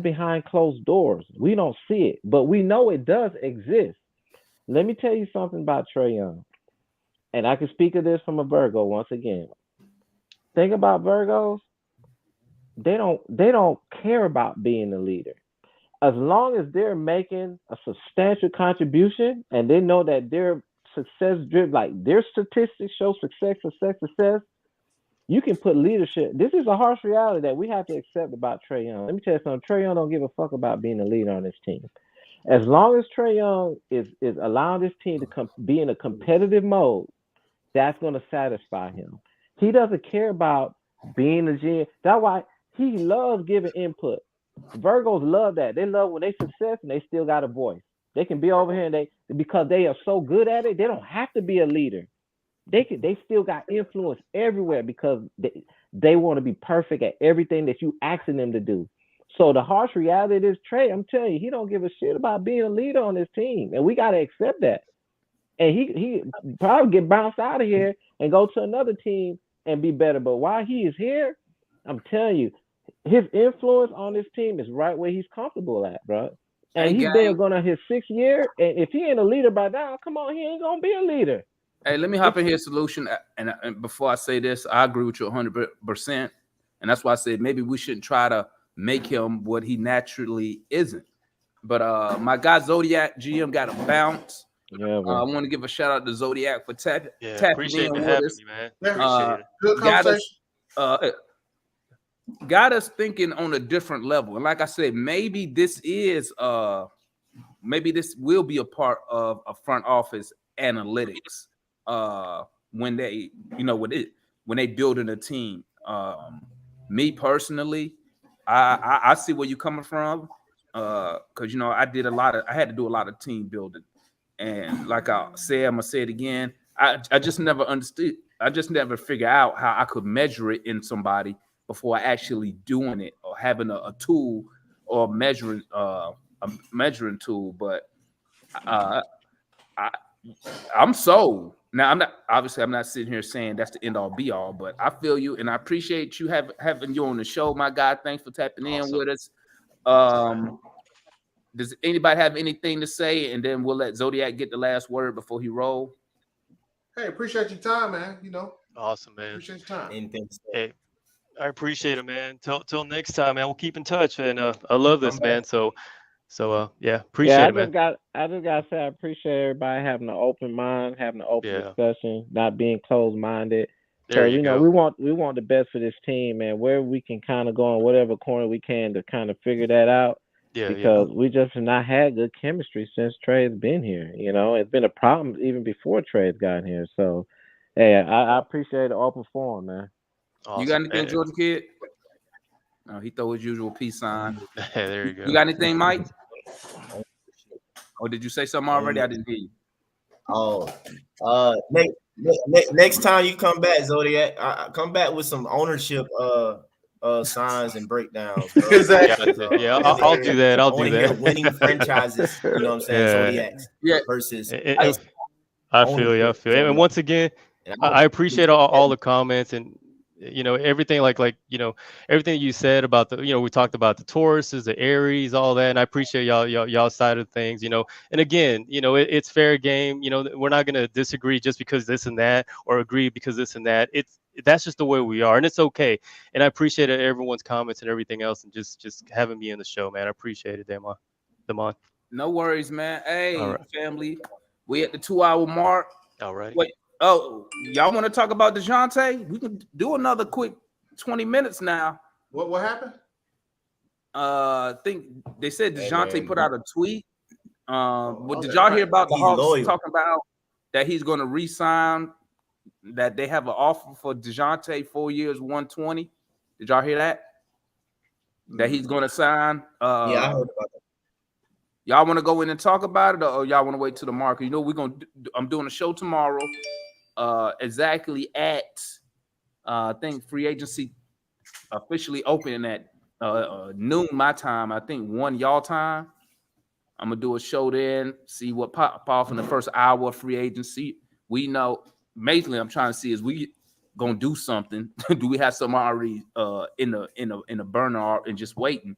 behind closed doors. We don't see it, but we know it does exist. Let me tell you something about Trae Young, and I can speak of this from a Virgo once again. Thing about Virgos, they don't care about being a leader. As long as they're making a substantial contribution and they know that their success driven, like their statistics show success, you can put leadership. This is a harsh reality that we have to accept about Trae Young. Let me tell you something. Trae Young don't give a fuck about being a leader on this team. As long as Trae Young is allowing this team to be in a competitive mode, that's going to satisfy him. He doesn't care about being a GM. That's why he loves giving input. Virgos love that. They love when they success and they still got a voice. They can be over here and because they are so good at it, they don't have to be a leader. They still got influence everywhere because they want to be perfect at everything that you asking them to do. So the harsh reality is Trae, I'm telling you, he don't give a shit about being a leader on this team. And we got to accept that. And he probably get bounced out of here and go to another team and be better. But while he is here, I'm telling you, his influence on this team is right where he's comfortable at, bro. And he's been going on his 6th year. And if he ain't a leader by now, come on, he ain't going to be a leader. Hey, let me hop in here, Solution. And before I say this, I agree with you 100%. And that's why I said maybe we shouldn't try to make him what he naturally isn't. But my guy Zodiac GM got a bounce. Yeah, I want to give a shout out to Zodiac for tapping appreciate in having with us. me, man. Appreciate it. Good conversation. Got us thinking on a different level. And like I said, maybe this will be a part of a front office analytics when they, when they building a team. Me personally, I see where you're coming from. Because I had to do a lot of team building. And like I said, I'm gonna say it again. I just never understood. I just never figured out how I could measure it in somebody before actually doing it or having a tool or measuring a measuring tool. But I'm sold. Now I'm not sitting here saying that's the end all be all, but I feel you and I appreciate you having you on the show, my guy. Thanks for tapping in with us. Does anybody have anything to say? And then we'll let Zodiac get the last word before he roll. Hey, appreciate your time, man. You know, Awesome, man. appreciate your time. Anything to say? Hey, I appreciate it, man. Till next time, man. We'll keep in touch, and I love this, man. So yeah, appreciate Yeah, it, man. I just gotta say I appreciate everybody having an open mind, having an open Yeah. discussion, not being closed minded. There Because you go. we want the best for this team, man. Where we can kind of go in whatever corner we can to kind of figure that out. Yeah, Because we just have not had good chemistry since Trey's been here. You know, it's been a problem even before Trey's gotten here. So, hey, I appreciate the open forum, man. Awesome. You got anything, Georgia Kid? No, he throw his usual peace sign. There you go. You got anything, Mike? Or did you say something already? I didn't hear you. Oh, next time you come back, Zodiac, come back with some ownership signs and breakdowns. Bro. Exactly. Yeah, I'll do that. I'll do that. Winning franchises, you know what I'm saying? Zodiacs versus. I feel you. And once again, I appreciate all the comments and everything like everything you said about the we talked about the Tauruses, the Aries, all that, and I appreciate y'all side of things, and again, it's fair game. We're not gonna disagree just because this and that, or agree because this and that. That's just the way we are, and it's okay. And I appreciate everyone's comments and everything else, and just having me in the show, man. I appreciate it, Damon. No worries, man. Hey, All right. family, we at the 2-hour mark. All right. Wait. Oh, y'all want to talk about DeJounte? We can do another quick 20 minutes now. What happened? I think they said DeJounte put out a tweet. But did okay, y'all hear about the He's Hawks loyal. talking about that he's going to re-sign, that they have an offer for DeJounte 4 years, 120? Did y'all hear that? That he's going to sign? Yeah, I heard about that. Y'all want to go in and talk about it, or y'all want to wait till the market? I'm doing a show tomorrow, exactly at I think free agency officially opening at noon my time. I think 1 y'all time. I'm gonna do a show then, see what pop off in the first hour of free agency. We know, basically, I'm trying to see is we gonna do something. Do we have something already in the burner and just waiting?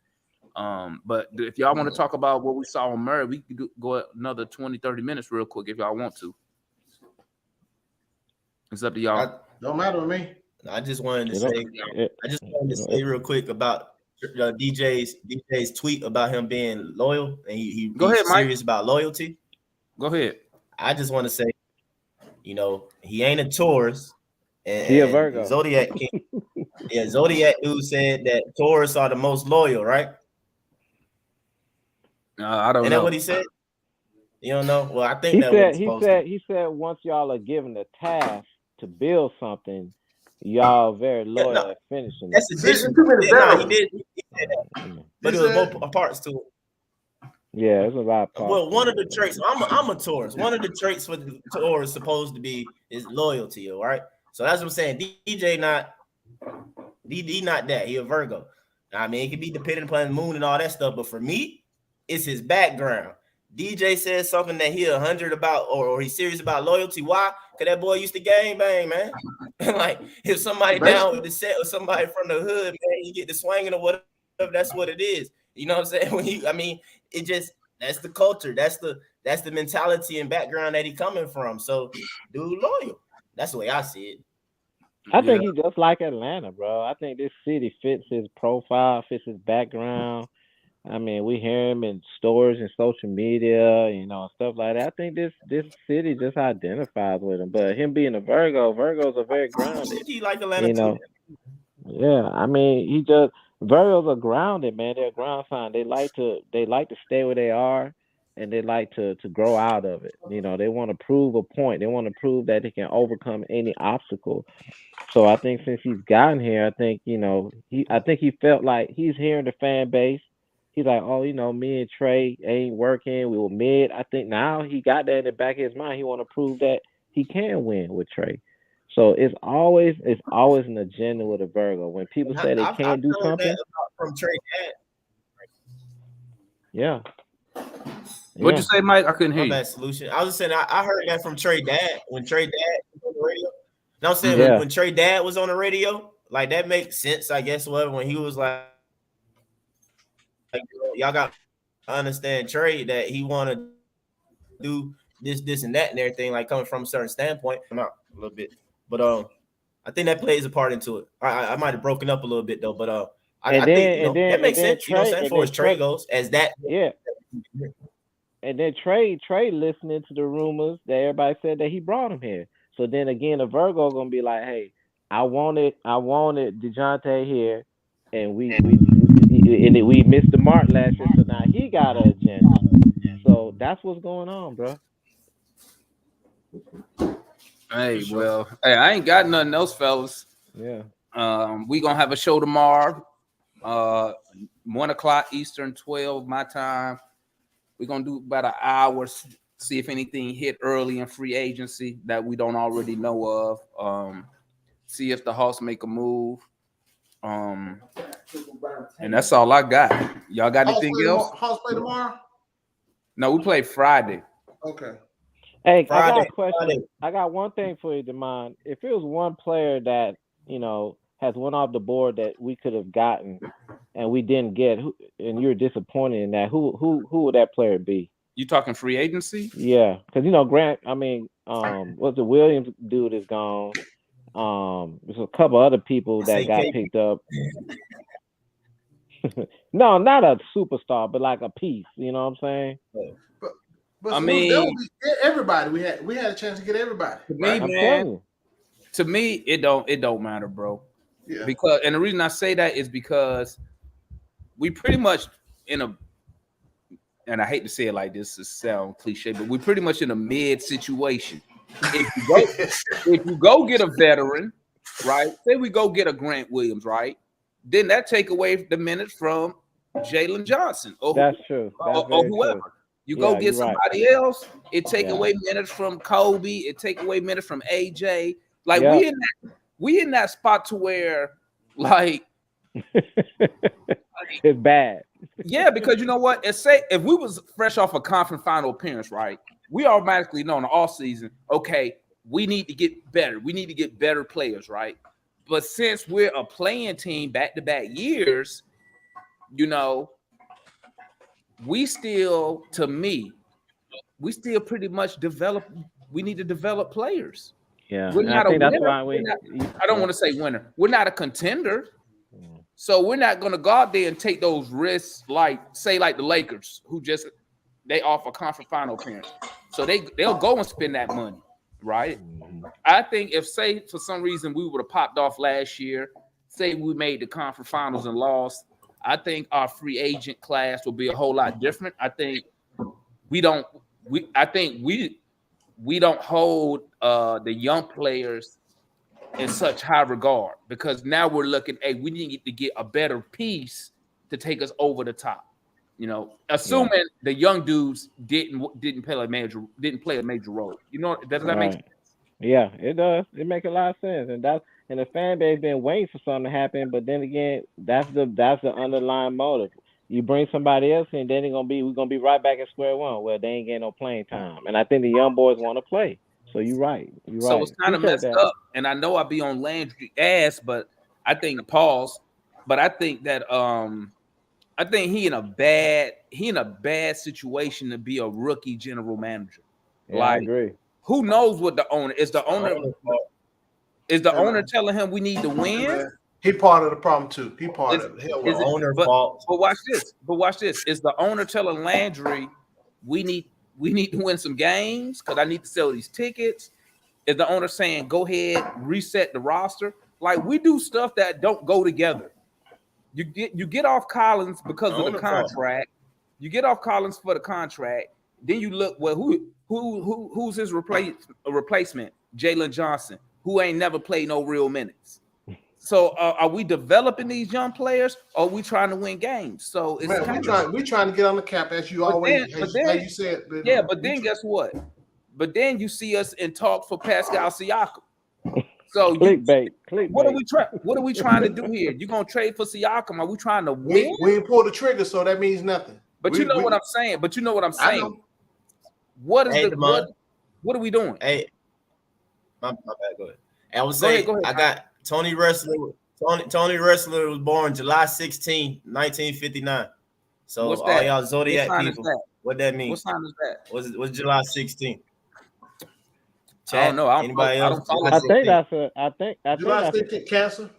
But if y'all want to talk about what we saw on Murray, we can go another 20-30 minutes real quick if y'all want to. It's up to y'all. Don't matter to me. I just wanted to say real quick about DJ's tweet about him being loyal, and he's serious about loyalty. Go ahead. I just want to say, he ain't a Taurus. And He a Virgo. Zodiac King. Zodiac dude said that Taurus are the most loyal, right? I don't know. Isn't that what he said? You don't know? Well, I think he said once y'all are given the task to build something, y'all very loyal at finishing it. That's the difference. He did say that. But it was more parts to it. Yeah, it's a lot of parts. Well, one of the traits, I'm a Taurus. One of the traits for the Taurus supposed to be is loyalty, all right? So that's what I'm saying. DJ not that. He a Virgo. I mean, it could be dependent upon the moon and all that stuff, but for me, it's his background. DJ says something that he 100 about, or he's serious about loyalty. Why? Because that boy used to gang bang, man. Like if somebody down with the set or somebody from the hood, man, you get the swinging or whatever. That's what it is. You know what I'm saying? It just that's the culture. That's the mentality and background that he coming from. So, dude, loyal. That's the way I see it. I think he's just like Atlanta, bro. I think this city fits his profile, fits his background. I mean, we hear him in stores and social media, stuff like that. I think this city just identifies with him. But him being a Virgo, Virgos are very grounded. He like Atlanta too. Yeah, I mean, Virgos are grounded, man. They're a ground sign. They like to stay where they are, and they like to grow out of it. They want to prove a point. They want to prove that they can overcome any obstacle. So I think since he's gotten here, I think he felt like he's hearing the fan base. He's like, me and Trey ain't working. We were mid. I think now he got that in the back of his mind. He want to prove that he can win with Trey. So it's always an agenda with a Virgo. When people say they can't do something, from Trey Dad. Yeah. What'd you say, Mike? I couldn't hear you. Bad solution. I was just saying I heard that from Trey Dad when Trey Dad was on the radio. I'm saying when Trey Dad was on the radio, like that makes sense, I guess. Whatever, when he was like y'all got understand trade that he want to do this, and that, and everything, like coming from a certain standpoint. I'm out a little bit, but I think that plays a part into it. I might have broken up a little bit though, but I think that makes sense. You know what I'm saying? As far as trade goes, as that. Yeah. And then Trey listening to the rumors that everybody said that he brought him here. So then again, the Virgo gonna be like, hey, I wanted DeJounte here, and we missed the mark last year, so now he got an agenda. So that's what's going on, bro. Hey, well, hey, I ain't got nothing else, fellas. Yeah. We gonna have a show tomorrow, 1 o'clock Eastern, 12 my time. We're gonna do about an hour, see if anything hit early in free agency that we don't already know of. See if the Hawks make a move. And that's all I got. Y'all got anything else? Hawks play tomorrow? No, we play Friday. Okay. Hey, Friday, I got a question. Friday. I got one thing for you, Demond. If it was one player that, you know, has went off the board that we could have gotten and we didn't get, and you're disappointed in that, who would that player be? You talking free agency? Yeah, because you know Grant. I mean, what's the Williams dude is gone. There's a couple other people that got picked up. No, not a superstar, but like a piece. You know what I'm saying? But I mean, everybody. We had a chance to get everybody. To me, right? man, to me, it don't matter, bro. Yeah. Because, and the reason I say that is because we pretty much in a, and I hate to say it like this to sound cliche, but we're pretty much in a mid situation. If you go get a veteran, right? Say we go get a Grant Williams, right? Then that take away the minutes from Jalen Johnson or that's true. That's or whoever. True. You go get somebody else, it take Yeah. away minutes from Kobe, it take away minutes from AJ. Like Yeah. we in that spot to where like it's bad. Yeah, because you know what? Say if we was fresh off a conference final appearance, right? We automatically know in the off season, okay, we need to get better. We need to get better players, right? But since we're a playing team back-to-back years, you know, we still, to me, we still pretty much develop. We need to develop players. Yeah, we're not I think a that's winner. why I don't want to say winner. We're not a contender. So we're not going to go out there and take those risks, like say like the Lakers, who just they offer conference final appearance. So they'll go and spend that money, right? I think if say for some reason we would have popped off last year, say we made the conference finals and lost, I think our free agent class will be a whole lot different. I think we don't hold the young players in such high regard because now we're looking, hey, we need to get a better piece to take us over the top. You know, assuming the young dudes didn't play a major role. You know, doesn't that make sense? Yeah, it does. It makes a lot of sense, and the fan base been waiting for something to happen. But then again, that's the underlying motive. You bring somebody else in, then we're gonna be right back at square one. Well, they ain't getting no playing time, and I think the young boys want to play. So you're right. So it's kind of messed up, and I know I be on Landry ass, but I think But I think that I think he in a bad situation to be a rookie general manager. Yeah, I agree. Who knows what the owner is? The owner telling him we need to win? He part of the problem too. He part of it. Owner fault. But watch this. Is the owner telling Landry we need to win some games because I need to sell these tickets? Is the owner saying go ahead, reset the roster? Like we do stuff that don't go together. You get off Collins because of the contract. You get off Collins for the contract. Then you look, well, who's his replacement? Jalen Johnson, who ain't never played no real minutes. So are we developing these young players, or are we trying to win games? So it's we're trying to get on the cap as you always as you said. Yeah, but then guess what? But then you see us in talk for Pascal Siakam. So clickbait. What are we trying to do here? You gonna trade for Siakam? Are we trying to win? We ain't pulled the trigger, so that means nothing. But you know what I'm saying. What are we doing? Hey, my bad. Go ahead. I was saying, go ahead. I got Tony Wrestler. Tony Wrestler was born July 16, 1959. So What's all that? y'all What Zodiac sign is people, that? what that mean? What sign is that? What's July 16th? I don't know. Anybody else? follow. I think July that's a. I think July that's a. 16th, Cancer.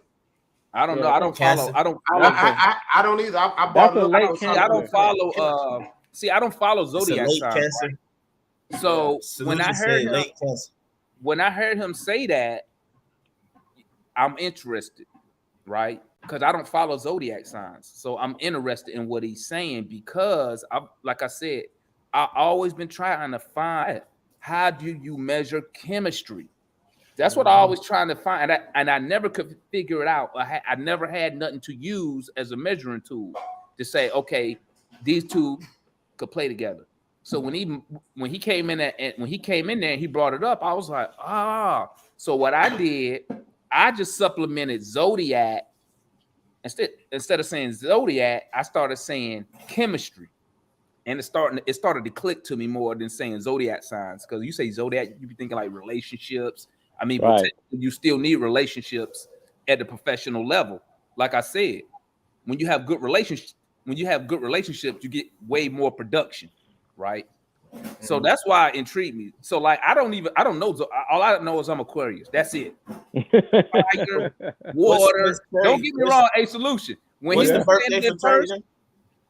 I don't know. Yeah, I don't follow. Cancer. I don't follow. I don't either. I That's brought a it up. late I don't Cancer. follow. See, I don't follow It's a zodiac late signs. Cancer. Right? So when I heard him, late Cancer. when I heard him say that, I'm interested, right? Because I don't follow zodiac signs, so I'm interested in what he's saying because, like I said, I've always been trying to find how do you measure chemistry. That's what I always trying to find, and I never could figure it out. I never had nothing to use as a measuring tool to say, okay, these two could play together. So when he came in there and he brought it up, I was like, So what I did, I just supplemented zodiac instead of saying zodiac, I started saying chemistry. And it started to click to me more than saying zodiac signs, because you say zodiac, you be thinking like relationships. I mean, Right. but you still need relationships at the professional level. Like I said, when you have good relationships, you get way more production, right? So that's why it intrigued me. So like, I don't know. All I know is I'm Aquarius. That's it. Fire, water. Don't get me wrong. A solution. When What's he the was birthday saying for that first, Turner?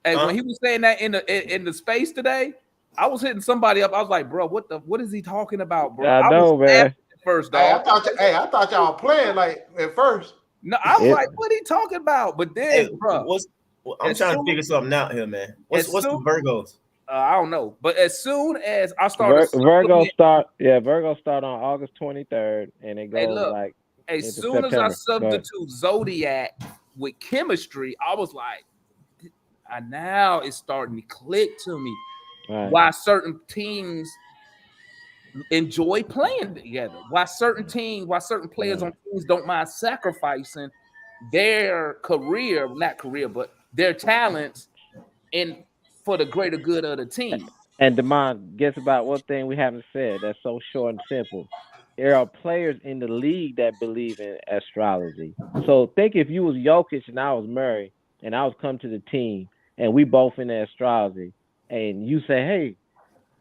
hey, when he was saying that in the space today, I was hitting somebody up. I was like, bro, what is he talking about, bro? I know, was man. at first, Hey, dog. I thought y'all playing like at first. No, I was like, what are he talking about? But then, bro, I'm trying to figure something out here, man. What's the Virgos? I don't know. But as soon as I started, Virgo start on August 23rd, and it goes like as soon as I substitute zodiac with chemistry, I was like, now it's starting to click to me why certain teams enjoy playing together. Why certain players on teams don't mind sacrificing their but their talents for the greater good of the team. And Damon, guess about one thing we haven't said that's so short and simple. There are players in the league that believe in astrology. So think if you was Jokic and I was Murray and I was come to the team and we both in the astrology, and you say, hey,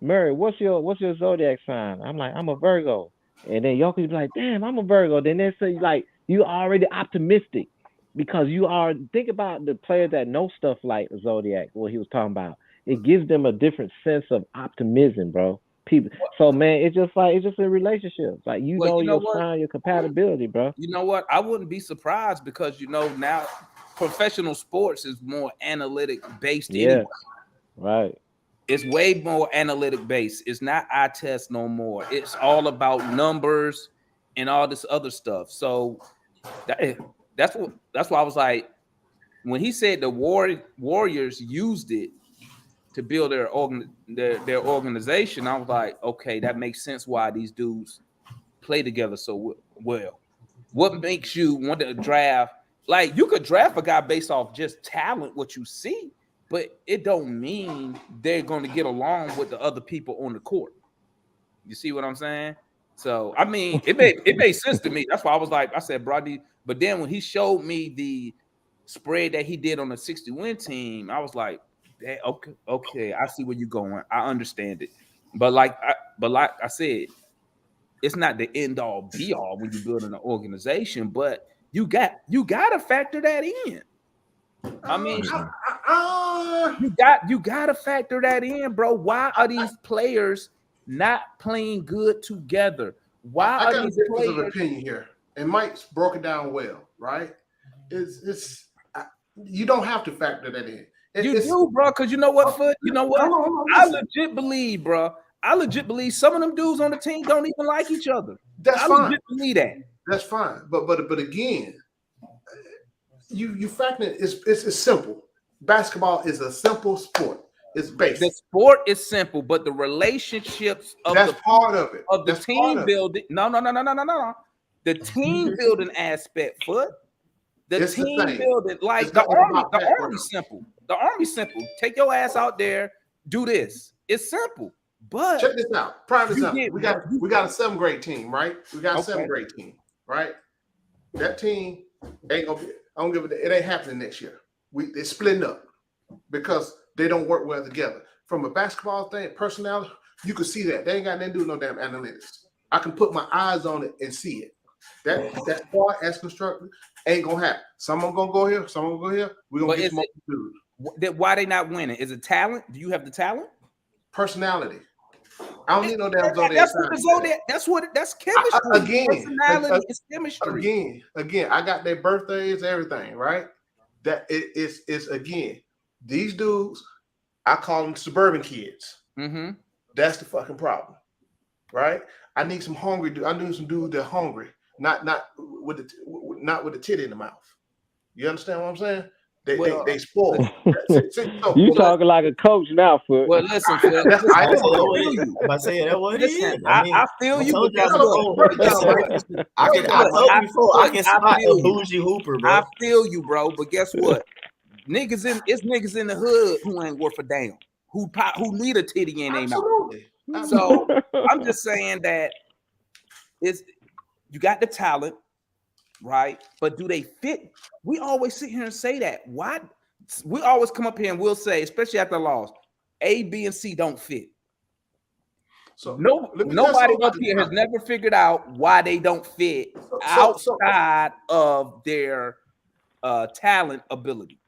Murray, what's your zodiac sign? I'm like, I'm a Virgo. And then Jokic be like, damn, I'm a Virgo. Then they say, like, you already optimistic because you are. Think about the players that know stuff like zodiac, what he was talking about. It gives them a different sense of optimism, bro. People. So man, it's just in relationships. Like you know your sign, your compatibility, bro. You know what? I wouldn't be surprised because now professional sports is more analytic based anyway. Right. It's way more analytic based. It's not eye test no more. It's all about numbers and all this other stuff. So that's why I was like, when he said the Warriors used it to build their organization, I was like, okay, that makes sense why these dudes play together so well. What makes you want to draft? Like, you could draft a guy based off just talent, what you see, but it don't mean they're going to get along with the other people on the court. You see what I'm saying? So, I mean, it made sense to me. That's why I was like, I said, Brody. But then when he showed me the spread that he did on the 60-win team, I was like, hey, okay, I see where you're going. I understand it. But like I said, it's not the end all be all when you're building an organization, but you got to factor that in. I mean, you got to factor that in, bro. Why are these players not playing good together? Why I are got these a difference players? of opinion here, and Mike's broke it down well, right? You don't have to factor that in. You do, bro, because you know what, Foot? You know what? I legit believe, bro. Some of them dudes on the team don't even like each other. That's fine. Legit believe that. That's fine. But again, you factor it. It's simple. Basketball is a simple sport. It's basic. The sport is simple, but the relationships of part of it. Of the team building. No. The team building aspect, Foot. The team building, like the Army's simple. The Army's simple. Take your ass out there, do this. It's simple. But check this out. Prime example. We got a 7th grade team, right? We got a 7th grade team, right? That team ain't gonna be. I don't give it. It ain't happening next year. They're splitting up because they don't work well together. From a basketball thing, personality, you can see that. They ain't got nothing to do with no damn analytics. I can put my eyes on it and see it. That's part as constructed ain't gonna happen. Someone gonna go here, someone gonna go here. We're gonna get some dudes. Why they not winning? Is it talent? Do you have the talent? Personality. I don't need no damn Zodiac. That's what the Zodiac. That's chemistry. Personality is chemistry. Again. I got their birthdays, everything, right? That it's again. These dudes, I call them suburban kids. Mm-hmm. That's the fucking problem, right? I need some hungry dudes. I need some dudes that are hungry, not with the titty in the mouth. You understand what I'm saying? They spoil. You talking like a coach now, Foot. Well, listen, Foot. I feel you. I can spot a bougie hooper, bro. I feel you, bro. But guess what? It's niggas in the hood who ain't worth a damn. Who need a titty in their mouth. So I'm just saying that you got the talent, right? But do they fit? We always sit here and say that. Why? We always come up here and we'll say, especially after the loss, A, B, and C don't fit. So nobody up here has never figured out why they don't fit outside of their talent ability.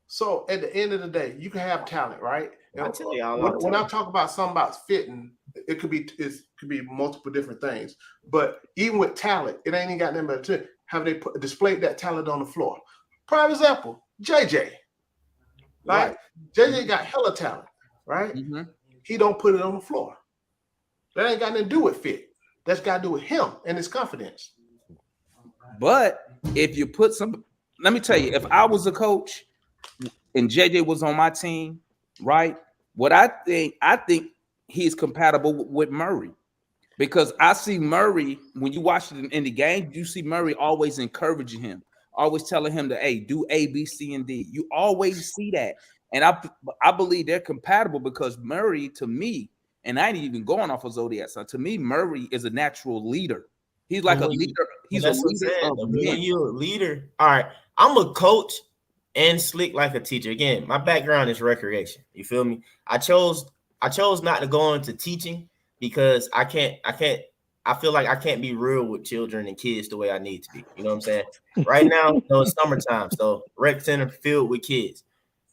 So at the end of the day, you can have talent, right? I tell y'all, when I talk about something about fitting, it could be multiple different things. But even with talent, it ain't even got nothing but to have they displayed that talent on the floor. Prime example, JJ. Right? JJ got hella talent, right? Mm-hmm. He don't put it on the floor. That ain't got nothing to do with fit. That's got to do with him and his confidence. But if you put let me tell you, if I was a coach and JJ was on my team, right? What I think he's compatible with Murray, because I see Murray, when you watch it in the game, you see Murray always encouraging him, always telling him to, hey, do A, B, C, and D. You always see that. And I believe they're compatible because Murray, to me, and I ain't even going off of Zodiac, so to me, Murray is a natural leader. He's like a leader. He's a leader of men. You're a leader. All right. I'm a coach and slick like a teacher. Again, my background is recreation. You feel me? I chose not to go into teaching because I feel like I can't be real with children and kids the way I need to be. You know what I'm saying? Right now, it's summertime, so rec center filled with kids.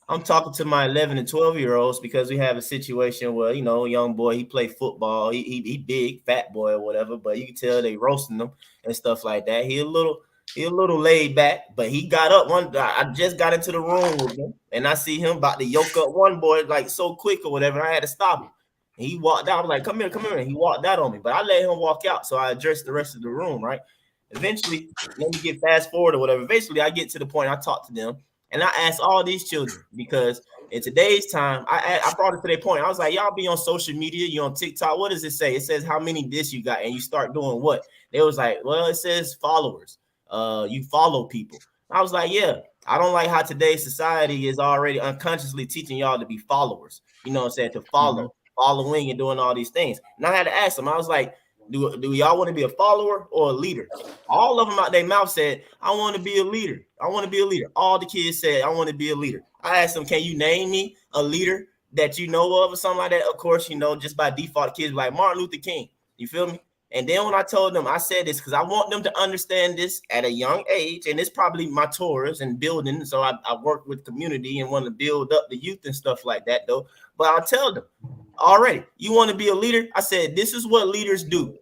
I'm talking to my 11 and 12-year-olds because we have a situation where, a young boy, he play football. He big, fat boy or whatever, but you can tell they roasting him and stuff like that. He a little laid back, but he got up I just got into the room with him, and I see him about to yoke up one boy like so quick or whatever, and I had to stop him. And he walked out. I was like, come here. And he walked out on me, but I let him walk out, so I addressed the rest of the room, right? Eventually, let me get fast forward or whatever. Eventually, I get to the point, I talk to them, and I ask all these children, because in today's time, I brought it to their point. I was like, y'all be on social media, you on TikTok. What does it say? It says how many this you got, and you start doing what? They was like, well, it says followers. You follow people. I was like, yeah, I don't like how today's society is already unconsciously teaching y'all to be followers. You know what I'm saying? To follow, following and doing all these things. And I had to ask them, I was like, do y'all want to be a follower or a leader? All of them out their mouth said, I want to be a leader. I want to be a leader. All the kids said, I want to be a leader. I asked them, can you name me a leader that you know of or something like that? Of course, just by default, kids like Martin Luther King. You feel me? And then when I told them, I said this because I want them to understand this at a young age. And it's probably my tours and building. So I work with community and want to build up the youth and stuff like that, though. But I'll tell them, already, you want to be a leader? I said, this is what leaders do.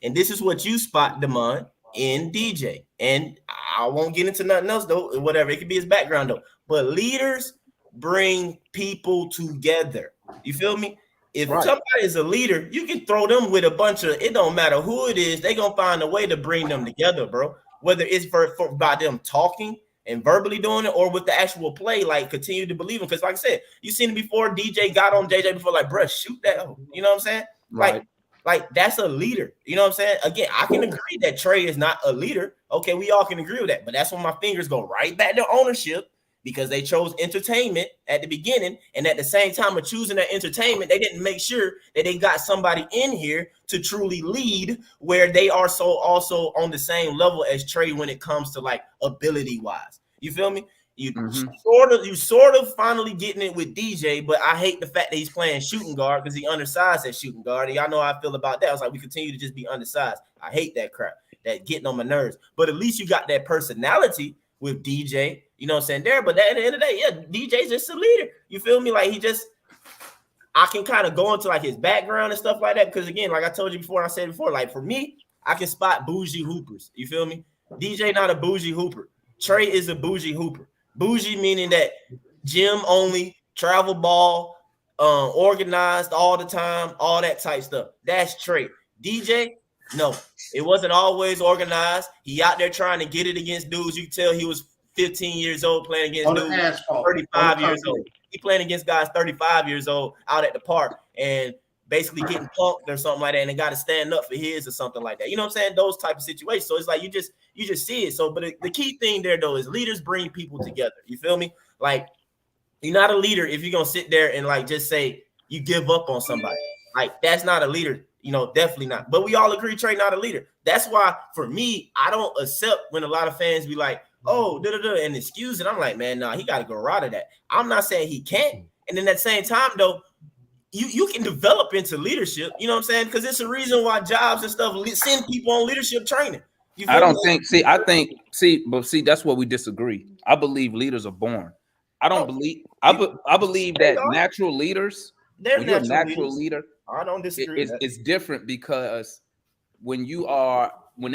And this is what you spot, Damon, in DJ. And I won't get into nothing else, though, whatever. It could be his background, though. But leaders bring people together. You feel me? If somebody is a leader, you can throw them with a bunch of, it don't matter who it is, they're going to find a way to bring them together, bro. Whether it's for by them talking and verbally doing it or with the actual play, like continue to believe them. Because like I said, you seen it before, DJ got on JJ before, like, bruh, shoot that. You know what I'm saying? Right. Like that's a leader. You know what I'm saying? Again, I can agree that Trey is not a leader. Okay, we all can agree with that. But that's when my fingers go right back to ownership, because they chose entertainment at the beginning. And at the same time of choosing that entertainment, they didn't make sure that they got somebody in here to truly lead, where they are so also on the same level as Trey when it comes to like ability wise. You feel me? You Mhm. you sort of finally getting it with DJ, but I hate the fact that he's playing shooting guard because he undersized at shooting guard. And y'all know how I feel about that. I was like, we continue to just be undersized. I hate that crap, that getting on my nerves. But at least you got that personality with DJ, you know what I'm saying, there. But at the end of the day, yeah, DJ's just a leader. You feel me? Like I can kind of go into like his background and stuff like that. Because again, like I told you before, I said before, like for me, I can spot bougie hoopers. You feel me? DJ not a bougie hooper. Trey is a bougie hooper. Bougie meaning that gym only, travel ball, organized all the time, all that type stuff. That's Trey. DJ, no, it wasn't always organized. He out there trying to get it against dudes. You can tell he was 15 years old playing against dudes 35 years old. He playing against guys 35 years old out at the park and basically getting punked or something like that, and they got to stand up for his or something like that. You know what I'm saying? Those type of situations. So it's like you just see it. So, but the key thing there though is leaders bring people together. You feel me? Like you're not a leader if you're gonna sit there and like just say you give up on somebody. Like that's not a leader. You know, definitely not. But we all agree Trey not a leader. That's why for me, I don't accept when a lot of fans be like, oh, and excuse it. I'm like, man, nah, he got to go right of that. I'm not saying he can't. And then at the same time, though, you can develop into leadership. You know what I'm saying? Because it's a reason why jobs and stuff send people on leadership training. I don't think. See, that's where we disagree. I believe leaders are born. I don't believe. I believe that natural leaders. They're when you're a natural leader. I don't disagree. It's different because when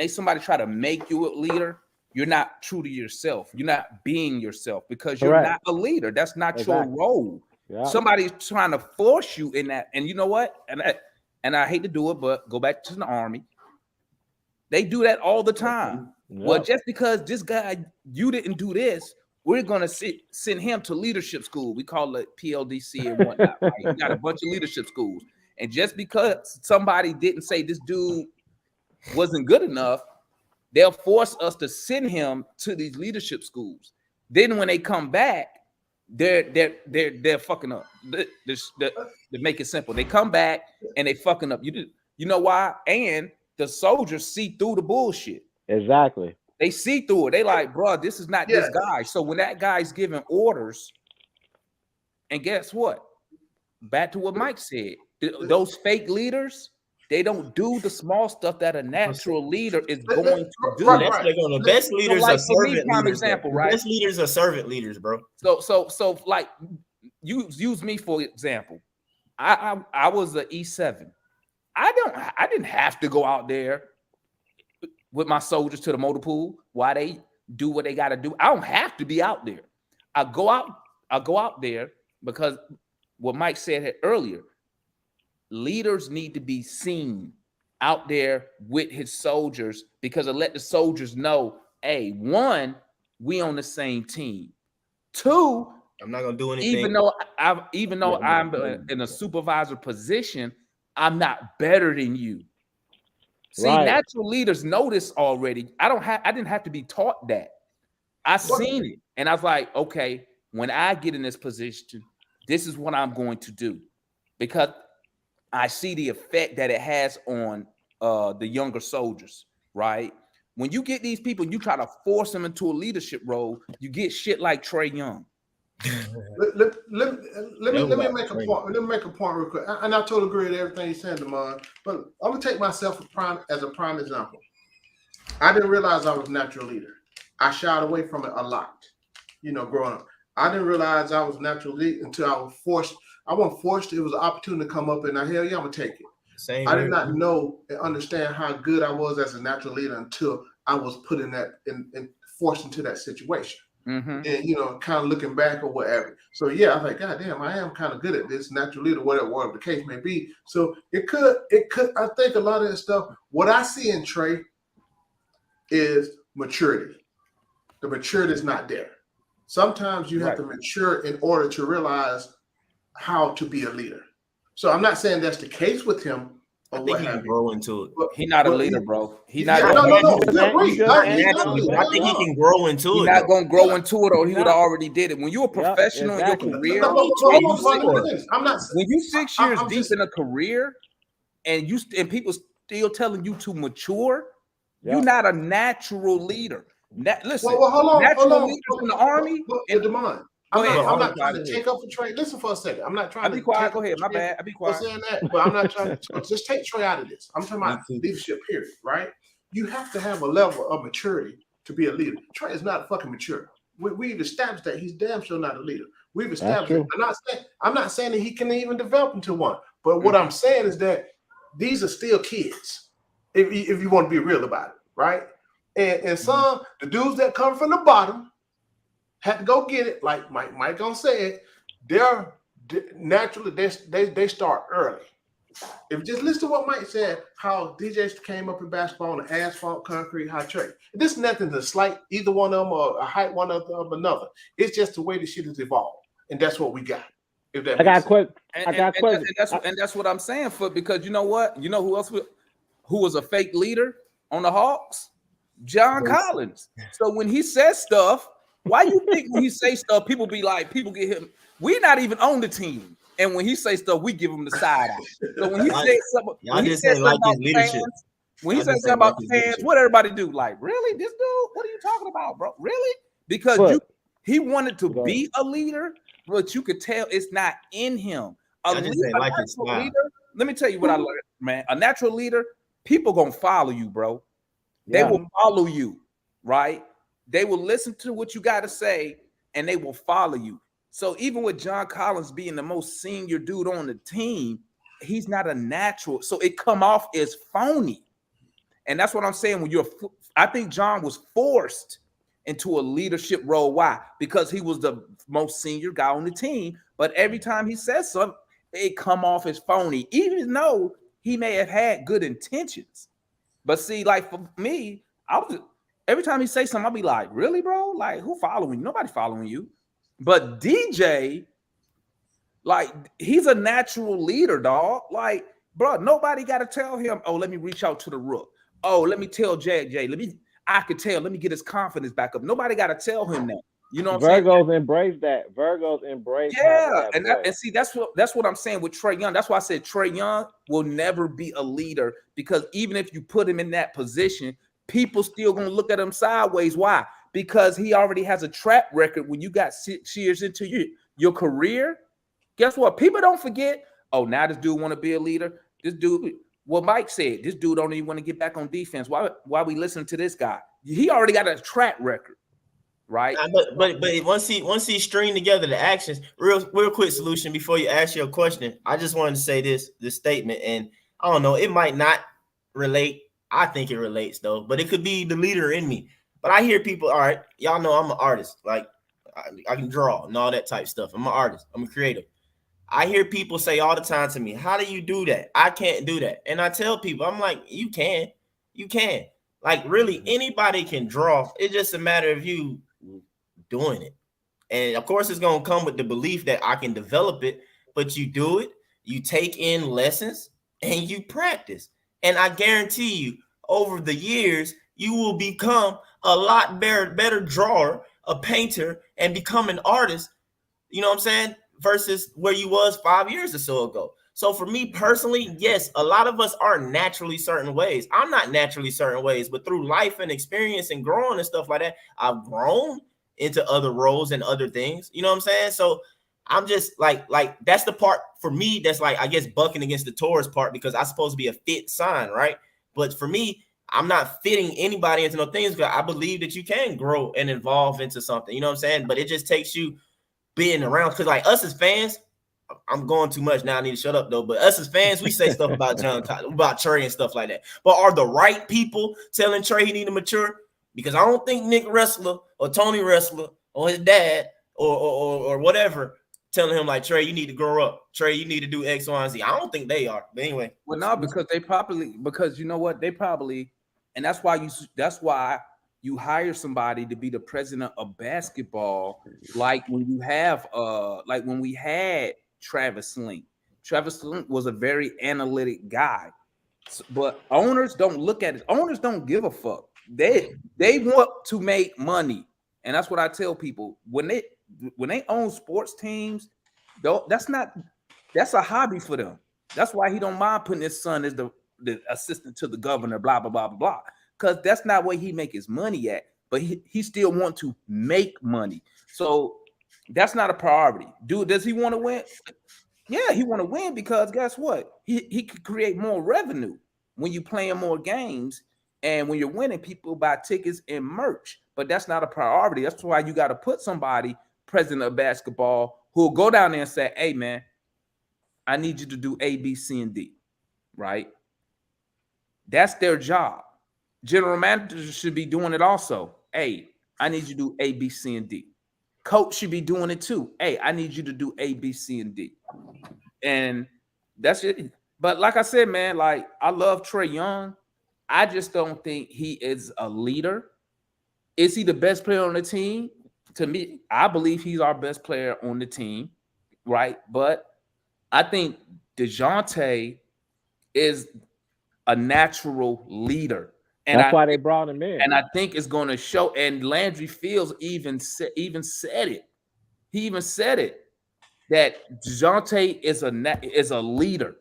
somebody try to make you a leader, you're not true to yourself. You're not being yourself because you're not a leader. That's not your role. Yeah. Somebody's trying to force you in that. And you know what? And I hate to do it, but go back to the Army. They do that all the time. Yep. Well, just because this guy, you didn't do this, we're going to send him to leadership school. We call it PLDC and whatnot. Right? We got a bunch of leadership schools. And just because somebody didn't say this dude wasn't good enough, they'll force us to send him to these leadership schools. Then when they come back, they're fucking up. To make it simple, they come back and they fucking up. You know why? And the soldiers see through the bullshit. Exactly. They see through it. They like, bro, this is not this guy. So when that guy's giving orders, and guess what? Back to what Mike said. Those fake leaders, they don't do the small stuff that a natural leader is going to do. The best leaders are servant leaders. Example, right? Best leaders are servant leaders, bro. So like, use me for example. I was an E7. I didn't have to go out there with my soldiers to the motor pool while they do what they got to do. I don't have to be out there. I go out there because what Mike said earlier. Leaders need to be seen out there with his soldiers because it let the soldiers know, hey, one, we on the same team. Two, I'm not gonna do anything. Even though I'm in a supervisor position, I'm not better than you. See, natural leaders know this already. I didn't have to be taught that. I seen it, and I was like, okay, when I get in this position, this is what I'm going to do, because I see the effect that it has on the younger soldiers, right? When you get these people, you try to force them into a leadership role, you get shit like Trey Young. Let me make a point. Let me make a point real quick. And I totally agree with everything you're saying, Damon. But I'm gonna take myself as a prime example. I didn't realize I was a natural leader. I shied away from it a lot, growing up. I didn't realize I was a natural leader until I was forced. I wasn't forced. It was an opportunity to come up, and hell yeah, I'm gonna take it. I did not know and understand how good I was as a natural leader until I was put in that and forced into that situation. Mm-hmm. And kind of looking back or whatever. So yeah, I was like, God damn, I am kind of good at this, natural leader, whatever the case may be. So it could. I think a lot of this stuff. What I see in Trey is maturity. The maturity is not there. Sometimes you have to mature in order to realize how to be a leader. So I'm not saying that's the case with him. I think he can grow into it. He's not a leader, bro. He's not. I think he can grow into it. He's not going to grow into it, or he would have already did it. When you're a professional in your career, when you 6 years deep in a career, and people still telling you to mature, you're not a natural leader. Listen, hold on, natural leaders in the army. And Demond, Go ahead. I'm not trying to take up for Trey. Listen for a second. I'm not trying to be quiet. take Go up ahead. for My Trey bad. I be for quiet. saying that, but I'm not trying to just take Trey out of this. I'm talking about leadership, period, right? You have to have a level of maturity to be a leader. Trey is not fucking mature. We've established that he's damn sure not a leader. We've established it. I'm not saying that he can even develop into one, but what I'm saying is that these are still kids, if you want to be real about it, right? And some, the dudes that come from the bottom had to go get it, like Mike gonna say it. They're naturally they start early. If you just listen to what Mike said, how DJs came up in basketball on the asphalt, concrete, high track. This is nothing to slight either one of them or a height one of another. It's just the way the shit has evolved, and that's what we got. If that I got quick. And that's what I'm saying, because you know what? You know who else who was a fake leader on the Hawks? John Collins. So when he says stuff, why you think when he say stuff, people get him? We're not even on the team. And when he say stuff, we give him the side eye. So when he says something, when he says something about the fans, about the fans, what everybody do? Like, really? This dude? What are you talking about, bro? Really? Because he wanted to be a leader, but you could tell it's not in him. Let me tell you what I learned, man. A natural leader, people gonna follow you, bro. They will follow you, right? They will listen to what you got to say, and they will follow you. So even with John Collins being the most senior dude on the team, he's not a natural. So it come off as phony. And that's what I'm saying. I think John was forced into a leadership role. Why? Because he was the most senior guy on the team. But every time he says something, it come off as phony, even though he may have had good intentions. But see, like for me, every time he say something, I'll be like, really, bro? Like, who following you? Nobody following you. But DJ, like, he's a natural leader, dog. Like, bro, nobody got to tell him, oh, let me reach out to the rook. Oh, let me tell JJ. Let me get his confidence back up. Nobody got to tell him that. You know what I'm saying? Virgos embrace that. Virgos embrace that. And see, that's what I'm saying with Trae Young. That's why I said Trae Young will never be a leader, because even if you put him in that position, people still gonna look at him sideways. Why? Because he already has a track record. When you got 6 years into your career, guess what? People don't forget. Oh, now this dude want to be a leader. This dude, what Mike said, this dude don't even want to get back on defense. Why we listen to this guy? He already got a track record, right? But once he string together the actions, real quick solution before you ask your question. I just wanted to say this statement, and I don't know, it might not relate. I think it relates though, but it could be the leader in me. But I hear people, all right, y'all know I'm an artist. Like I can draw and all that type stuff. I'm an artist. I'm a creative. I hear people say all the time to me, how do you do that? I can't do that. And I tell people, I'm like, you can. Like, really, anybody can draw. It's just a matter of you doing it. And of course, it's going to come with the belief that I can develop it, but you do it, you take in lessons, and you practice. And I guarantee you, over the years, you will become a lot better drawer, a painter, and become an artist, you know what I'm saying, versus where you was 5 years or so ago. So for me personally, yes, a lot of us are naturally certain ways. I'm not naturally certain ways, but through life and experience and growing and stuff like that, I've grown into other roles and other things. You know what I'm saying? So I'm just like that's the part for me that's like, I guess, bucking against the Taurus part, because I'm supposed to be a fit sign, right? But for me, I'm not fitting anybody into no things, because I believe that you can grow and evolve into something. You know what I'm saying? But it just takes you being around, because like us as fans, I'm going too much now. I need to shut up though. But us as fans, we say stuff about about Trey and stuff like that. But are the right people telling Trey he need to mature? Because I don't think Nick Wrestler or Tony Wrestler or his dad or whatever telling him like, Trey, you need to grow up. Trey, you need to do X, Y, and Z. I don't think they are. But anyway. Well, no, because you know what? They probably, and that's why you hire somebody to be the president of basketball, like when you have like when we had Travis Link. Travis Link was a very analytic guy, but owners don't look at it. Owners don't give a fuck. They want to make money, and that's what I tell people when they own sports teams. That's a hobby for them. That's why he don't mind putting his son as the assistant to the governor. Blah blah blah blah blah. Because that's not where he make his money at. but he still want to make money. So that's not a priority. Does he want to win? Yeah, he want to win because guess what? He could create more revenue when you playing more games, and when you're winning, people buy tickets and merch. But that's not a priority. That's why you got to put somebody, president of basketball, who will go down there and say, "Hey, man, I need you to do A, B, C, and D." Right? That's their job. General managers should be doing it also. Hey, I need you to do A, B, C, and D. Coach should be doing it too. Hey, I need you to do A, B, C, and D. And that's it. But like I said, man, like I love Trae Young. I just don't think he is a leader. Is he the best player on the team? To me, I believe he's our best player on the team, right? But I think DeJounte is a natural leader. And that's why they brought him in. And I think it's going to show. And Landry Fields even said it. He even said it that DeJounte is a leader.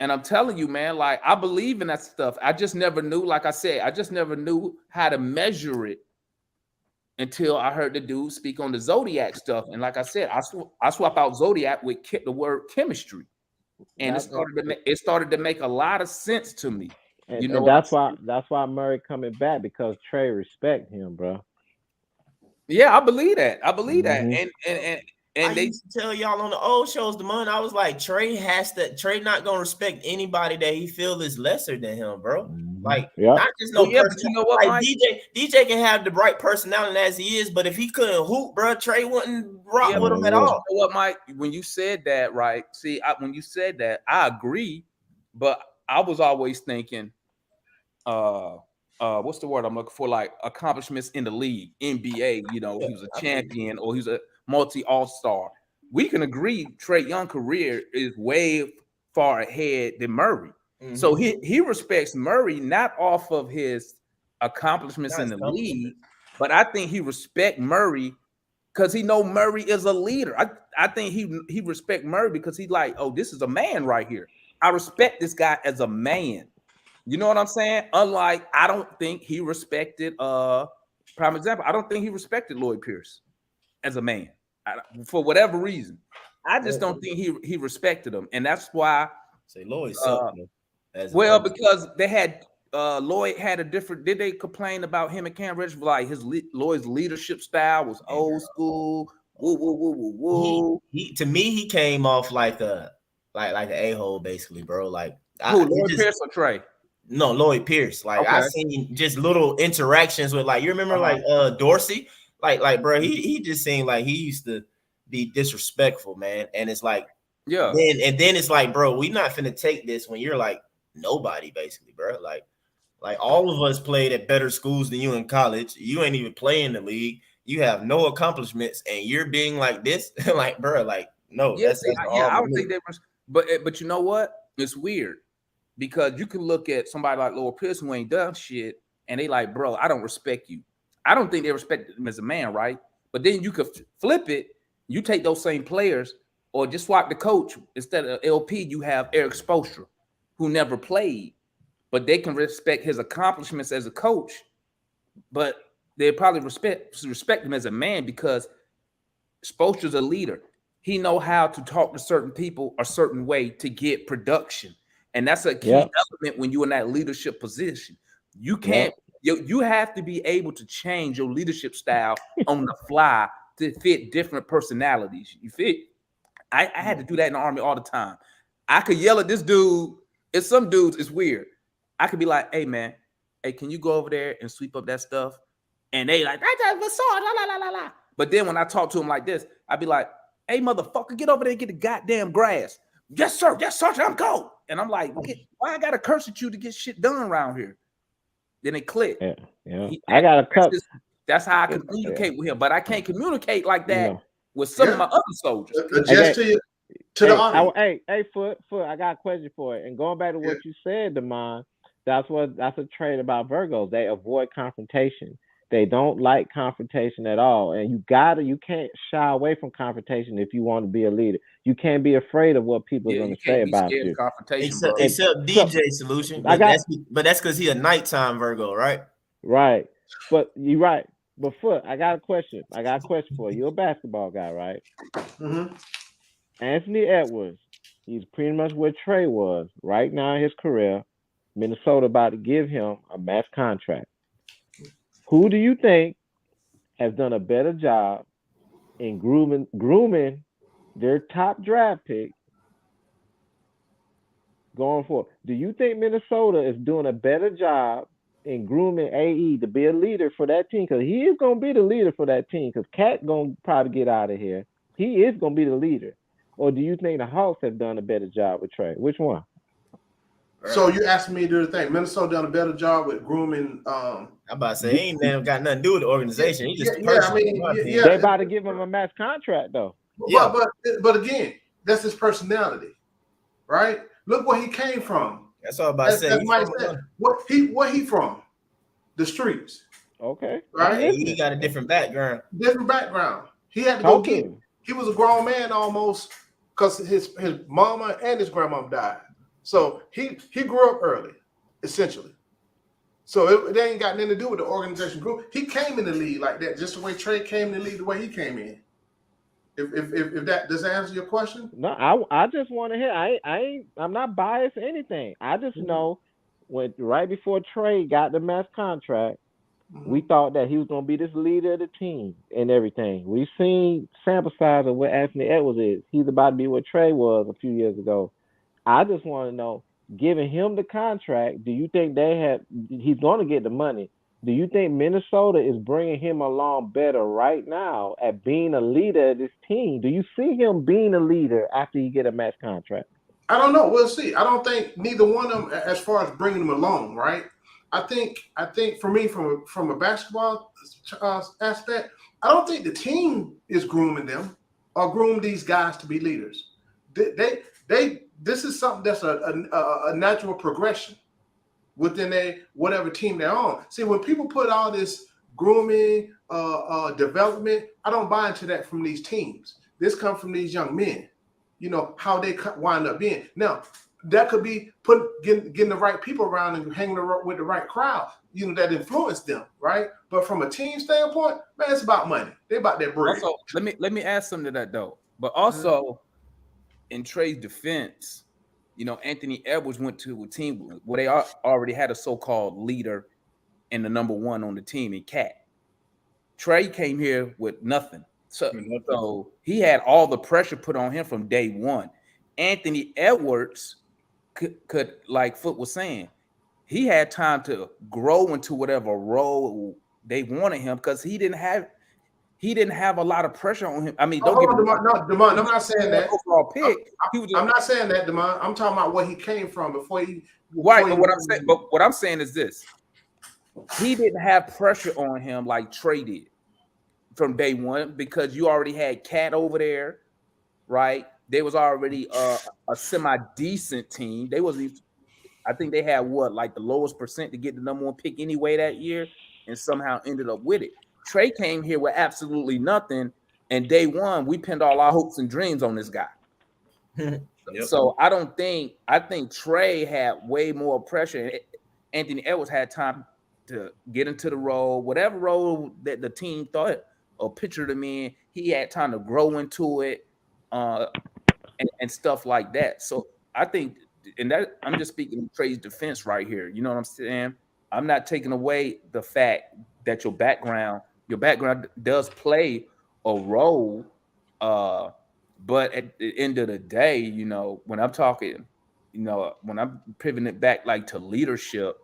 And I'm telling you, man, like I believe in that stuff. I just never knew, like I said, I just never knew how to measure it until I heard the dude speak on the Zodiac stuff. And like I said, I swap out Zodiac with the word chemistry. And it started to make a lot of sense to me. And, you know, that's why Murray coming back, because Trae respect him, bro. Yeah, I believe that. I believe Mm-hmm. that. And they used to tell y'all on the old shows, I was like, Trae not gonna respect anybody that he feel is lesser than him, bro. Like, not just no person. But you know what, like DJ can have the bright personality as he is, but if he couldn't hoop, bro, Trae wouldn't rock with him at all. You know what, Mike? When you said that, right? See, when you said that, I agree, but I was always thinking, what's the word I'm looking for? Like accomplishments in the league, NBA. You know, he was a champion or he's a multi-all-star. We can agree Trae Young's career is way far ahead than Murray. Mm-hmm. So he respects Murray not off of his accomplishments in the league, but I think he respects Murray because he know Murray is a leader. I think he respect Murray because he's like, oh, this is a man right here. I respect this guy as a man. You know what I'm saying? Unlike, I don't think he respected, prime example, I don't think he respected Lloyd Pierce as a man for whatever reason. I just don't think he respected him. And that's why. Say Lloyd because they had, Lloyd had a different, did they complain about him and Cam Reddish? Like Lloyd's leadership style was old school. Woo. To me, he came off like an a-hole, basically, bro. Like, Lloyd Pierce or Trae? No, Lloyd Pierce. Like, okay. I seen just little interactions with, like, you remember like Dorsey? Like, bro, he just seemed like he used to be disrespectful, man. And it's like, yeah. Then it's like, bro, we not finna take this when you're like nobody, basically, bro. Like all of us played at better schools than you in college. You ain't even playing the league. You have no accomplishments, and you're being like this. Like, bro, like, no. Yeah, I would think they were, but you know what? It's weird. Because you can look at somebody like Lloyd Pierce who ain't done shit, and they like, bro, I don't respect you. I don't think they respect him as a man, right? But then you could flip it. You take those same players, or just swap the coach. Instead of LP, you have Eric Spoelstra, who never played, but they can respect his accomplishments as a coach. But they probably respect him as a man because Spoelstra's a leader. He know how to talk to certain people a certain way to get production. And that's a key element when you're in that leadership position. You can't, you have to be able to change your leadership style on the fly to fit different personalities. You fit? I had to do that in the Army all the time. I could yell at this dude. It's some dudes, it's weird. I could be like, hey, man, can you go over there and sweep up that stuff? And they like, la. But then when I talk to him like this, I'd be like, hey, motherfucker, get over there and get the goddamn grass. Yes, sir, I'm go. And I'm like, why I gotta curse at you to get shit done around here? Then it clicked. Yeah. I got a cut. That's how I can communicate with him, but I can't communicate like that with some of my other soldiers. Just to the audience. Hey, Foot, I got a question for it. And going back to what you said, Damon, that's a trait about Virgos. They avoid confrontation. They don't like confrontation at all. And you can't shy away from confrontation if you want to be a leader. You can't be afraid of what people are going to say about you. Except DJ Solution. But that's because he's a nighttime Virgo, right? Right. But you're right. But Foot, I got a question. I got a question for you. You're a basketball guy, right? Mm-hmm. Anthony Edwards, he's pretty much where Trey was right now in his career. Minnesota about to give him a max contract. Who do you think has done a better job in grooming their top draft pick going forward? Do you think Minnesota is doing a better job in grooming AE to be a leader for that team? Because he is going to be the leader for that team. Because Cat going to probably get out of here. He is going to be the leader. Or do you think the Hawks have done a better job with Trey? Which one? So you asked me to do the thing. Minnesota done a better job with grooming. I'm about to say, he ain't never got nothing to do with the organization. He just a Yeah, person. I mean, yeah. They about to give him a max contract, though. Yeah. But again, that's his personality, right? Look where he came from. That's all I'm about to say. That's Mike said. Where he from? The streets. Okay. Right? He got a different background. Different background. He had to go get. He was a grown man almost because his mama and his grandmama died. So he grew up early, essentially. So it ain't got nothing to do with the organization group. He came in the league like that, just the way Trey came in the league, the way he came in. If that does that answer your question? No, I just want to hear. I'm not biased or anything. I just know when right before Trey got the max contract, we thought that he was going to be this leader of the team and everything. We've seen sample size of what Anthony Edwards is. He's about to be what Trey was a few years ago. I just want to know, giving him the contract, do you think he's going to get the money? Do you think Minnesota is bringing him along better right now at being a leader of this team? Do you see him being a leader after you get a max contract? I don't know. We'll see. I don't think neither one of them, as far as bringing them along, right? I think for me, from a basketball aspect, I don't think the team is grooming them or groom these guys to be leaders. This is something that's a natural progression within whatever team they're on. See, when people put all this grooming, development, I don't buy into that from these teams. This comes from these young men. You know how they wind up being. Now, that could be getting the right people around and hanging with the right crowd, you know, that influence them, right? But from a team standpoint, man, it's about money. They're about that bread. Also, let me add something to that though. But also, in Trey's defense, you know, Anthony Edwards went to a team where they already had a so-called leader and the number one on the team in Cat. Trey came here with nothing. So he had all the pressure put on him from day one. Anthony Edwards could, like Foot was saying, he had time to grow into whatever role they wanted him because he didn't have a lot of pressure on him. I mean, don't get me wrong. Demond, I'm not saying that. Overall pick. I'm not saying that, Demond. I'm talking about where he came from before he. Right, but what I'm saying is this: he didn't have pressure on him like Trey did from day one because you already had Cat over there, right? They was already a semi-decent team. I think they had like the lowest percent to get the number one pick anyway that year, and somehow ended up with it. Trey came here with absolutely nothing, and day one we pinned all our hopes and dreams on this guy. Yep. So I think Trey had way more pressure. Anthony Edwards had time to get into the role, whatever role that the team thought or pictured him in. He had time to grow into it, and stuff like that. So I think, and that I'm just speaking in Trey's defense right here. You know what I'm saying? I'm not taking away the fact that your background does play a role, but at the end of the day, you know, when I'm talking, you know, when I'm pivoting it back like to leadership,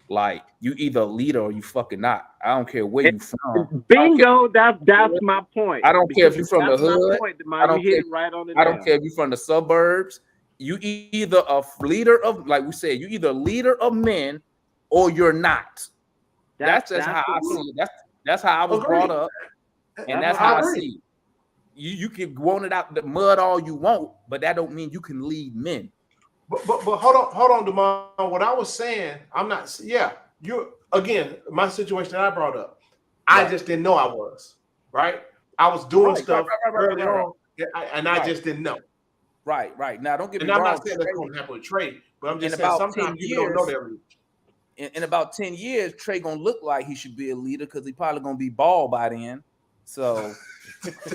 like you either a leader or you fucking not. I don't care where you from. Bingo, that's my point. I don't care if you're from the hood. I don't care. Right on I don't care if you're from the suburbs. You either a leader of, like we said, you either a leader of men or you're not. That's how I see it. That's how I was brought up, and that's how I see it. You can want it out the mud all you want, but that don't mean you can lead men. But hold on, Demond. What I was saying, I'm not. Yeah, you again. My situation that I brought up, I just didn't know I was right. I was doing stuff early on, and I just didn't know. Right. Now, don't get me wrong. wrong. I'm not saying that's going to happen with Trey, but I'm just saying sometimes you don't know that. in about 10 years, Trey gonna look like he should be a leader because he probably gonna be bald by then. So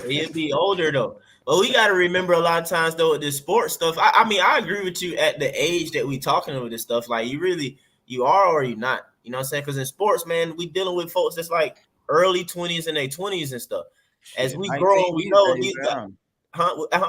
he'll be older though. But we got to remember a lot of times though with this sports stuff. I mean, I agree with you at the age that we talking about this stuff. Like you are or you not. You know what I'm saying? Because in sports, man, we dealing with folks that's like early 20s and their 20s and stuff. As we grow, we know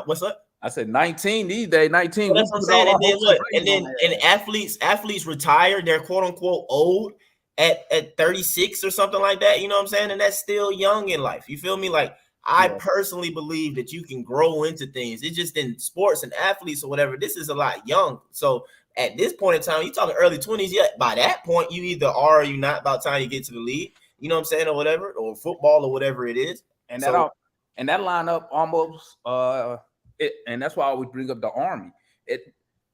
what's up? I said 19 these days. 19. Well, that's what I'm saying. And then what? And athletes retire. They're quote unquote old at 36 or something like that. You know what I'm saying? And that's still young in life. You feel me? Like I personally believe that you can grow into things. It's just in sports and athletes or whatever. This is a lot young. So at this point in time, you're talking early 20s. Yeah, by that point, you either are or you not. By the time you get to the league, you know what I'm saying, or whatever, or football or whatever it is. And that lineup almost and that's why I always bring up the Army.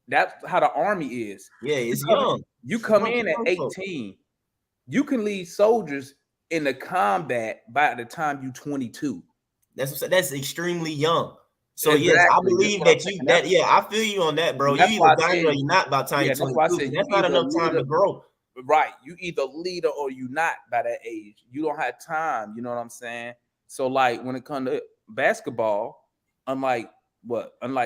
That's how the Army is. Yeah, it's young. You come in at 18, you can lead soldiers in the combat by the time you're 22. That's extremely young. So exactly. Yes, I believe I feel you on that, bro. You either dying or you're not by the time you're 22. That's not enough time to grow. Right. You either leader or you not by that age. You don't have time. You know what I'm saying? So like when it comes to basketball, unlike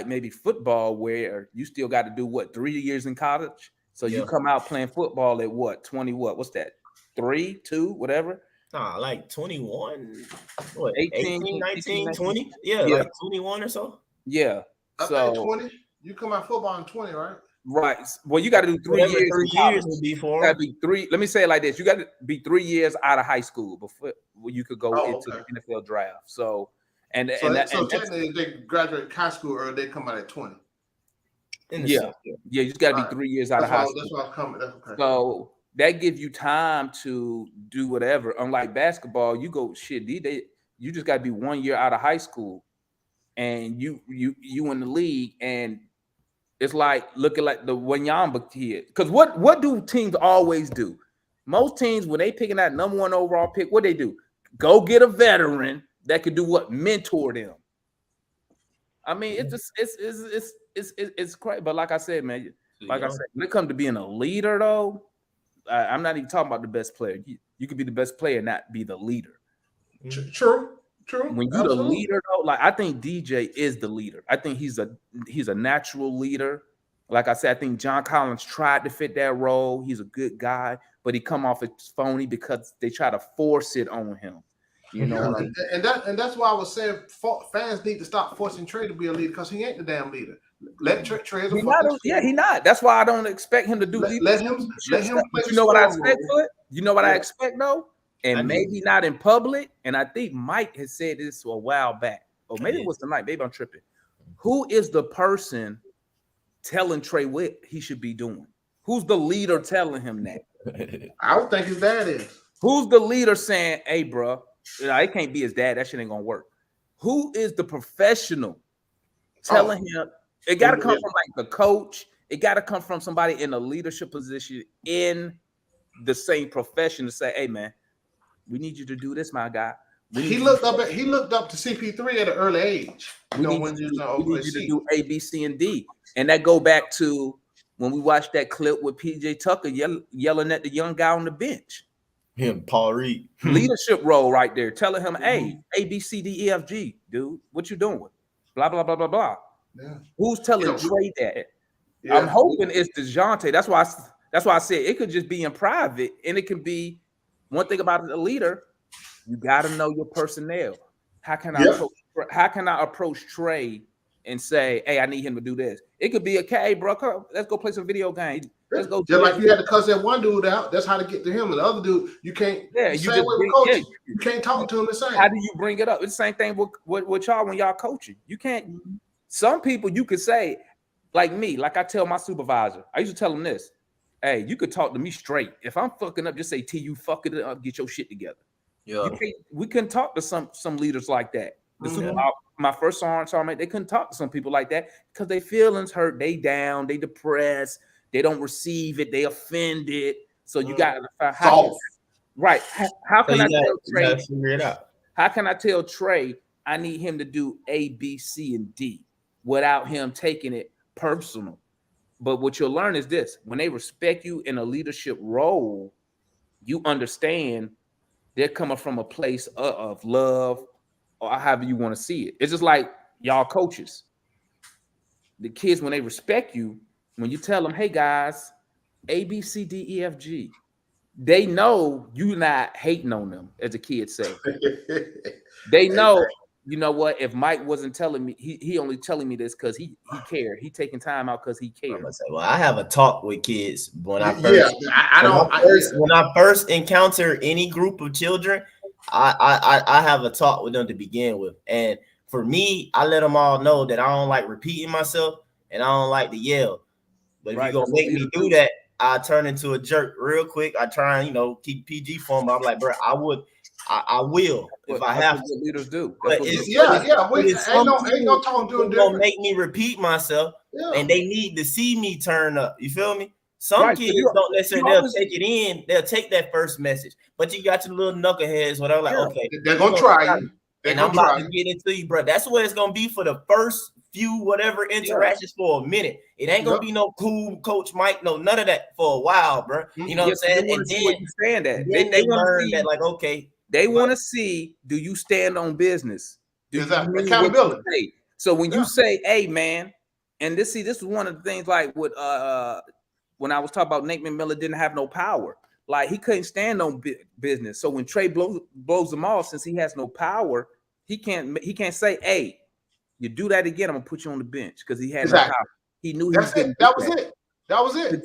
maybe football where you still got to do 3 years in college. So you come out playing football at 20, what's that? 3, 2, whatever. Nah, like 21, 18, 19, 20. Yeah, like 21 or so. Yeah. So 20. You come out football in 20, right? Right. Well, you got to do 3 years. 3 years before. Got to be 3. Let me say it like this: you got to be 3 years out of high school before you could go into the NFL draft. So technically, if they graduate high school or they come out at 20. Yeah, you just got to be 3 years out of high school. That's why I'm coming. That's okay. So that gives you time to do whatever. Unlike basketball, you go you just got to be 1 year out of high school, and you in the league, and it's like looking like the Wanyamba kid. Because what do teams always do? Most teams when they picking that number 1 overall pick, what they do? Go get a veteran that could do what? Mentor them. I mean, it's crazy. But like I said, man, I said, when it comes to being a leader, though, I'm not even talking about the best player. You could be the best player and not be the leader. True. When you're the leader, though, like I think DJ is the leader. I think he's a natural leader. Like I said, I think John Collins tried to fit that role. He's a good guy, but he come off as phony because they try to force it on him. You know, and that's why I was saying fans need to stop forcing Trey to be a leader because he ain't the damn leader. Let Trey as a he not. That's why I don't expect him to do. Let him. You know what I expect for it? You know what I expect though, and maybe not in public. And I think Mike has said this a while back, or maybe it was tonight. Maybe I'm tripping. Who is the person telling Trey what he should be doing? Who's the leader telling him that? I would think his dad is. Who's the leader saying, "Hey, bro, it can't be his dad. That shit ain't gonna work." Who is the professional telling him? It got to come from like the coach. It got to come from somebody in a leadership position in the same profession to say, "Hey, man, we need you to do this, my guy." He looked up to CP3 at an early age. We need you to do A, B, C, and D, and that go back to when we watched that clip with PJ Tucker yelling at the young guy on the bench. Him, Paul Reed. Leadership role right there, telling him, "Hey, A, B, C, D, E, F, G, dude, what you doing? Blah blah blah blah blah." Yeah. Who's telling Trey that? Yeah. I'm hoping it's DeJounte. That's why I said it could just be in private, and it can be one thing about a leader. You got to know your personnel. How can I approach Trey and say, "Hey, I need him to do this"? It could be okay, bro. Come, let's go play some video games. Let's go. Just like you had to cuss that one dude out. That's how to get to him. And the other dude, you can't. Yeah, you can't talk to him the same. How do you bring it up? It's the same thing with y'all when y'all coaching. You can't. Some people you could say, like me, like I tell my supervisor. I used to tell him this: "Hey, you could talk to me straight. If I'm fucking up, just say T, you fucking it up, get your shit together." Yeah. We couldn't talk to some leaders like that. My first sergeant, they couldn't talk to some people like that because their feelings hurt. They down, they depressed, they don't receive it, they offended. So you got to how can I tell Trey? Figure it out. How can I tell Trey I need him to do A, B, C, and D without him taking it personal? But what you'll learn is this: when they respect you in a leadership role, you understand they're coming from a place of love, or however you want to see it. It's just like y'all coaches. The kids, when they respect you, when you tell them, hey guys, A, B, C, D, E, F, G, they know you not hating on them, as the kids say. They know, you know what, if Mike wasn't telling me, he only telling me this because he cared. He taking time out because he cared. Well, I have a talk with kids when I first when I first encounter any group of children, I have a talk with them to begin with. And for me, I let them all know that I don't like repeating myself and I don't like to yell. But if you're gonna make me do that, I turn into a jerk real quick. I try and, you know, keep PG for them. I'm like, bro, I will if I have to. What leaders do. But ain't no talking to them gonna make me repeat myself, and they need to see me turn up. You feel me? Some kids don't necessarily they'll take it in, they'll take that first message, but you got your little knuckleheads where they're like, okay, they're gonna try you. And I'm about to get into you, bro. That's what it's gonna be for the first few whatever interactions for a minute. It ain't gonna be no cool Coach Mike, no none of that for a while, bro. You know what I'm saying? And then you stand at. They learn that, like, okay, they want to see, do you stand on business? Do you accountability? So when you say, hey man, and this is one of the things, like with when I was talking about Nate McMillan didn't have no power. Like, he couldn't stand on business. So when Trey blows him off, since he has no power, he can't say, hey, you do that again, I'm gonna put you on the bench, because he had no power. He knew he was getting that was it.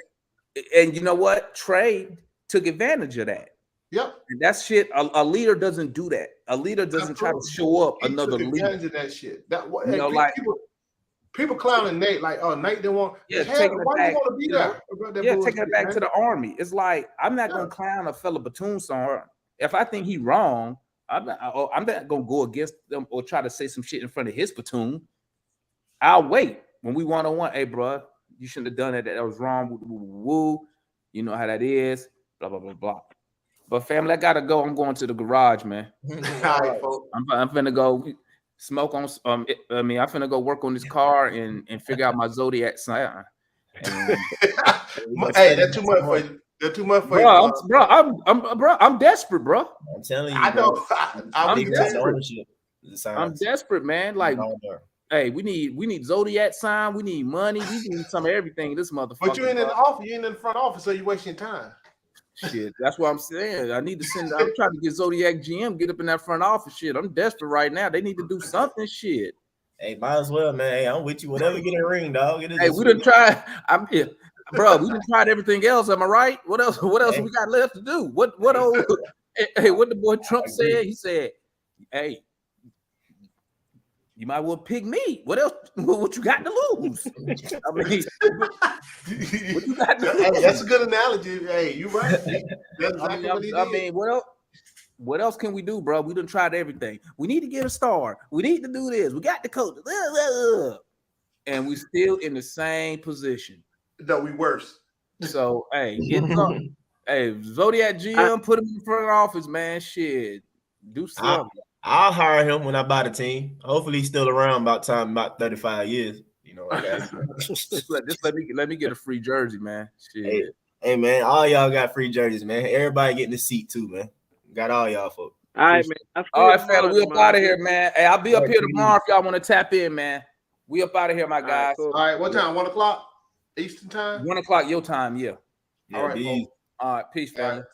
And you know what? Trey took advantage of that. Yep. And that shit, a leader doesn't do that. A leader doesn't try to show up another leader. Of that shit. You know, like people clowning Nate, like, oh, Nate didn't want. Taking it back. Taking it back man. to the Army. It's like, I'm not gonna clown a fellow platoon sergeant. If I think he wrong, I'm not gonna go against them or try to say some shit in front of his platoon. I'll wait when we 1-on-1. Hey, bro, you shouldn't have done that. That was wrong. Woo. You know how that is. Blah blah blah blah. But family, I gotta go. I'm going to the garage, man. All right, folks. I'm finna go smoke on. I'm finna go work on this car and figure out my zodiac sign. Hey, that's too much for you. That's too much for you, I'm desperate, bro. I'm telling you, I know. I'm desperate. I'm desperate, man. Like, hey, we need zodiac sign. We need money. We need some of everything. This motherfucker. But you ain't in the office. You ain't in the front office, so you wasting time. Shit, that's what I'm saying. I need to I'm trying to get Zodiac GM get up in that front office. Shit, I'm desperate right now. They need to do something. Shit. Hey, might as well, man. Hey, I'm with you. Whatever, get a ring, dog. Hey, we done tried. I'm here, bro. We done tried everything else. Am I right? What else? What else we got left to do? What old? Hey, what the boy Trump said? He said, "Hey, you might well pick me. What else? What you got to lose?" I mean, what you got to lose? Hey, that's a good analogy. Hey, you right. That's exactly what he did. I mean, what else can we do, bro? We done tried everything. We need to get a star. We need to do this. We got the coach. And we still in the same position. No, we worse. So, hey, hey, Zodiac GM, put him in the front office, man. Shit, do something. I'll hire him when I buy the team. Hopefully, he's still around about 35 years. You know, just let me get a free jersey, man. Shit. Hey, man, all y'all got free jerseys, man. Everybody getting the seat too, man. Got all y'all folks. All right, man. All right, fella, we up out of here, man. Hey, I'll be up here tomorrow if y'all want to tap in, man. We up out of here, my guys. All right, what time? 1 o'clock Eastern time. 1 o'clock your time, yeah. All right, all right, peace, family.